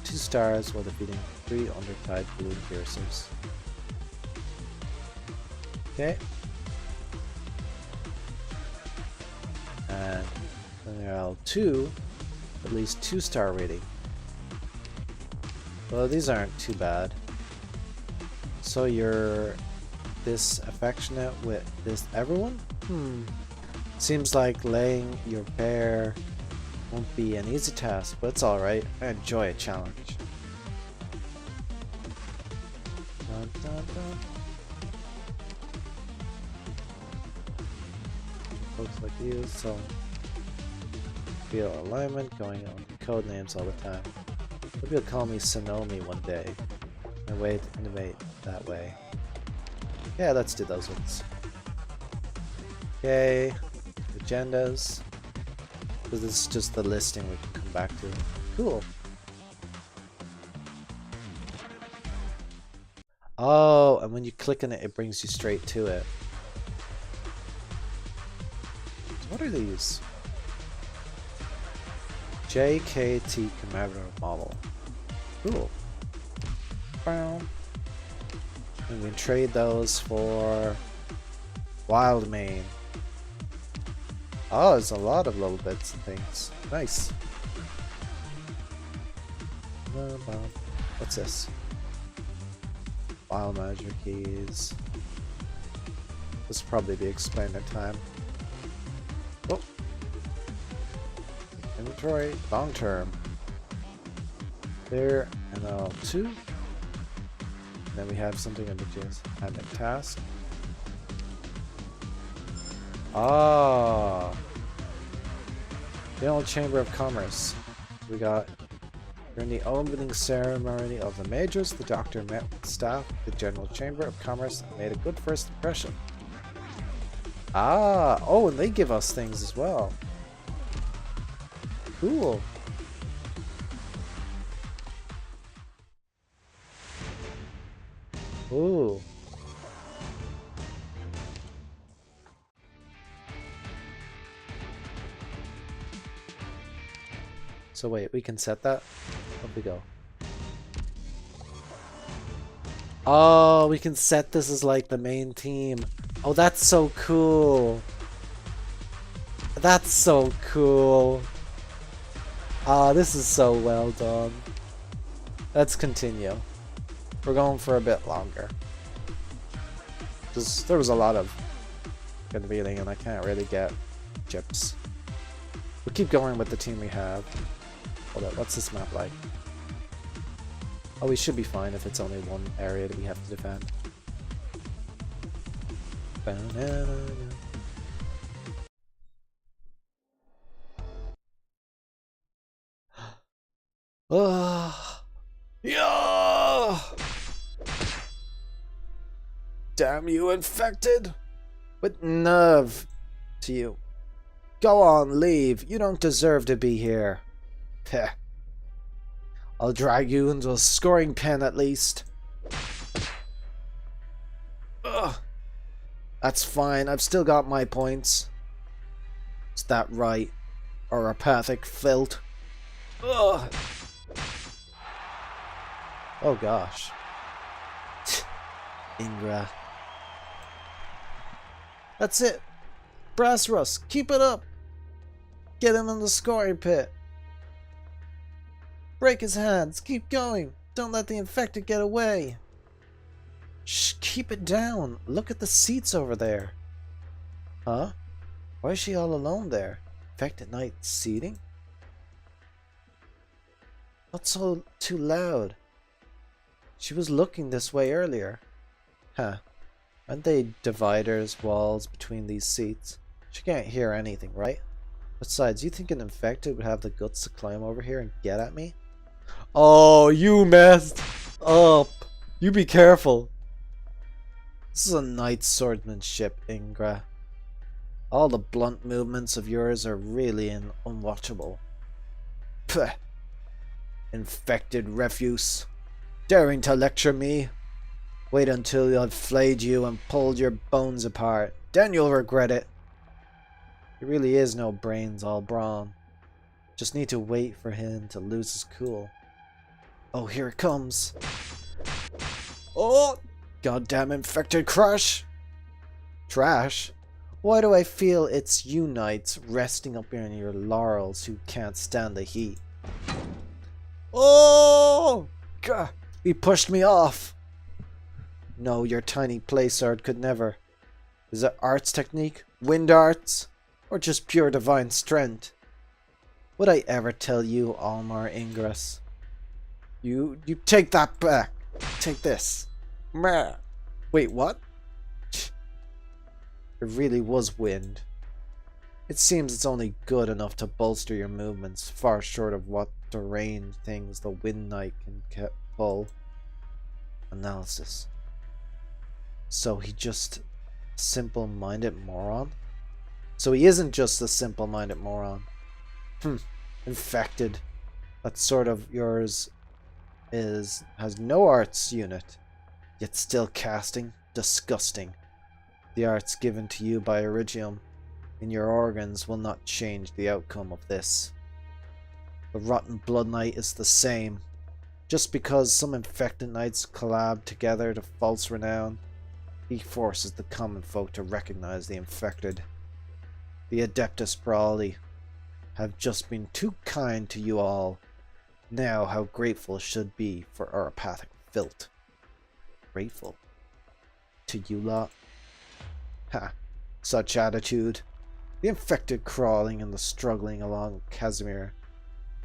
2 stars while defeating 3 undertied balloon piercers. Okay. And NL2, at least 2-star rating. Well, these aren't too bad. So you're this affectionate with this everyone? Seems like laying your bear won't be an easy task, but it's alright. I enjoy a challenge. Dun, dun, dun. Folks like you, so feel alignment going on code names all the time. Maybe you'll call me Sonomi one day. My way to innovate that way. Yeah, let's do those ones. Okay, agendas. This is just the listing we can come back to. Cool. Oh, and when you click on it, it brings you straight to it. What are these? JKT commemorative model. Cool. And we can trade those for Wild Mane. Oh, there's a lot of little bits and things. Nice. What's this? File manager keys. This will probably be explained in time. Oh. Inventory. Long term. There. And L2. Then we have something under just adding task. Ah, the old Chamber of Commerce. We got during the opening ceremony of the majors, the doctor met with staff at the General Chamber of Commerce and made a good first impression. Ah, oh, and they give us things as well. Cool. Ooh. So wait, we can set that? Up we go. Oh, we can set this as like the main team. Oh, that's so cool. That's so cool. Ah, this is so well done. Let's continue. We're going for a bit longer. Because there was a lot of good reading and I can't really get chips. We'll keep going with the team we have. Hold up, what's this map like? Oh, we should be fine if it's only one area that we have to defend. Yeah! Damn you, infected! With nerve to you. Go on, leave. You don't deserve to be here. Heh. I'll drag you into a scoring pen at least. Ugh. That's fine, I've still got my points. Is that right? Or apathic filth? Ugh. Oh gosh. Ingra. That's it. Brass Russ, keep it up. Get him in the scoring pit. Break his hands. Keep going. Don't let the infected get away. Shh, keep it down. Look at the seats over there. Huh? Why is she all alone there? Infected Knight seating? Not so too loud. She was looking this way earlier. Huh. Aren't they dividers, walls between these seats? She can't hear anything, right? Besides, you think an infected would have the guts to climb over here and get at me? Oh, you messed up. You be careful. This is a knight swordsmanship, Ingra. All the blunt movements of yours are really unwatchable. Pfft. Infected refuse. Daring to lecture me? Wait until I've flayed you and pulled your bones apart. Then you'll regret it. He really is no brains, all brawn. Just need to wait for him to lose his cool. Oh, here it comes. Oh! Goddamn infected crush! Trash? Why do I feel it's you knights resting up in your laurels who can't stand the heat? Oh! God, he pushed me off! No, your tiny play sword could never. Is it arts technique? Wind arts? Or just pure divine strength? Would I ever tell you, Almar Ingress? You take that back. Take this. Meh. Wait, what? It really was wind. It seems it's only good enough to bolster your movements, far short of what deranged things the Wind Knight can pull. Analysis. So he just a simple-minded moron? So he isn't just a simple-minded moron. Infected. That sort of yours has no arts unit, yet still casting. Disgusting. The arts given to you by Iridium in your organs will not change the outcome of this. The Rotten Blood Knight is the same. Just because some infected knights collab together to false renown, he forces the common folk to recognize the infected. The Adeptus Brawly have just been too kind to you all. Now how grateful should be for our apathic filth. Grateful? To you lot? Ha, such attitude. The infected crawling and the struggling along Casimir.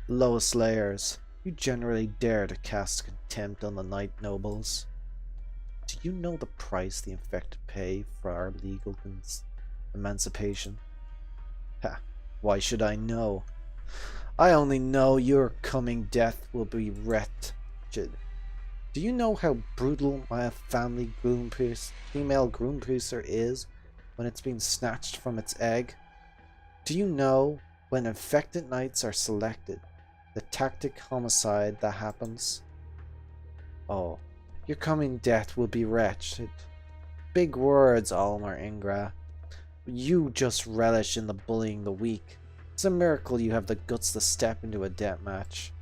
Lowest layers, you generally dare to cast contempt on the knight nobles. Do you know the price the infected pay for our legal emancipation? Ha, why should I know? I only know your coming death will be wretched. Do you know how brutal my family female groom piercer is when it's been snatched from its egg? Do you know when infected knights are selected, the tactic homicide that happens? Oh, your coming death will be wretched. Big words, Almar Ingra. You just relish in the bullying the weak. It's a miracle you have the guts to step into a death match.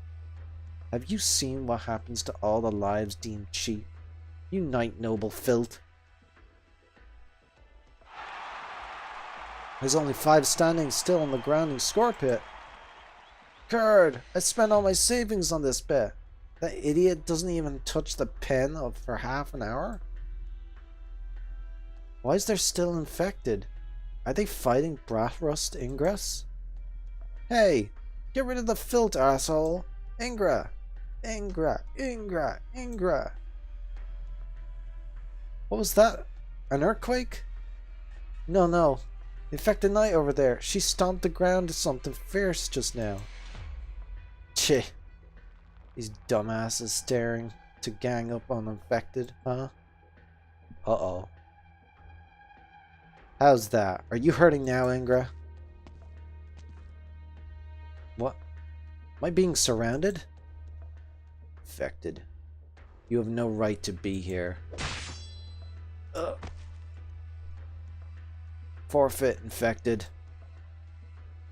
Have you seen what happens to all the lives deemed cheap? You knight noble filth. There's only 5 standing still on the grounding score pit. Curd! I spent all my savings on this bet. That idiot doesn't even touch the pen for half an hour? Why is there still infected? Are they fighting Bratrust Ingress? Hey! Get rid of the filth, asshole! Ingra! Ingra! Ingra! Ingra! What was that? An earthquake? No. The infected knight over there. She stomped the ground to something fierce just now. Cheh. These dumbasses staring to gang up on infected, huh? Uh-oh. How's that? Are you hurting now, Ingra? What? Am I being surrounded? Infected. You have no right to be here. Forfeit, infected.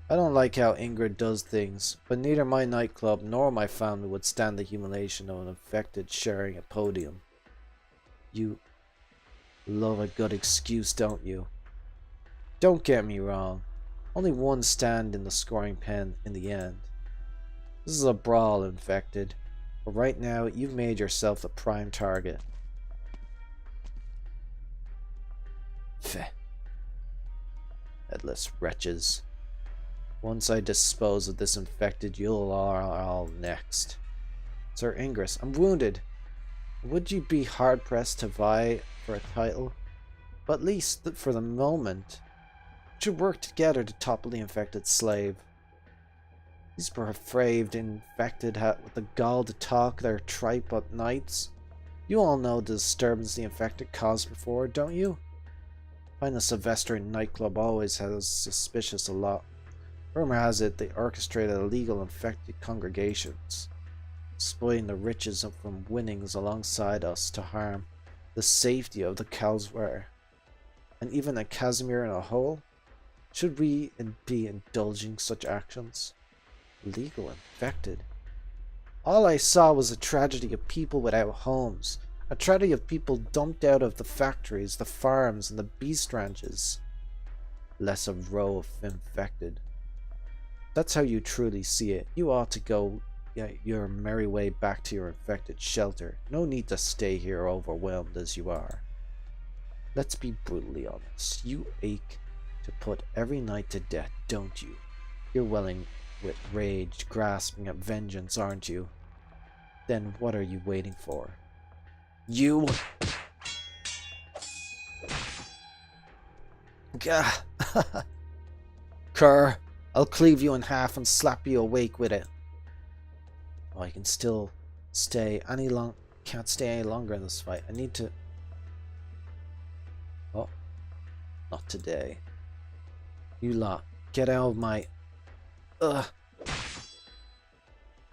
I don't like how Ingrid does things, but neither my nightclub nor my family would stand the humiliation of an infected sharing a podium. You love a good excuse, don't you? Don't get me wrong. Only one stand in the scoring pen in the end. This is a brawl, infected. But right now, you've made yourself the prime target. Feh. Headless wretches. Once I dispose of this infected, you'll all next. Sir Ingress, I'm wounded. Would you be hard-pressed to vie for a title? But at least, for the moment, we should work together to topple the infected slave. These depraved infected with the gall to talk their tripe at nights. You all know the disturbance the infected caused before, don't you? Find a Sylvester nightclub always has suspicious a lot. Rumor has it they orchestrated illegal infected congregations, exploiting the riches from winnings alongside us to harm the safety of the Calsware, and even a Casimir in a hole. Should we be indulging such actions? Legal infected. All I saw was a tragedy of people without homes. A tragedy of people dumped out of the factories, the farms, and the beast ranches. Less a row of infected. That's how you truly see it. You ought to go your merry way back to your infected shelter. No need to stay here overwhelmed as you are. Let's be brutally honest. You ache to put every night to death, don't you? You're welling with rage, grasping at vengeance, aren't you? Then what are you waiting for? You... Gah! Cur, I'll cleave you in half and slap you awake with it. Oh, I can still stay can't stay any longer in this fight. I need to... Oh. Not today. You lot, get out of my... Ugh.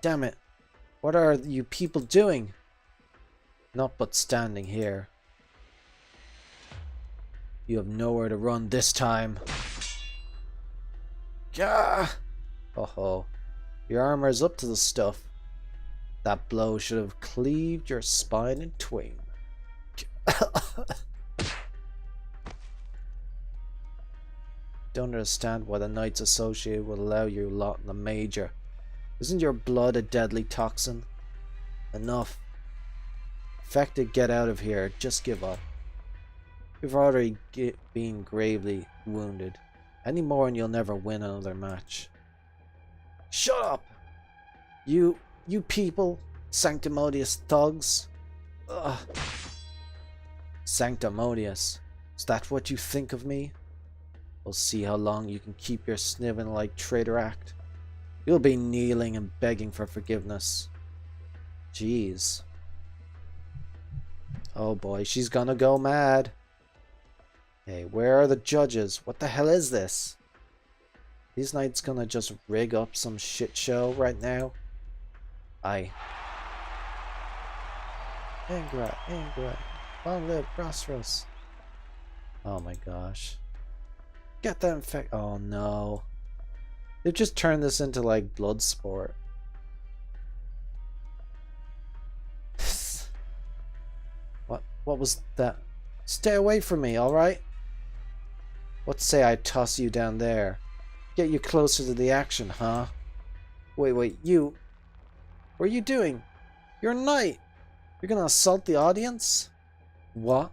Damn it. What are you people doing? Not but standing here. You have nowhere to run this time. Gah! Oh, your armor is up to the stuff. That blow should have cleaved your spine in twain. Don't understand why the Knights associated would allow you lot in the major. Isn't your blood a deadly toxin? Enough. Infected, get out of here. Just give up. You've already been gravely wounded. Any more and you'll never win another match. Shut up! You people, sanctimonious thugs. Ugh. Sanctimonious. Is that what you think of me? We'll see how long you can keep your sniveling like traitor act. You'll be kneeling and begging for forgiveness. Jeez. Oh boy, she's gonna go mad. Hey, where are the judges? What the hell is this? These knights gonna just rig up some shit show right now? Aye. Ingra. Long live Rosros. Oh my gosh. Get that infect. Oh no. They've just turned this into like blood sport. What was that? Stay away from me, alright? What say I toss you down there? Get you closer to the action, huh? Wait, you. What are you doing? You're a knight. You're gonna assault the audience? What?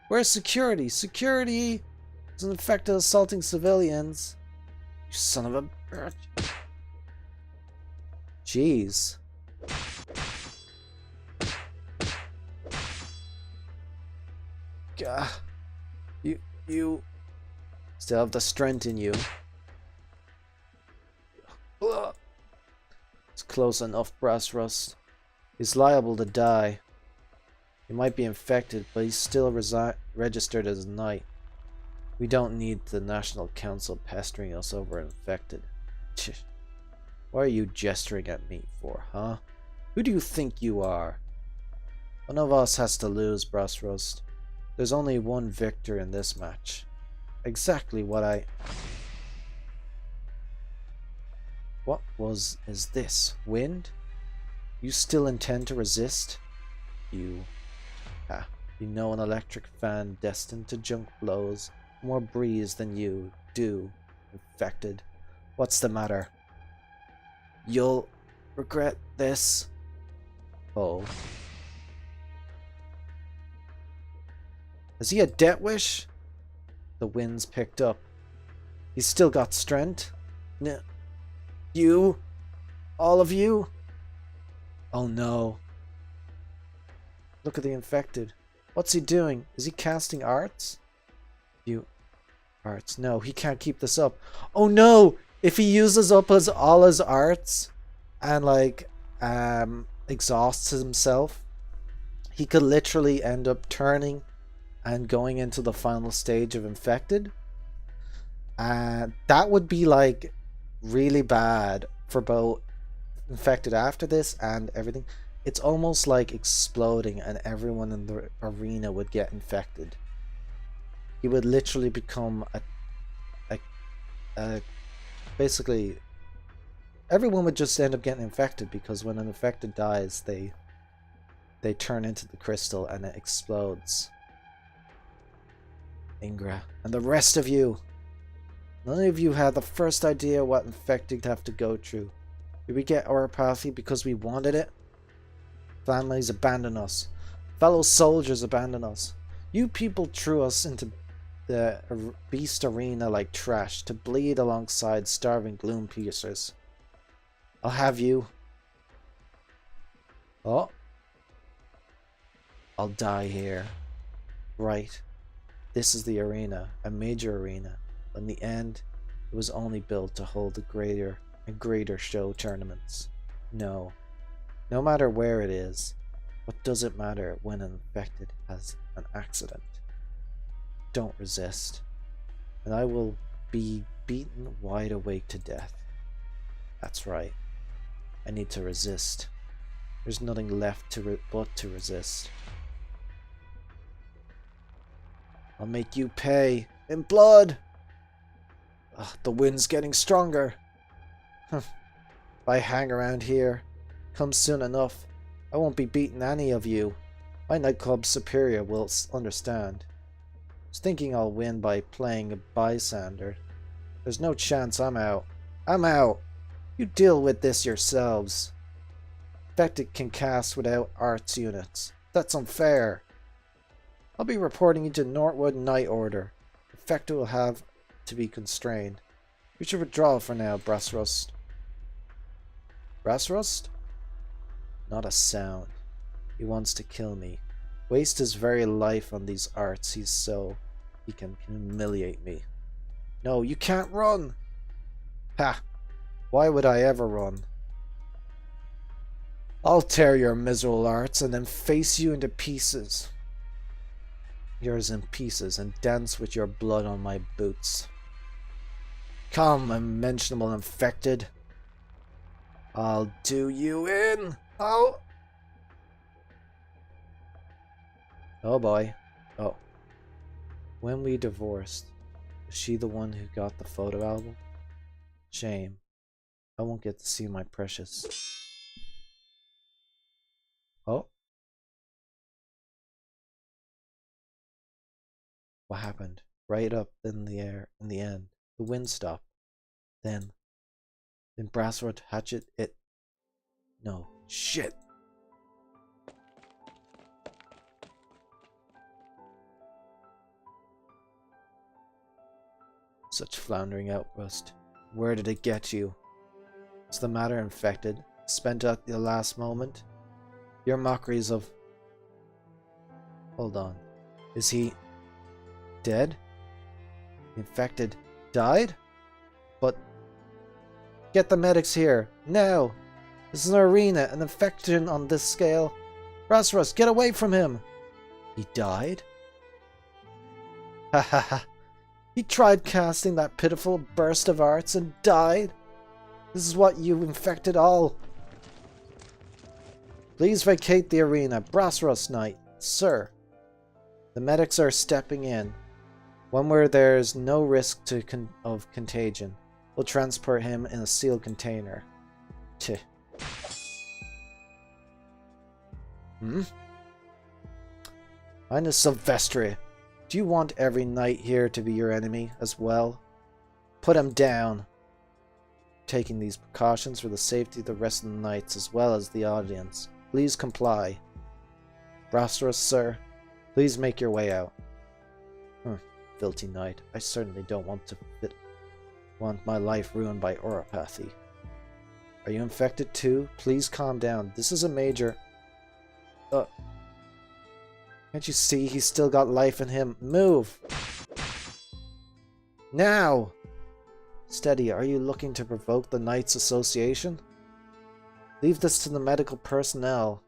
Where's security? Security is infected assaulting civilians. You son of a bitch. Jeez. Gah. You still have the strength in you. It's close enough, Brass Rust. He's liable to die. He might be infected, but he's still registered as a knight. We don't need the National Council pestering us over infected. What are you gesturing at me for, huh? Who do you think you are? One of us has to lose, Brass Rust. There's only one victor in this match. Exactly what I... What is this? Wind? You still intend to resist? You know an electric fan destined to junk blows. More breeze than you do, infected. What's the matter? You'll regret this. Oh. Is he a death wish? The wind's picked up. He's still got strength? No. You? All of you? Oh no. Look at the infected. What's he doing? Is he casting arts? Arts. No, he can't keep this up. Oh no! If he uses up all his arts and like exhausts himself, he could literally end up turning and going into the final stage of infected. That would be like really bad for both infected after this and everything. It's almost like exploding and everyone in the arena would get infected. He would literally become basically everyone would just end up getting infected, because when an infected dies, they turn into the crystal and it explodes. Ingra and the rest of you, none of you had the first idea what infected have to go through. Did we get Oropathy because we wanted it? Families abandon us. Fellow soldiers abandon us. You people threw us into the beast arena like trash to bleed alongside starving gloom piercers. I'll have you. Oh. I'll die here. Right. This is the arena, a major arena. In the end, it was only built to hold the greater and greater show tournaments. No matter where it is, what does it matter when an infected has an accident? Don't resist, and I will be beaten wide awake to death. That's right. I need to resist. There's nothing left but to resist. I'll make you pay in blood. Ugh, the wind's getting stronger. If I hang around here, come soon enough, I won't be beating any of you. My nightclub superior will understand. I was thinking I'll win by playing a bystander. There's no chance I'm out. I'm out. You deal with this yourselves. Infected can cast without arts units. That's unfair. I'll be reporting you to Northwood Night Order. Infected will have to be constrained. We should withdraw for now, Brassrust. Brassrust? Not a sound. He wants to kill me. Waste his very life on these arts so he can humiliate me. No, you can't run! Ha! Why would I ever run? I'll tear your miserable arts and then face you into pieces. Yours in pieces, and dance with your blood on my boots. Come, unmentionable infected. I'll do you in. Oh boy. Oh. When we divorced, was she the one who got the photo album? Shame. I won't get to see my precious. Oh. What happened? Right up in the air in the end. The wind stopped. Then Brassrod hatchet it. No. Shit. Such floundering outburst. Where did it get you? What's the matter, infected? Spent at the last moment? Your mockeries of... Hold on. Is he... dead? The infected died? But... Get the medics here. Now! This is an arena, an infection on this scale. Brassrust, get away from him! He died? Ha ha ha. He tried casting that pitiful burst of arts and died. This is what you infected all. Please vacate the arena. Brassrust Knight. Sir. The medics are stepping in. One where there's no risk of contagion. We'll transport him in a sealed container. Tch. Highness Silvestre. Do you want every knight here to be your enemy as well? Put him down. Taking these precautions for the safety of the rest of the knights as well as the audience. Please comply. Brassrust, sir, please make your way out. Filthy knight. I certainly don't want my life ruined by oropathy. Are you infected too? Please calm down. This is a major... Can't you see he's still got life in him? Move! Now! Steady, are you looking to provoke the Knights Association? Leave this to the medical personnel.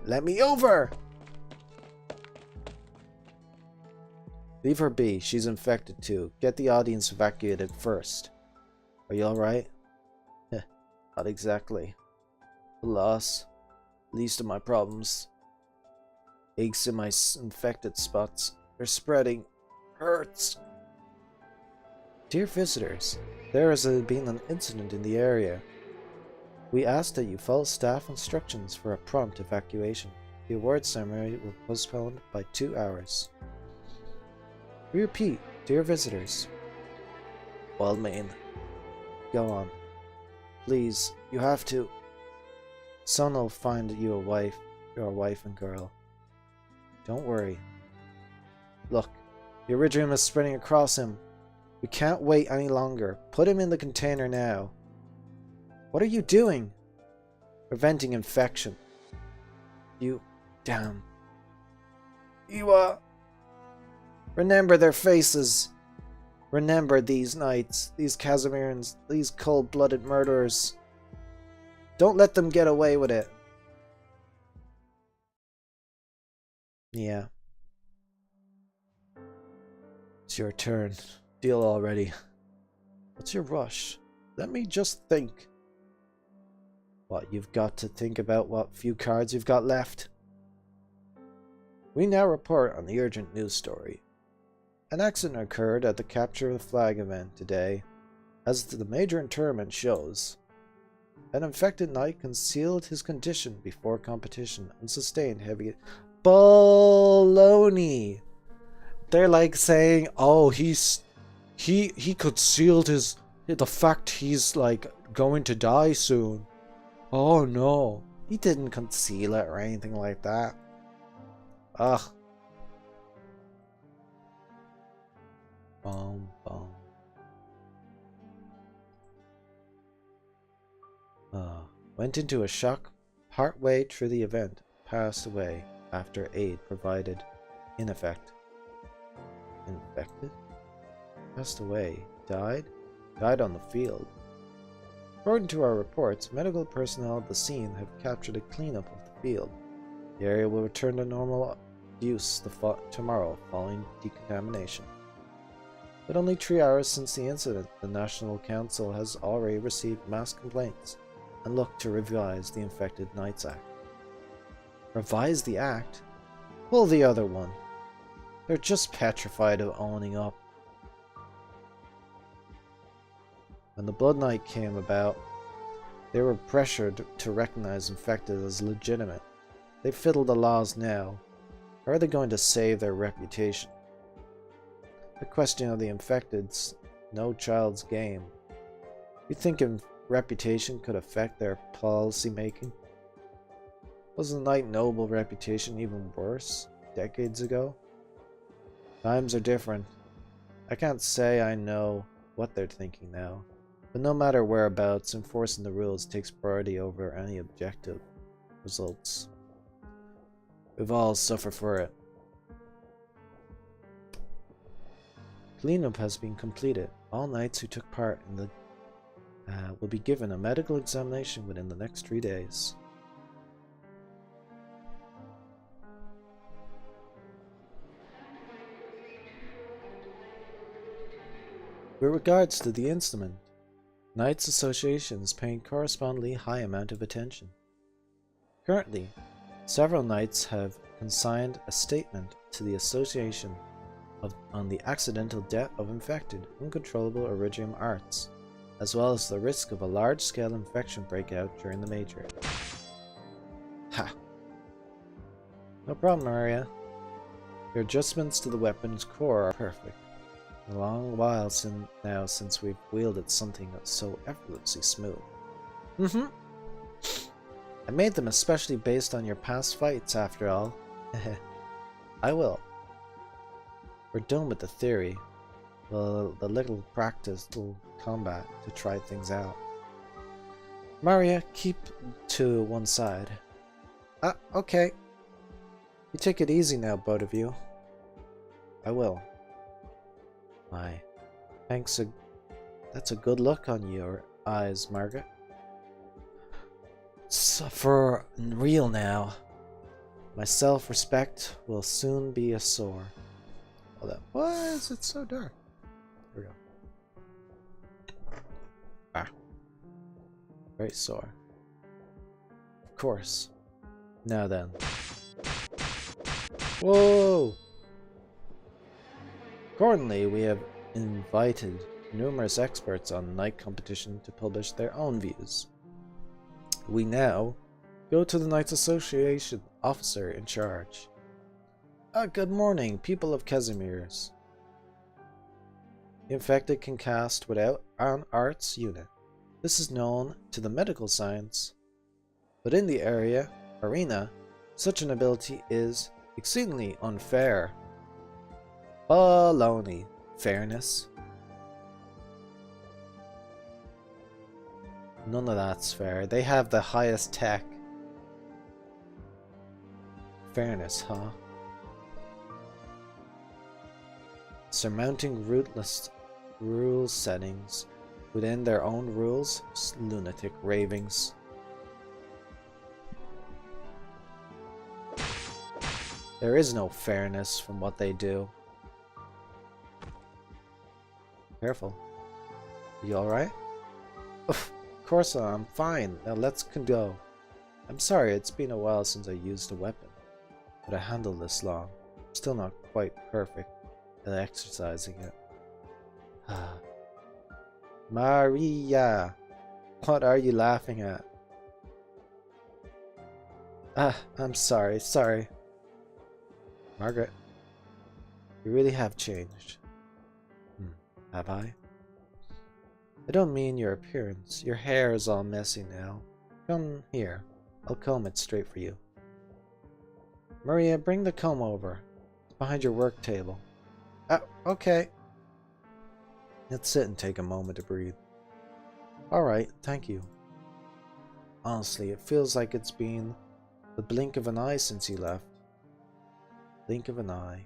Let me over! Leave her be. She's infected too. Get the audience evacuated first. Are you alright? Not exactly. The loss. Least of my problems. Aches in my infected spots. They're spreading. Hurts. Dear visitors, there has been an incident in the area. We ask that you follow staff instructions for a prompt evacuation. The award ceremony will be postponed by 2 hours. We repeat, dear visitors. Wildmane, go on. Please, you have to. Son will find you a wife, your wife and girl. Don't worry. Look, the Iridium is spreading across him. We can't wait any longer. Put him in the container now. What are you doing? Preventing infection. You... damn. You, remember their faces. Remember these knights, these Casimirans, these cold-blooded murderers. Don't let them get away with it. Yeah. It's your turn. Deal already. What's your rush? Let me just think. What, you've got to think about what few cards you've got left? We now report on the urgent news story. An accident occurred at the Capture the Flag event today. As the major interment shows, an infected knight concealed his condition before competition and sustained heavy... Baloney! They're like saying, oh, he concealed the fact he's like going to die soon. Oh no, he didn't conceal it or anything like that. Ugh. Boom, boom. Went into a shock partway through the event. Passed away after aid provided. Infected? Passed away. Died? Died on the field. According to our reports, medical personnel at the scene have captured a cleanup of the field. The area will return to normal use tomorrow following decontamination. With only 3 hours since the incident, the National Council has already received mass complaints and looked to revise the Infected Knights Act. Revise the act? Pull the other one. They're just petrified of owning up. When the Blood Knight came about, they were pressured to recognize infected as legitimate. They fiddle the laws now. How are they going to save their reputation? The question of the infected's no child's game. You think reputation could affect their policy making? Was the Knight Noble reputation even worse decades ago? Times are different. I can't say I know what they're thinking now, but no matter whereabouts, enforcing the rules takes priority over any objective results. We've all suffered for it. Cleanup has been completed. All knights who took part in the will be given a medical examination within the next 3 days. With regards to the instrument, Knights Association is paying correspondingly high amount of attention. Currently, several knights have consigned a statement to the association on the accidental death of infected, uncontrollable Iridium arts, as well as the risk of a large-scale infection breakout during the major. Ha! No problem, Maria. Your adjustments to the weapon's core are perfect. A long while now since we've wielded something that's so effortlessly smooth. I made them especially based on your past fights, after all. I will. We're done with the theory. Well, the little practical combat to try things out. Maria, keep to one side. Okay. You take it easy now, both of you. I will. My, thanks. That's a good look on your eyes, Margaret. So for real now. My self-respect will soon be a sore. Hold up. Why is it so dark? Here we go. Ah. Very sore. Of course. Now then. Whoa! Accordingly, we have invited numerous experts on night competition to publish their own views. We now go to the Knights Association officer in charge. Good morning, people of Casimir's. The infected can cast without an arts unit. This is known to the medical science. But in the arena, such an ability is exceedingly unfair. Baloney. Fairness. None of that's fair. They have the highest tech. Fairness, huh? Surmounting rootless rule settings within their own rules. Lunatic ravings. There is no fairness from what they do. Careful. Are you alright? Of course I'm fine. Now let's go. I'm sorry, it's been a while since I used a weapon. But I handled this long. I'm still not quite perfect at exercising it. Maria! What are you laughing at? I'm sorry. Margaret, you really have changed. Have I? I don't mean your appearance. Your hair is all messy now. Come here. I'll comb it straight for you. Maria, bring the comb over. It's behind your work table. Okay. Let's sit and take a moment to breathe. Alright, thank you. Honestly, it feels like it's been the blink of an eye since you left. Blink of an eye.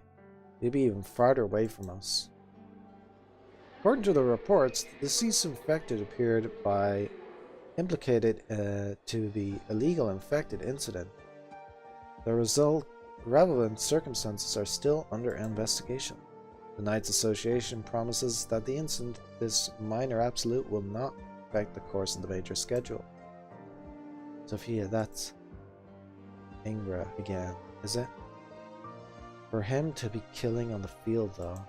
Maybe even farther away from us. According to the reports, the deceased infected appeared by implicated to the illegal infected incident. The relevant circumstances are still under investigation. The Knights Association promises that the incident, this minor absolute, will not affect the course of the major schedule. Sophia, that's Ingra again, is it? For him to be killing on the field, though.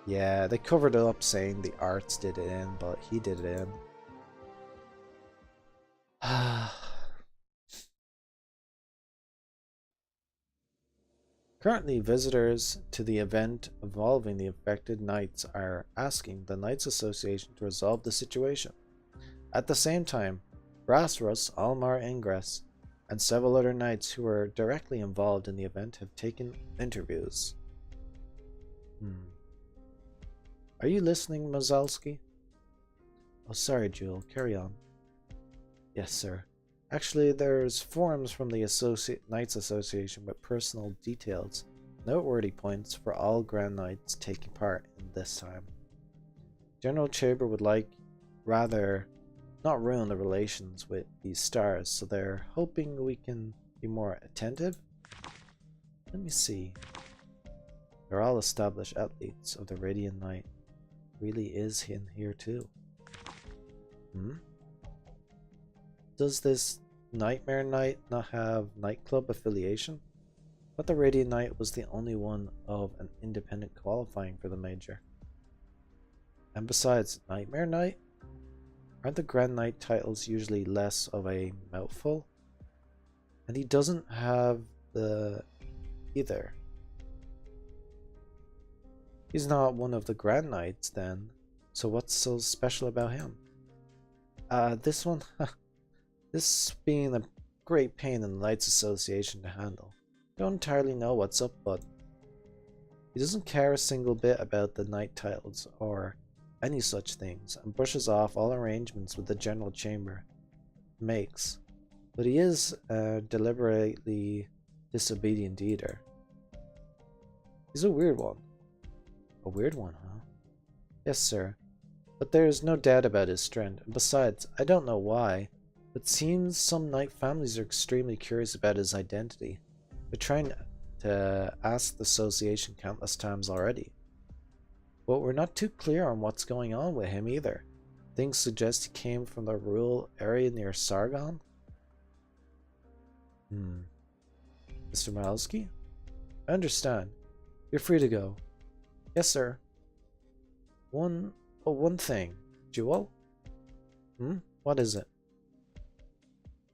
Yeah, they covered it up saying the arts did it in, but he did it in. Currently, visitors to the event involving the infected knights are asking the Knights Association to resolve the situation. At the same time, Brasrus, Almar Ingress, and several other knights who were directly involved in the event have taken interviews. Are you listening, Mazalski? Oh, sorry, Jewel. Carry on. Yes, sir. Actually, there's forms from the Knights Association with personal details, noteworthy points for all Grand Knights taking part in this time. General Chamber would like rather not ruin the relations with these stars, so they're hoping we can be more attentive. Let me see. They're all established athletes of the Radiant Knight. Really is in here too. Does this Nightmare Knight not have nightclub affiliation? But the Radiant Knight was the only one of an independent qualifying for the major. And besides, Nightmare Knight? Aren't the Grand Knight titles usually less of a mouthful? And he doesn't have the either. He's not one of the Grand Knights then, so what's so special about him? This one, this being a great pain in the Knights Association to handle. Don't entirely know what's up, but he doesn't care a single bit about the Knight titles or any such things, and brushes off all arrangements with the General Chamber makes. But he is a deliberately disobedient eater. He's a weird one. A weird one, huh? Yes, sir. But there is no doubt about his strength, and besides, I don't know why, It seems some knight families are extremely curious about his identity. They're trying to ask the association countless times already. But we're not too clear on what's going on with him either. Things suggest he came from the rural area near Sargon. Mr. Malski? I understand. You're free to go. Yes, sir. One thing. Jewel? What is it?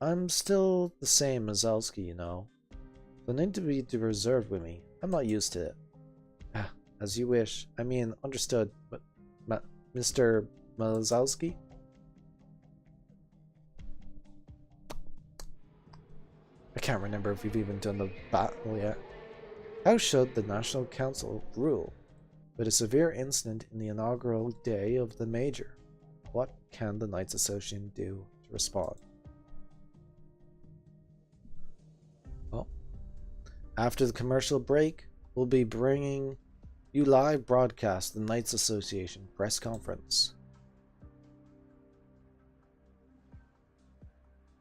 I'm still the same as Elski, you know. You'll need to be reserved with me. I'm not used to it. As you wish. I mean, understood. But, Mr. Malazowski? I can't remember if we've even done the battle yet. How should the National Council rule? With a severe incident in the inaugural day of the Major, what can the Knights Association do to respond? Well, after the commercial break, we'll be bringing you live broadcast the Knights Association press conference.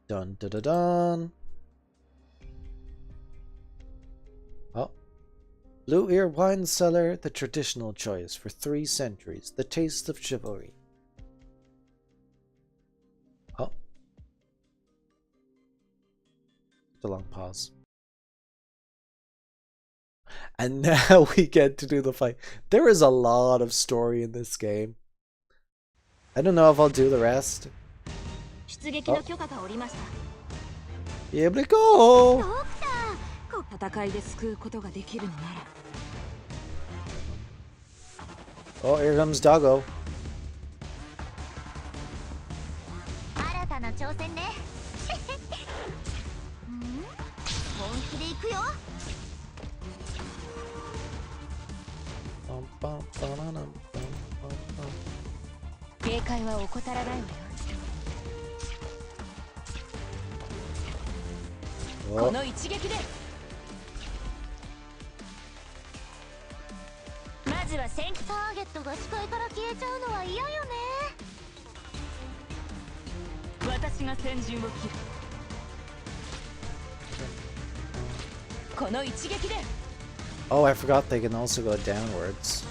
Dun dun dun dun. Oh. Blue Ear Wine Cellar, the traditional choice for 3 centuries, the taste of chivalry. Oh. It's a long pause. And now we get to do the fight. There is a lot of story in this game. I don't know if I'll do the rest. Oh. Here we go! Oh, here comes Doggo. Oh. Oh, I forgot they can also go downwards.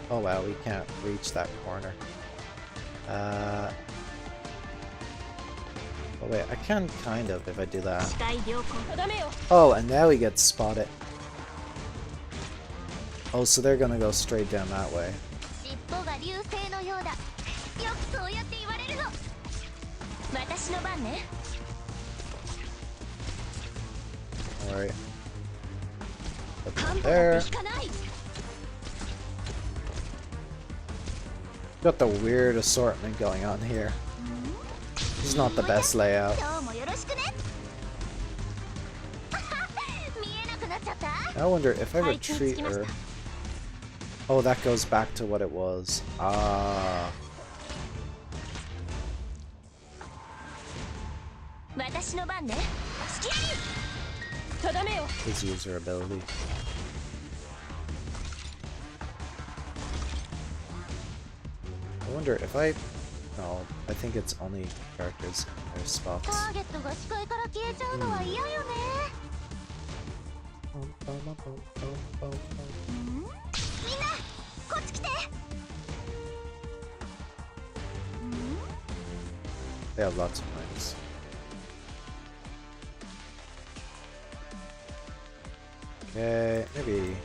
Oh wow, we can't reach that corner. Oh wait, I can kind of if I do that. Oh, and now we get spotted. Oh, so they're gonna go straight down that way. Alright. There. Got the weird assortment going on here. This is not the best layout. I wonder if I retreat her. Oh, that goes back to what it was. Ah. His user ability. I wonder if I... No, I think it's only characters in their spots. They have lots of knights. Okay, maybe...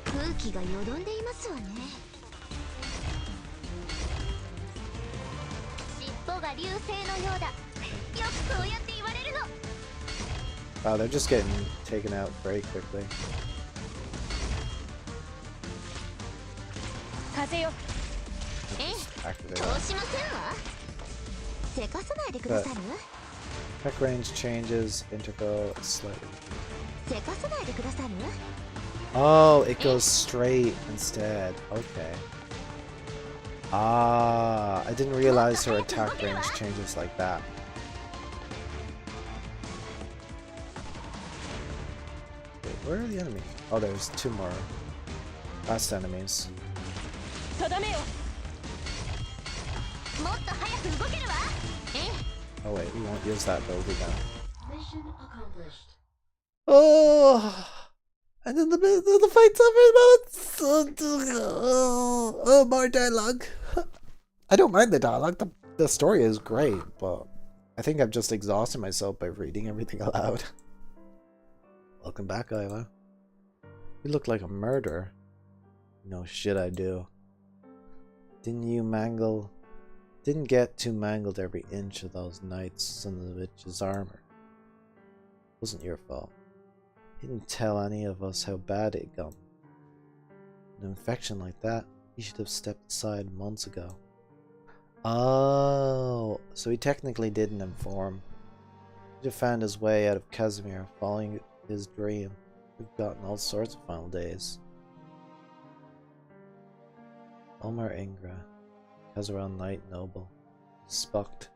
Wow, they're just getting taken out very quickly. Activate that. Attack range changes, interval slightly. Oh, it goes straight instead. Okay. Ah, I didn't realize her attack range changes like that. Wait, where are the enemies? Oh, there's 2 more fast enemies. Oh wait, we won't use that ability now. Mission accomplished. Oh! And then the fight's over. Oh, more dialogue. I don't mind the dialogue. The story is great, but I think I've just exhausted myself by reading everything aloud. Welcome back, Isla. You look like a murderer. No shit, I do. Didn't get too mangled every inch of those knights and the witch's armor. Wasn't your fault. Didn't tell any of us how bad it had gone. An infection like that, he should have stepped aside months ago. Oh, so he technically didn't inform. He'd have found his way out of Casimir, following his dream. We've gotten all sorts of final days. Omar Ingra, Kazaran Knight Noble, spucked,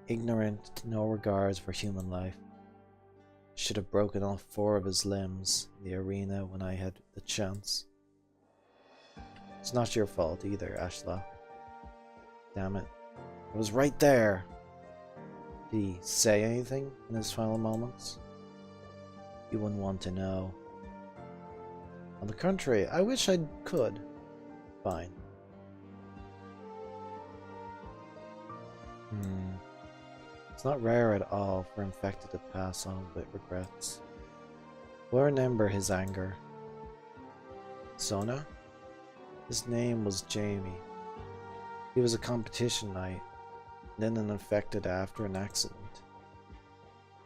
ignorant, no regards for human life. Should have broken off 4 of his limbs in the arena when I had the chance. It's not your fault either, Ashla. Damn it. I was right there. Did he say anything in his final moments? You wouldn't want to know. On the contrary, I wish I could. Fine. It's not rare at all for infected to pass on with regrets. We'll remember his anger. Sona? His name was Jamie. He was a competition knight, then an infected after an accident.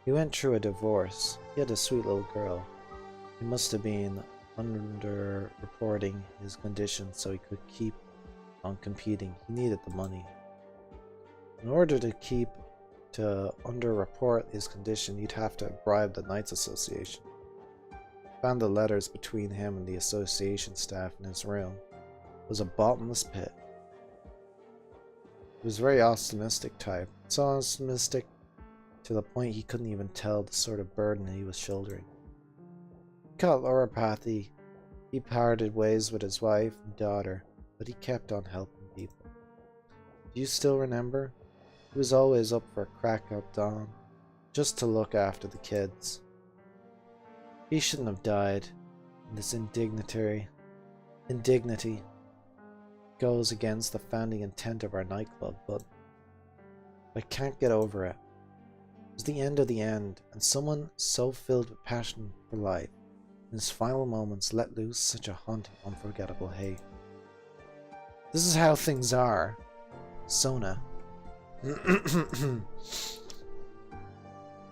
He went through a divorce. He had a sweet little girl. He must have been under-reporting his condition so he could keep on competing. He needed the money. In order to under-report his condition, he'd have to bribe the Knights Association. Found the letters between him and the association staff in his room. It was a bottomless pit. He was a very optimistic type. So optimistic to the point he couldn't even tell the sort of burden he was shouldering. He caught neuropathy. He parted ways with his wife and daughter, but he kept on helping people. Do you still remember? He was always up for a crack at dawn, just to look after the kids. He shouldn't have died. And this indignity goes against the founding intent of our nightclub, but I can't get over it. It was the end of the end, and someone so filled with passion for life, in his final moments let loose such a haunting, unforgettable hate. This is how things are. Sona.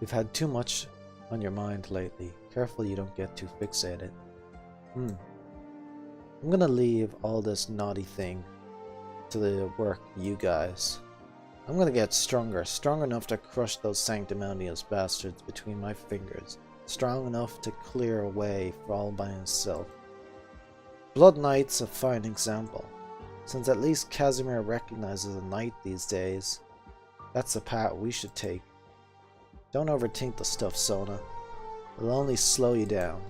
You've had too much on your mind lately. Careful you don't get too fixated. I'm gonna leave all this naughty thing to the work of you guys. I'm gonna get stronger, strong enough to crush those sanctimonious bastards between my fingers, strong enough to clear a way for all by himself. Blood Knight's a fine example, since at least Casimir recognizes a knight these days. That's the path we should take. Don't overthink the stuff, Sona. It'll only slow you down.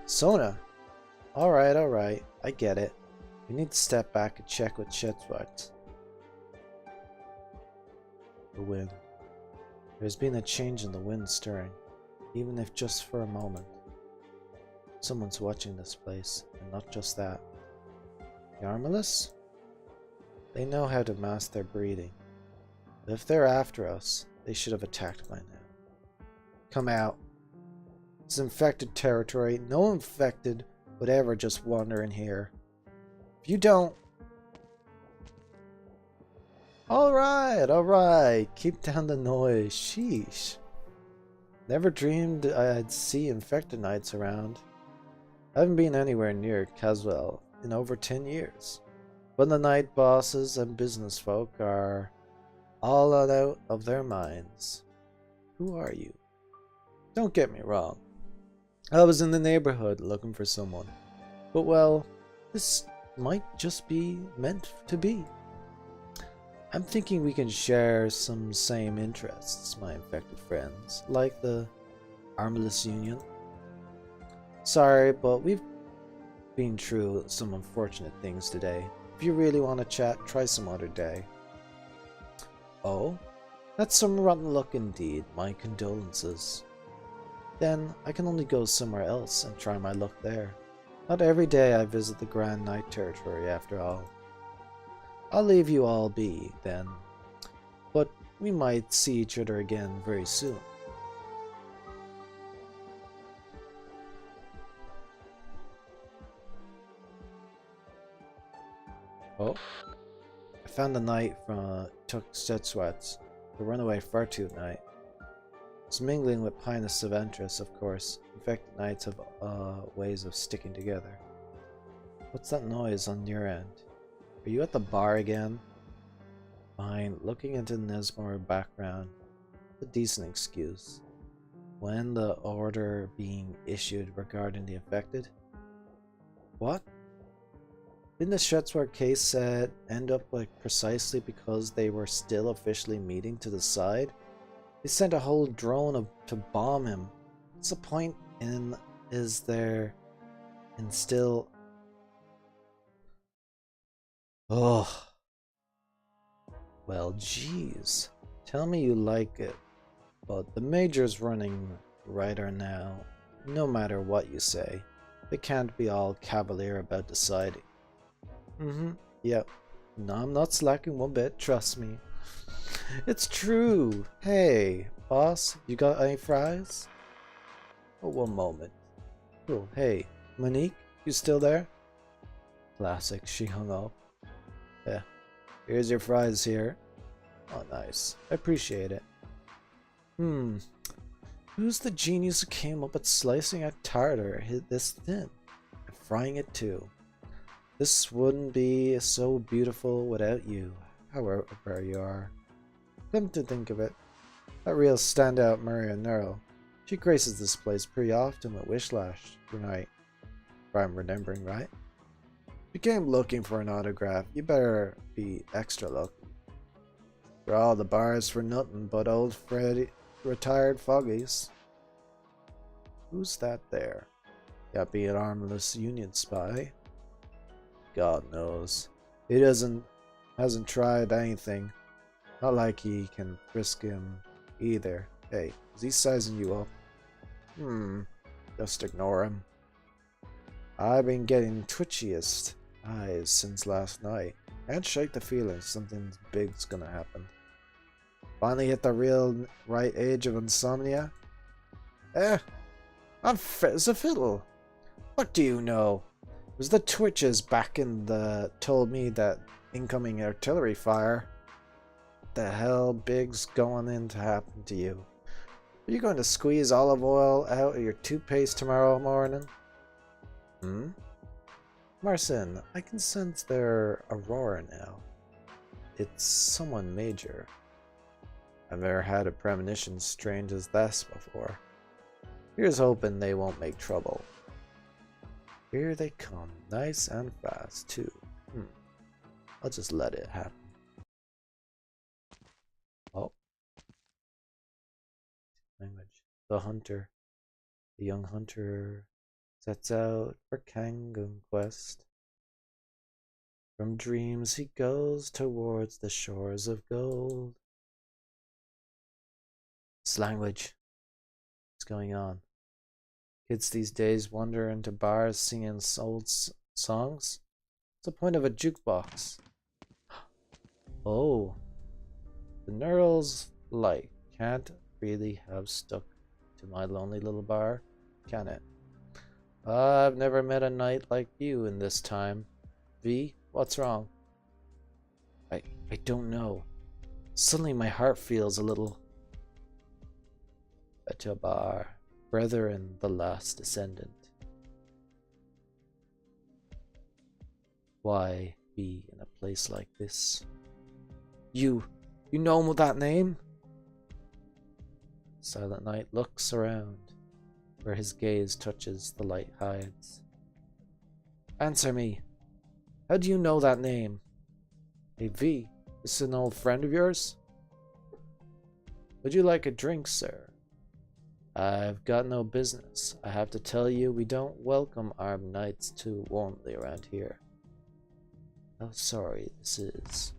Sona? Alright, I get it. We need to step back and check with Chetwart. The wind. There's been a change in the wind stirring, even if just for a moment. Someone's watching this place, and not just that. The Armless? They know how to mask their breeding. But if they're after us, they should have attacked by now. Come out. It's infected territory. No infected would ever just wander in here. If you don't... Alright. Keep down the noise. Sheesh. Never dreamed I'd see infected knights around. I haven't been anywhere near Caswell in over 10 years. But the night bosses and business folk are all out of their minds. Who are you? Don't get me wrong. I was in the neighborhood looking for someone. But well, this might just be meant to be. I'm thinking we can share some same interests, my infected friends, like the Armless Union. Sorry, but we've been through some unfortunate things today. If you really want to chat, try some other day. Oh? That's some rotten luck indeed. My condolences. Then I can only go somewhere else and try my luck there. Not every day I visit the Grand Knight territory after all. I'll leave you all be, then. But we might see each other again very soon. Oh. I found a knight from Tukstetswats, the runaway Fartooth knight. It's mingling with Pinus of Ventress, of course. Infected knights have ways of sticking together. What's that noise on your end? Are you at the bar again? Fine, looking into Nesmore background. A decent excuse. When the order being issued regarding the infected? What? Didn't the Shetzwar case set end up like precisely because they were still officially meeting to decide? They sent a whole drone to bomb him. What's the point in is there in still... Ugh. Well, geez. Tell me you like it. But the Major's running righter now. No matter what you say. They can't be all cavalier about deciding. Yep. No, I'm not slacking one bit, trust me. It's true. Hey, boss, you got any fries? Oh, one moment. Oh, hey, Monique, you still there? Classic, she hung up. Yeah, here's your fries here. Oh, nice. I appreciate it. Who's the genius who came up with slicing a tartar this thin and frying it too? This wouldn't be so beautiful without you, however you are. Come to think of it, that real standout Maria Nero, she graces this place pretty often with Wishlash tonight, if I'm remembering right. If you came looking for an autograph, you better be extra lucky. For all the bars for nothing but old Freddy retired foggies. Who's that there? Gotta be an armless Union spy. God knows. He hasn't tried anything. Not like he can frisk him either. Hey, is he sizing you up? Just ignore him. I've been getting twitchiest eyes since last night. Can't shake the feeling something big's gonna happen. Finally hit the real right age of insomnia? I'm fit as a fiddle. What do you know? It was the twitches back in the told me that incoming artillery fire. What the hell big's going in to happen to you? Are you going to squeeze olive oil out of your toothpaste tomorrow morning? Marcin, I can sense their aurora now. It's someone major. I've never had a premonition strange as this before. Here's hoping they won't make trouble. Here they come, nice and fast, too. I'll just let it happen. Oh. Language. The hunter. The young hunter sets out for Kangun quest. From dreams he goes towards the shores of gold. This language. What's going on? Kids these days wander into bars singing old songs? What's the point of a jukebox? Oh. The Neural's light can't really have stuck to my lonely little bar, can it? I've never met a knight like you in this time. V, what's wrong? I don't know. Suddenly my heart feels a little... Etabar, brethren, the last descendant. Why be in a place like this? You know him with that name? Silent Knight looks around, where his gaze touches the light hides. Answer me. How do you know that name? Hey V, this is an old friend of yours? Would you like a drink, sir? I've got no business. I have to tell you, we don't welcome Arknights too warmly around here. How sorry this is.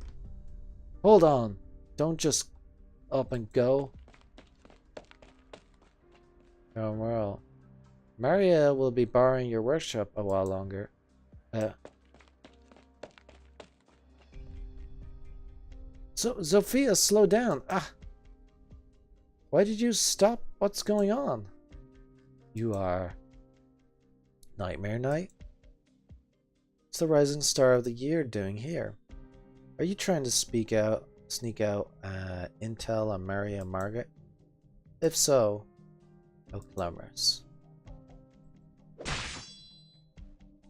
Hold on. Don't just up and go. Oh, well. Maria will be borrowing your workshop a while longer. Sophia, slow down. Ah! Why did you stop? What's going on? You are... Nightmare Knight? What's the rising star of the year doing here? Are you trying to sneak out intel on Maria and Margaret? If so, how glamorous.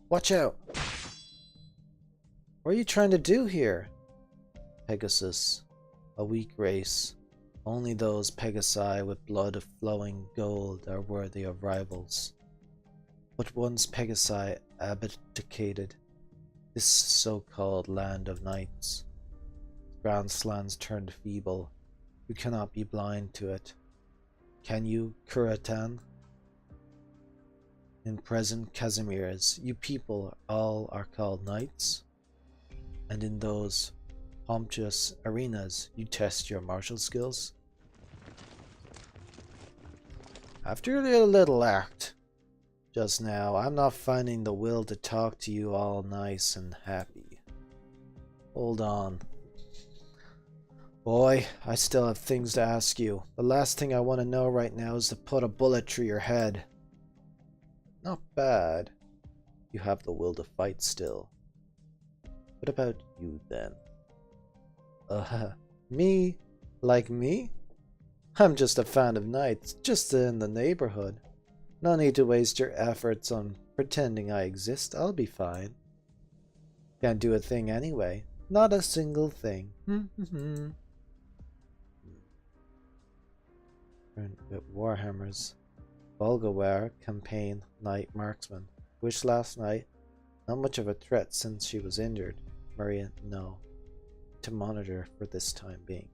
Watch out! What are you trying to do here? Pegasus, a weak race. Only those Pegasi with blood of flowing gold are worthy of rivals. But once Pegasi abdicated this so-called land of knights, Grandslands turned feeble. You cannot be blind to it. Can you, Kuratan? In present Casimirs, you people all are called knights, and in those pompous arenas, you test your martial skills. After a little act just now, I'm not finding the will to talk to you all nice and happy. Hold on. Boy, I still have things to ask you. The last thing I want to know right now is to put a bullet through your head. Not bad. You have the will to fight still. What about you then? Me? Like me? I'm just a fan of knights, just in the neighborhood. No need to waste your efforts on pretending I exist. I'll be fine. Can't do a thing anyway. Not a single thing. With Warhammers. Volgaware campaign Knight Marksman. Wish last night. Not much of a threat since she was injured. Maria, no. To monitor for this time being.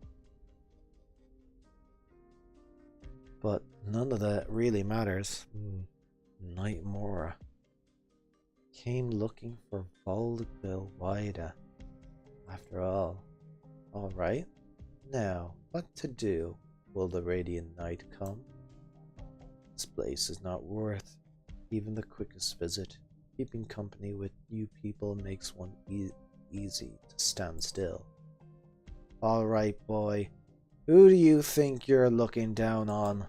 But none of that really matters. Knight Mora came looking for Volgawida. After all. Alright. Now, what to do? Will the Radiant Knight come? This place is not worth even the quickest visit. Keeping company with you people makes one easy to stand still. Alright, boy. Who do you think you're looking down on?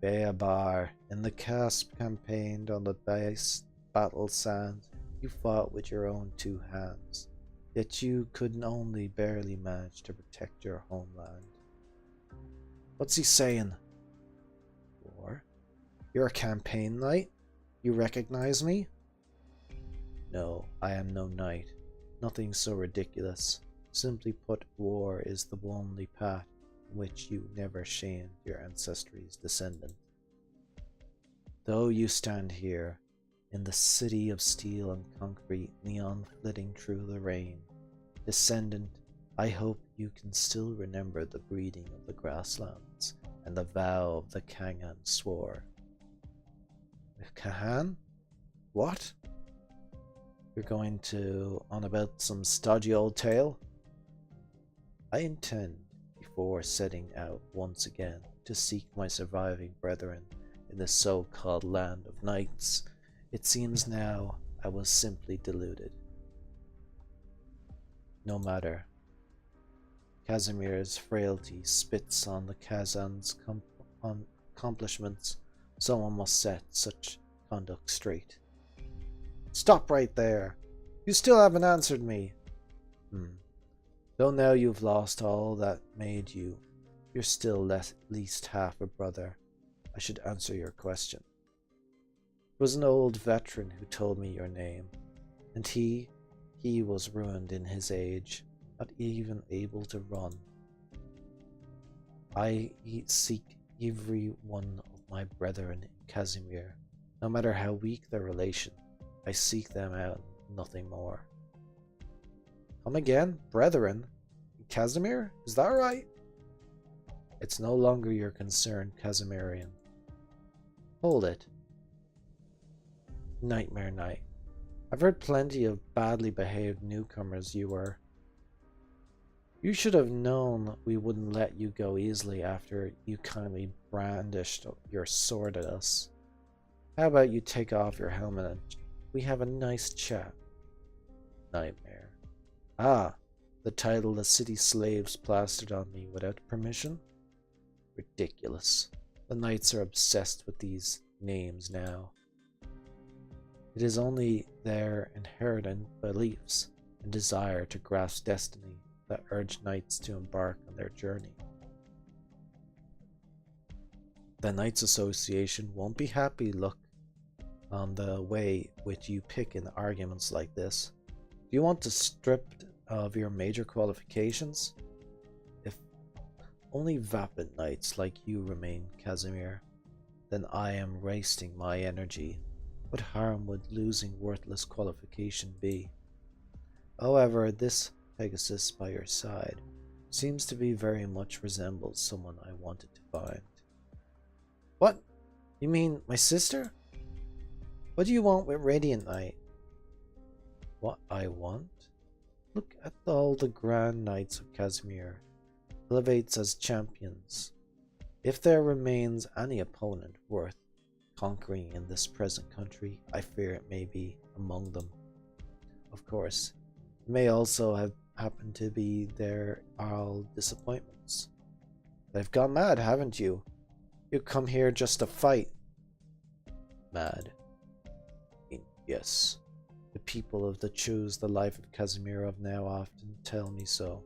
Beabar. In the Casp campaign on the base battle sands, you fought with your own two hands. Yet you could only barely manage to protect your homeland. What's he saying? War? You're a campaign knight? You recognize me? No, I am no knight. Nothing so ridiculous. Simply put, war is the only path in which you never shamed your ancestry's descendant. Though you stand here, in the city of steel and concrete, neon flitting through the rain, descendant, I hope you can still remember the breeding of the grasslands and the vow of the Kangan swore. Kahan? What? You're going on about some stodgy old tale? I intend, before setting out once again to seek my surviving brethren in the so-called land of knights, it seems now I was simply deluded. No matter. Casimir's frailty spits on the Kazan's accomplishments. Someone must set such conduct straight. Stop right there! You still haven't answered me! Though now you've lost all that made you, you're still at least half a brother. I should answer your question. It was an old veteran who told me your name, and he was ruined in his age, not even able to run. I seek every one of my brethren in Casimir, no matter how weak their relation. I seek them out nothing more. Come again, brethren? Casimir? Is that right? It's no longer your concern, Casimirian. Hold it. Nightmare Knight. I've heard plenty of badly behaved newcomers you were. You should have known we wouldn't let you go easily after you kindly brandished your sword at us. How about you take off your helmet and we have a nice chat? Nightmare. Ah, the title the city slaves plastered on me without permission? Ridiculous. The knights are obsessed with these names now. It is only their inherent beliefs and desire to grasp destiny that urge knights to embark on their journey. The Knights Association won't be happy look on the way which you pick in arguments like this. Do you want to strip of your major qualifications? If only vapid knights like you remain, Casimir, then I am wasting my energy. What harm would losing worthless qualification be? However, this Pegasus by your side seems to be very much resembles someone I wanted to find. What? You mean my sister? What do you want with Radiant Knight? What I want? Look at all the Grand Knights of Casimir. Elevates as champions. If there remains any opponent worth conquering in this present country, I fear it may be among them. Of course, it may also have happened to be there all disappointments. They've gone mad, haven't you? You come here just to fight. Mad. Yes. The people of the choose the life of Casimir of now often tell me so.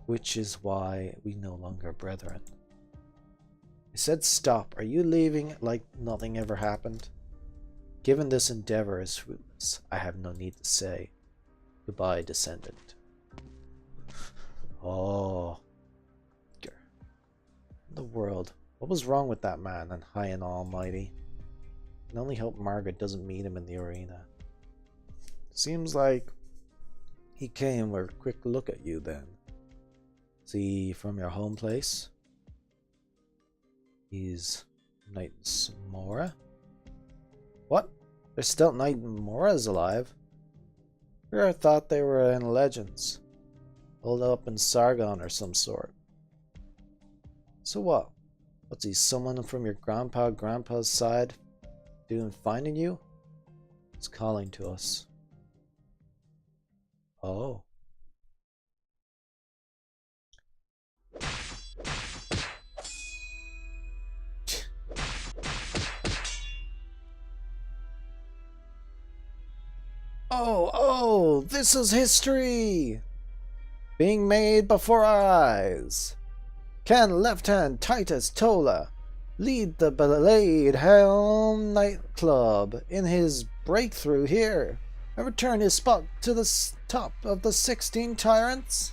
Which is why we no longer brethren. I said stop. Are you leaving like nothing ever happened? Given this endeavor is fruitless, I have no need to say. Goodbye, descendant. Oh. The world. What was wrong with that man and high and almighty? I can only hope Margaret doesn't meet him in the arena. Seems like he came with a quick look at you then. Is he from your home place? He's Knight Mora? What? There's still Knight Moras alive? I thought they were in Legends. Holed up in Sargon or some sort. So what? What's he, someone from your grandpa's side doing finding you? He's calling to us. Oh. Oh, this is history! Being made before our eyes. Can Lieutenant Titus Tola lead the Blade Helm nightclub in his breakthrough here and return his spot to the top of the 16 tyrants?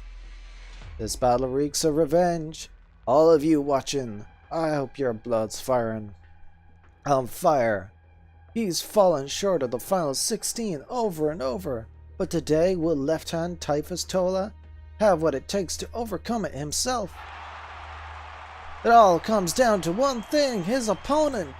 This battle reeks of revenge. All of you watching, I hope your blood's firing on fire. He's fallen short of the final 16 over and over, but today will Lieutenant Titus Tola have what it takes to overcome it himself. It all comes down to one thing, his opponent.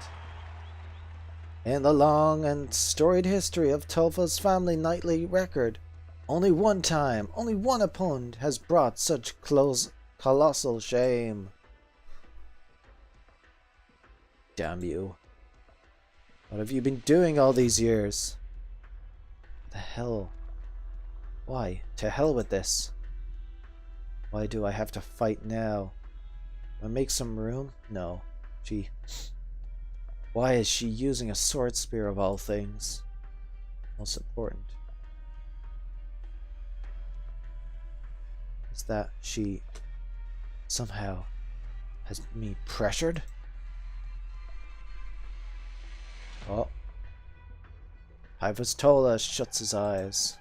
In the long and storied history of Tolfa's family knightly record, only one time, only one opponent has brought such colossal shame. Damn you. What have you been doing all these years? The hell? Why? To hell with this. Why do I have to fight now? Do I make some room? No. Why is she using a sword spear of all things? Most important is that she somehow has me pressured. Oh. Titus Tola shuts his eyes.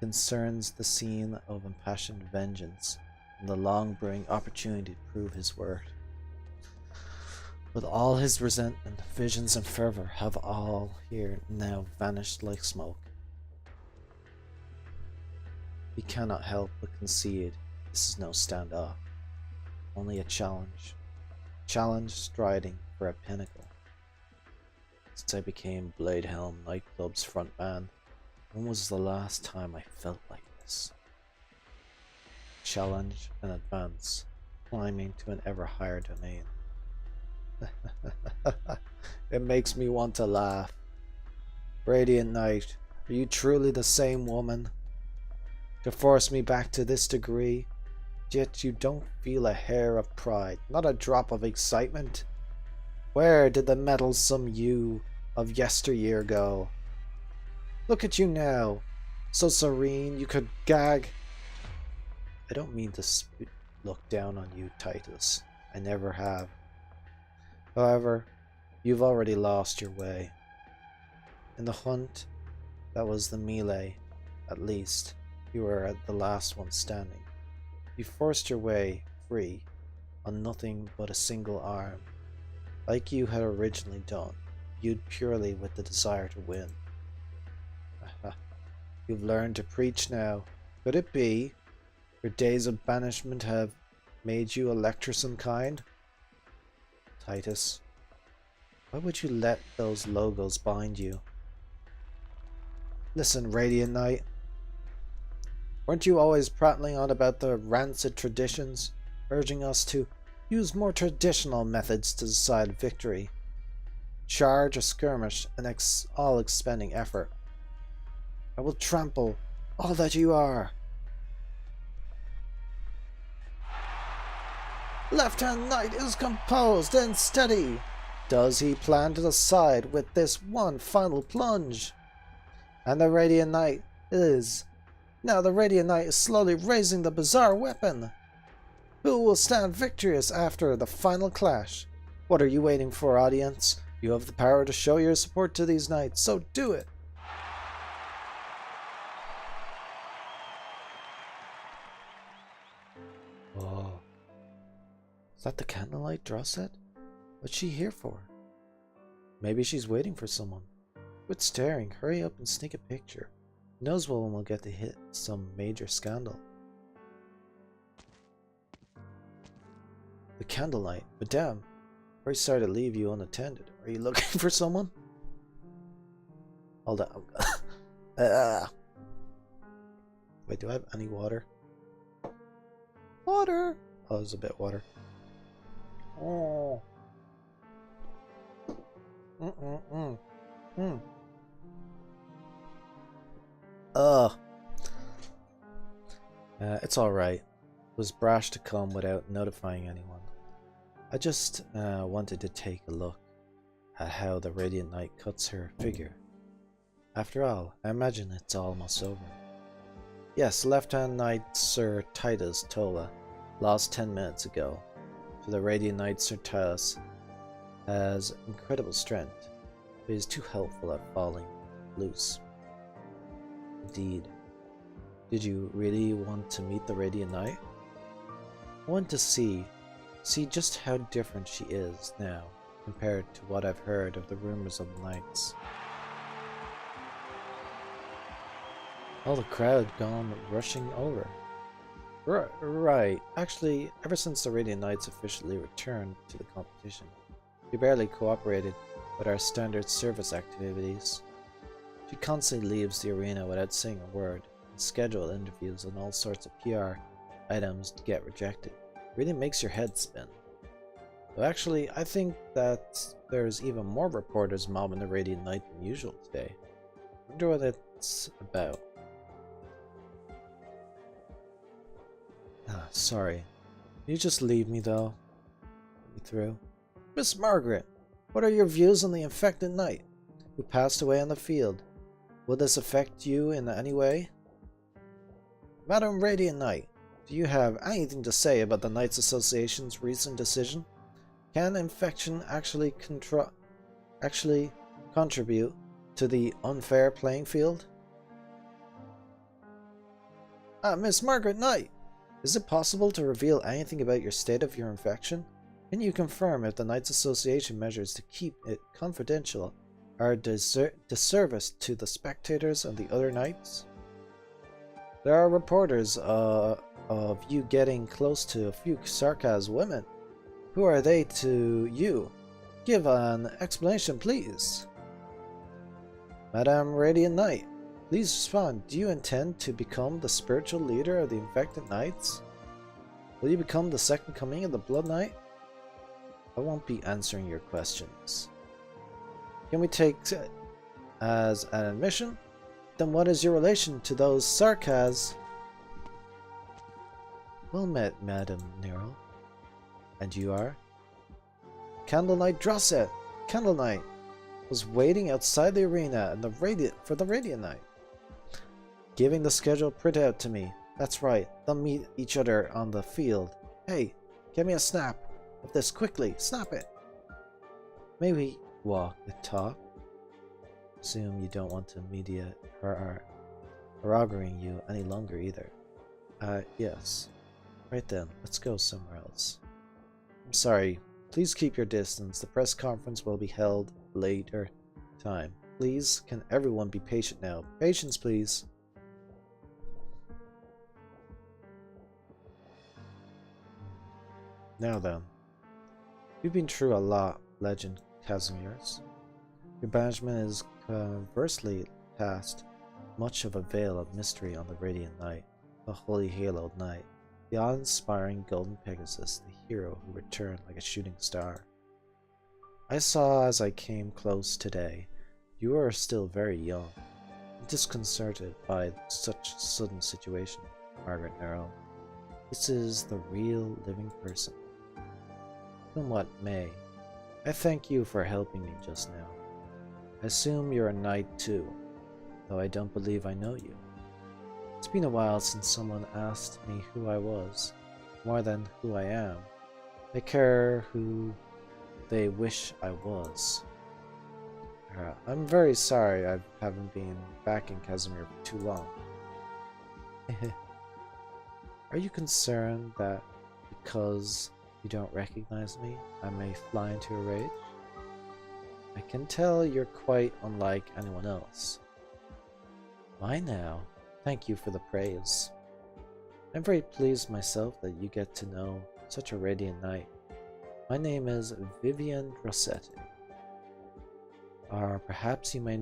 Concerns the scene of impassioned vengeance and the long brewing opportunity to prove his worth. With all his resentment, visions, and fervor have all here now vanished like smoke. He cannot help but concede this is no standoff, only a challenge. Challenge striding for a pinnacle. Since I became Blade Helm nightclub's frontman, when was the last time I felt like this? Challenge and advance, climbing to an ever higher domain. It makes me want to laugh. Radiant Knight, are you truly the same woman? To force me back to this degree, yet you don't feel a hair of pride, not a drop of excitement? Where did the mettlesome you of yesteryear go? Look at you now, so serene you could gag. I don't mean to look down on you, Titus. I never have. However, you've already lost your way. In the hunt, that was the melee. At least, you were the last one standing. You forced your way free on nothing but a single arm, like you had originally done, viewed purely with the desire to win. You've learned to preach now. Could it be your days of banishment have made you a lecturesome kind? Titus, why would you let those logos bind you? Listen, Radiant Knight. Weren't you always prattling on about the rancid traditions, urging us to use more traditional methods to decide victory? Charge or skirmish, and all expending effort. I will trample all that you are. Left-hand Knight is composed and steady. Does he plan to decide with this one final plunge? And the Radiant Knight is... Now the Radiant Knight is slowly raising the bizarre weapon. Who will stand victorious after the final clash? What are you waiting for, audience? You have the power to show your support to these knights, so do it! Oh. Is that the candlelight draw set? What's she here for? Maybe she's waiting for someone. Quit staring, hurry up and sneak a picture. Who knows when we'll get to hit some major scandal. The candlelight. Madame, very sorry to leave you unattended. Are you looking for someone? Hold on. Wait, do I have any water? Water! Oh, there's a bit of water. Oh. It's alright. It was brash to come without notifying anyone. I just wanted to take a look at how the Radiant Knight cuts her figure. After all, I imagine it's almost over. Yes, Left-Hand Knight Sir Titus Tola lost 10 minutes ago. So the Radiant Knight Sir Titus has incredible strength, but is too helpful at falling loose. Indeed. Did you really want to meet the Radiant Knight? I want to see just how different she is now compared to what I've heard of the rumors of the Knights. All the crowd gone rushing over. Right. Actually, ever since the Radiant Knights officially returned to the competition, she barely cooperated with our standard service activities. She constantly leaves the arena without saying a word, and scheduled interviews and all sorts of PR items get rejected. It really makes your head spin. But actually, I think that there's even more reporters mobbing the Radiant Knight than usual today. I wonder what it's about. Sorry. Can you just leave me though? Let me through. Miss Margaret, what are your views on the infected knight who passed away on the field? Will this affect you in any way? Madam Radiant Knight, do you have anything to say about the Knights Association's recent decision? Can infection actually contribute to the unfair playing field? Miss Margaret Knight, is it possible to reveal anything about your state of your infection? Can you confirm if the Knights Association measures to keep it confidential are a disservice to the spectators and the other knights? There are reporters of you getting close to a few Sarkaz women. Who are they to you? Give an explanation, please. Madame Radiant Knight, please respond. Do you intend to become the spiritual leader of the infected knights? Will you become the second coming of the Blood Knight? I won't be answering your questions. Can we take it as an admission? Then what is your relation to those Sarkaz? Well met, Madame Nero. And you are? Candlelight Drosset! Candlelight was waiting outside the arena and for the Radiant Knight. Giving the schedule printout to me. That's right, they'll meet each other on the field. Hey, get me a snap of this quickly. Snap it! May we walk and talk? Assume you don't want to media haranguing you any longer either. Yes. Right then, let's go somewhere else. I'm sorry, please keep your distance. The press conference will be held later time. Please, can everyone be patient now? Patience, please. Now then, you've been through a lot, Legend Casimirs. Your banishment is conversely cast much of a veil of mystery on the Radiant Knight, the holy haloed knight, the awe-inspiring Golden Pegasus, the hero who returned like a shooting star. I saw as I came close today, you are still very young, and disconcerted by such sudden situation, Margaret Nero. This is the real living person. Come what may, I thank you for helping me just now. I assume you're a knight too, though I don't believe I know you. It's been a while since someone asked me who I was, more than who I am. I care who they wish I was. I'm very sorry I haven't been back in Casimir for too long. Are you concerned that because you don't recognize me, I may fly into a rage? I can tell you're quite unlike anyone else. Why now? Thank you for the praise. I'm very pleased myself that you get to know such a radiant knight. My name is Vivian Rossetti. Or perhaps you may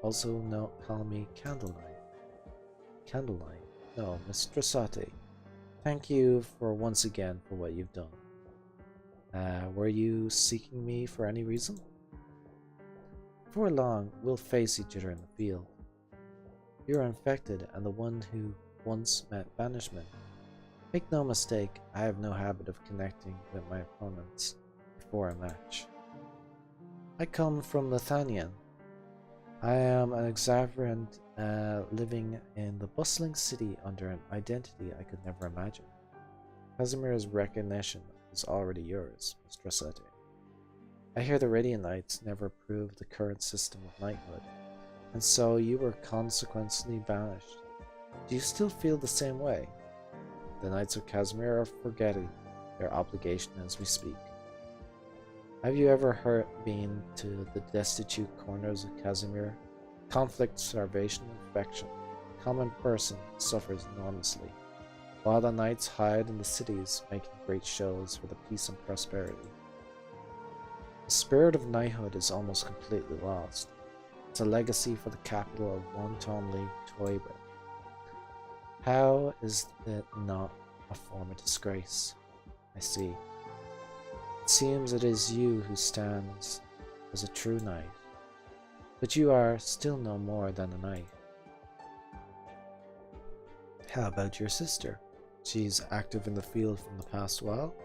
call me Candlelight. Candlelight? No, Miss Rossetti. Thank you once again for what you've done. Were you seeking me for any reason? Before long, we'll face each other in the field. You're infected and the one who once met banishment. Make no mistake, I have no habit of connecting with my opponents before a match. I come from Lithanian. I am an exaverant living in the bustling city under an identity I could never imagine. Casimir's recognition is already yours, Mr. Rossetti. I hear the Radiant Knights never approved the current system of knighthood, and so you were consequently banished. Do you still feel the same way? The Knights of Casimir are forgetting their obligation as we speak. Have you ever been to the destitute corners of Casimir? Conflict, starvation, infection. The common person suffers enormously, while the knights hide in the cities, making great shows for the peace and prosperity. The spirit of knighthood is almost completely lost. It's a legacy for the capital of one Tomley, Toiber. How is it not a form of disgrace? I see. It seems it is you who stands as a true knight, but you are still no more than a knight. How about your sister? She's active in the field from the past while.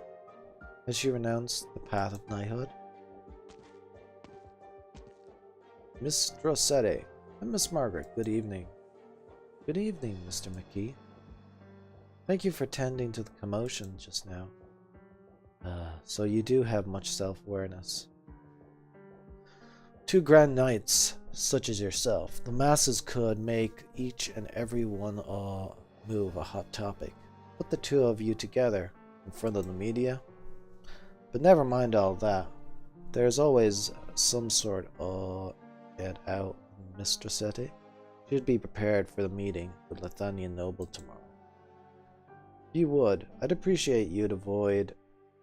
Has she renounced the path of knighthood? Miss Rossetti and Miss Margaret, good evening. Good evening, Mr. McKee. Thank you for tending to the commotion just now. So you do have much self-awareness. Two grand knights, such as yourself, the masses could make each and every one move a hot topic. Put the two of you together in front of the media. But never mind all that. There's always some sort of get out, Mr. Seti. Should be prepared for the meeting with Lithanian Noble tomorrow. If you would, I'd appreciate you to avoid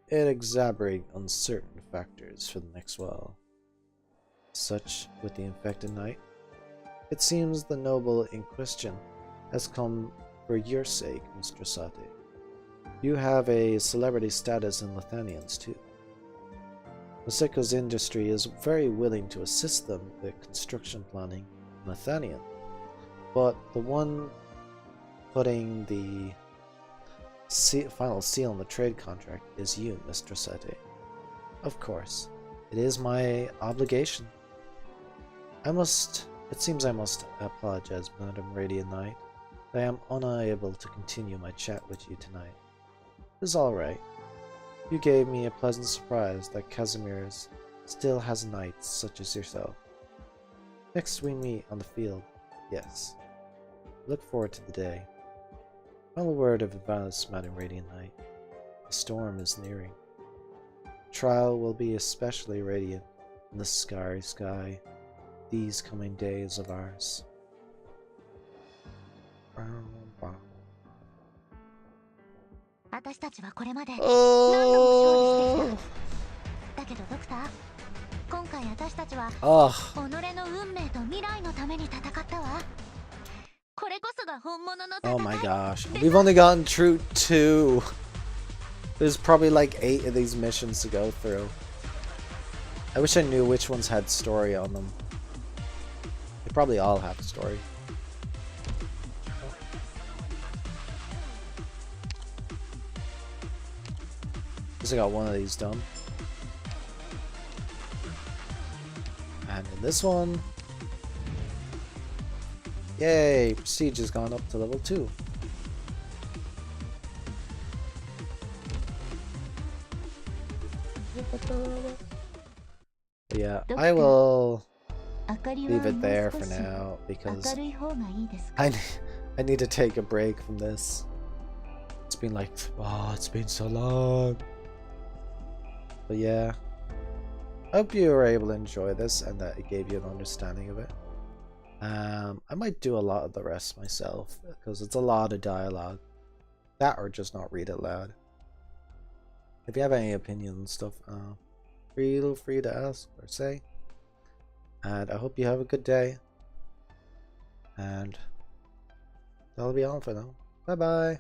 exaggerating uncertain factors for the next while. Such with the infected knight. It seems the noble in question has come for your sake, Mr. Sati. You have a celebrity status in Lithanians too. Maseko's industry is very willing to assist them with construction planning in Lithanian, but the one putting the final seal on the trade contract is you, Mr. Seti. Of course, it is my obligation. It seems I must apologize, Madam Radiant Knight. I am unable to continue my chat with you tonight. It is alright. You gave me a pleasant surprise that Casimir's still has knights such as yourself. Next we meet on the field, yes. Look forward to the day. Final word of advice, Madam Radiant Knight. The storm is nearing. The trial will be especially radiant in the starry sky these coming days of ours. Oh. Oh my gosh. We've only gotten through 2. There's probably like 8 of these missions to go through. I wish I knew which ones had story on them. They probably all have a story. I got one of these done. And in this one, yay, prestige has gone up to level 2. Yeah, I will leave it there for now because I need to take a break from this. It's been like, oh, it's been so long. But yeah, I hope you were able to enjoy this and that it gave you an understanding of it. I might do a lot of the rest myself because it's a lot of dialogue. That or just not read it loud. If you have any opinions and stuff, feel free to ask or say. And I hope you have a good day. And that'll be all for now. Bye bye.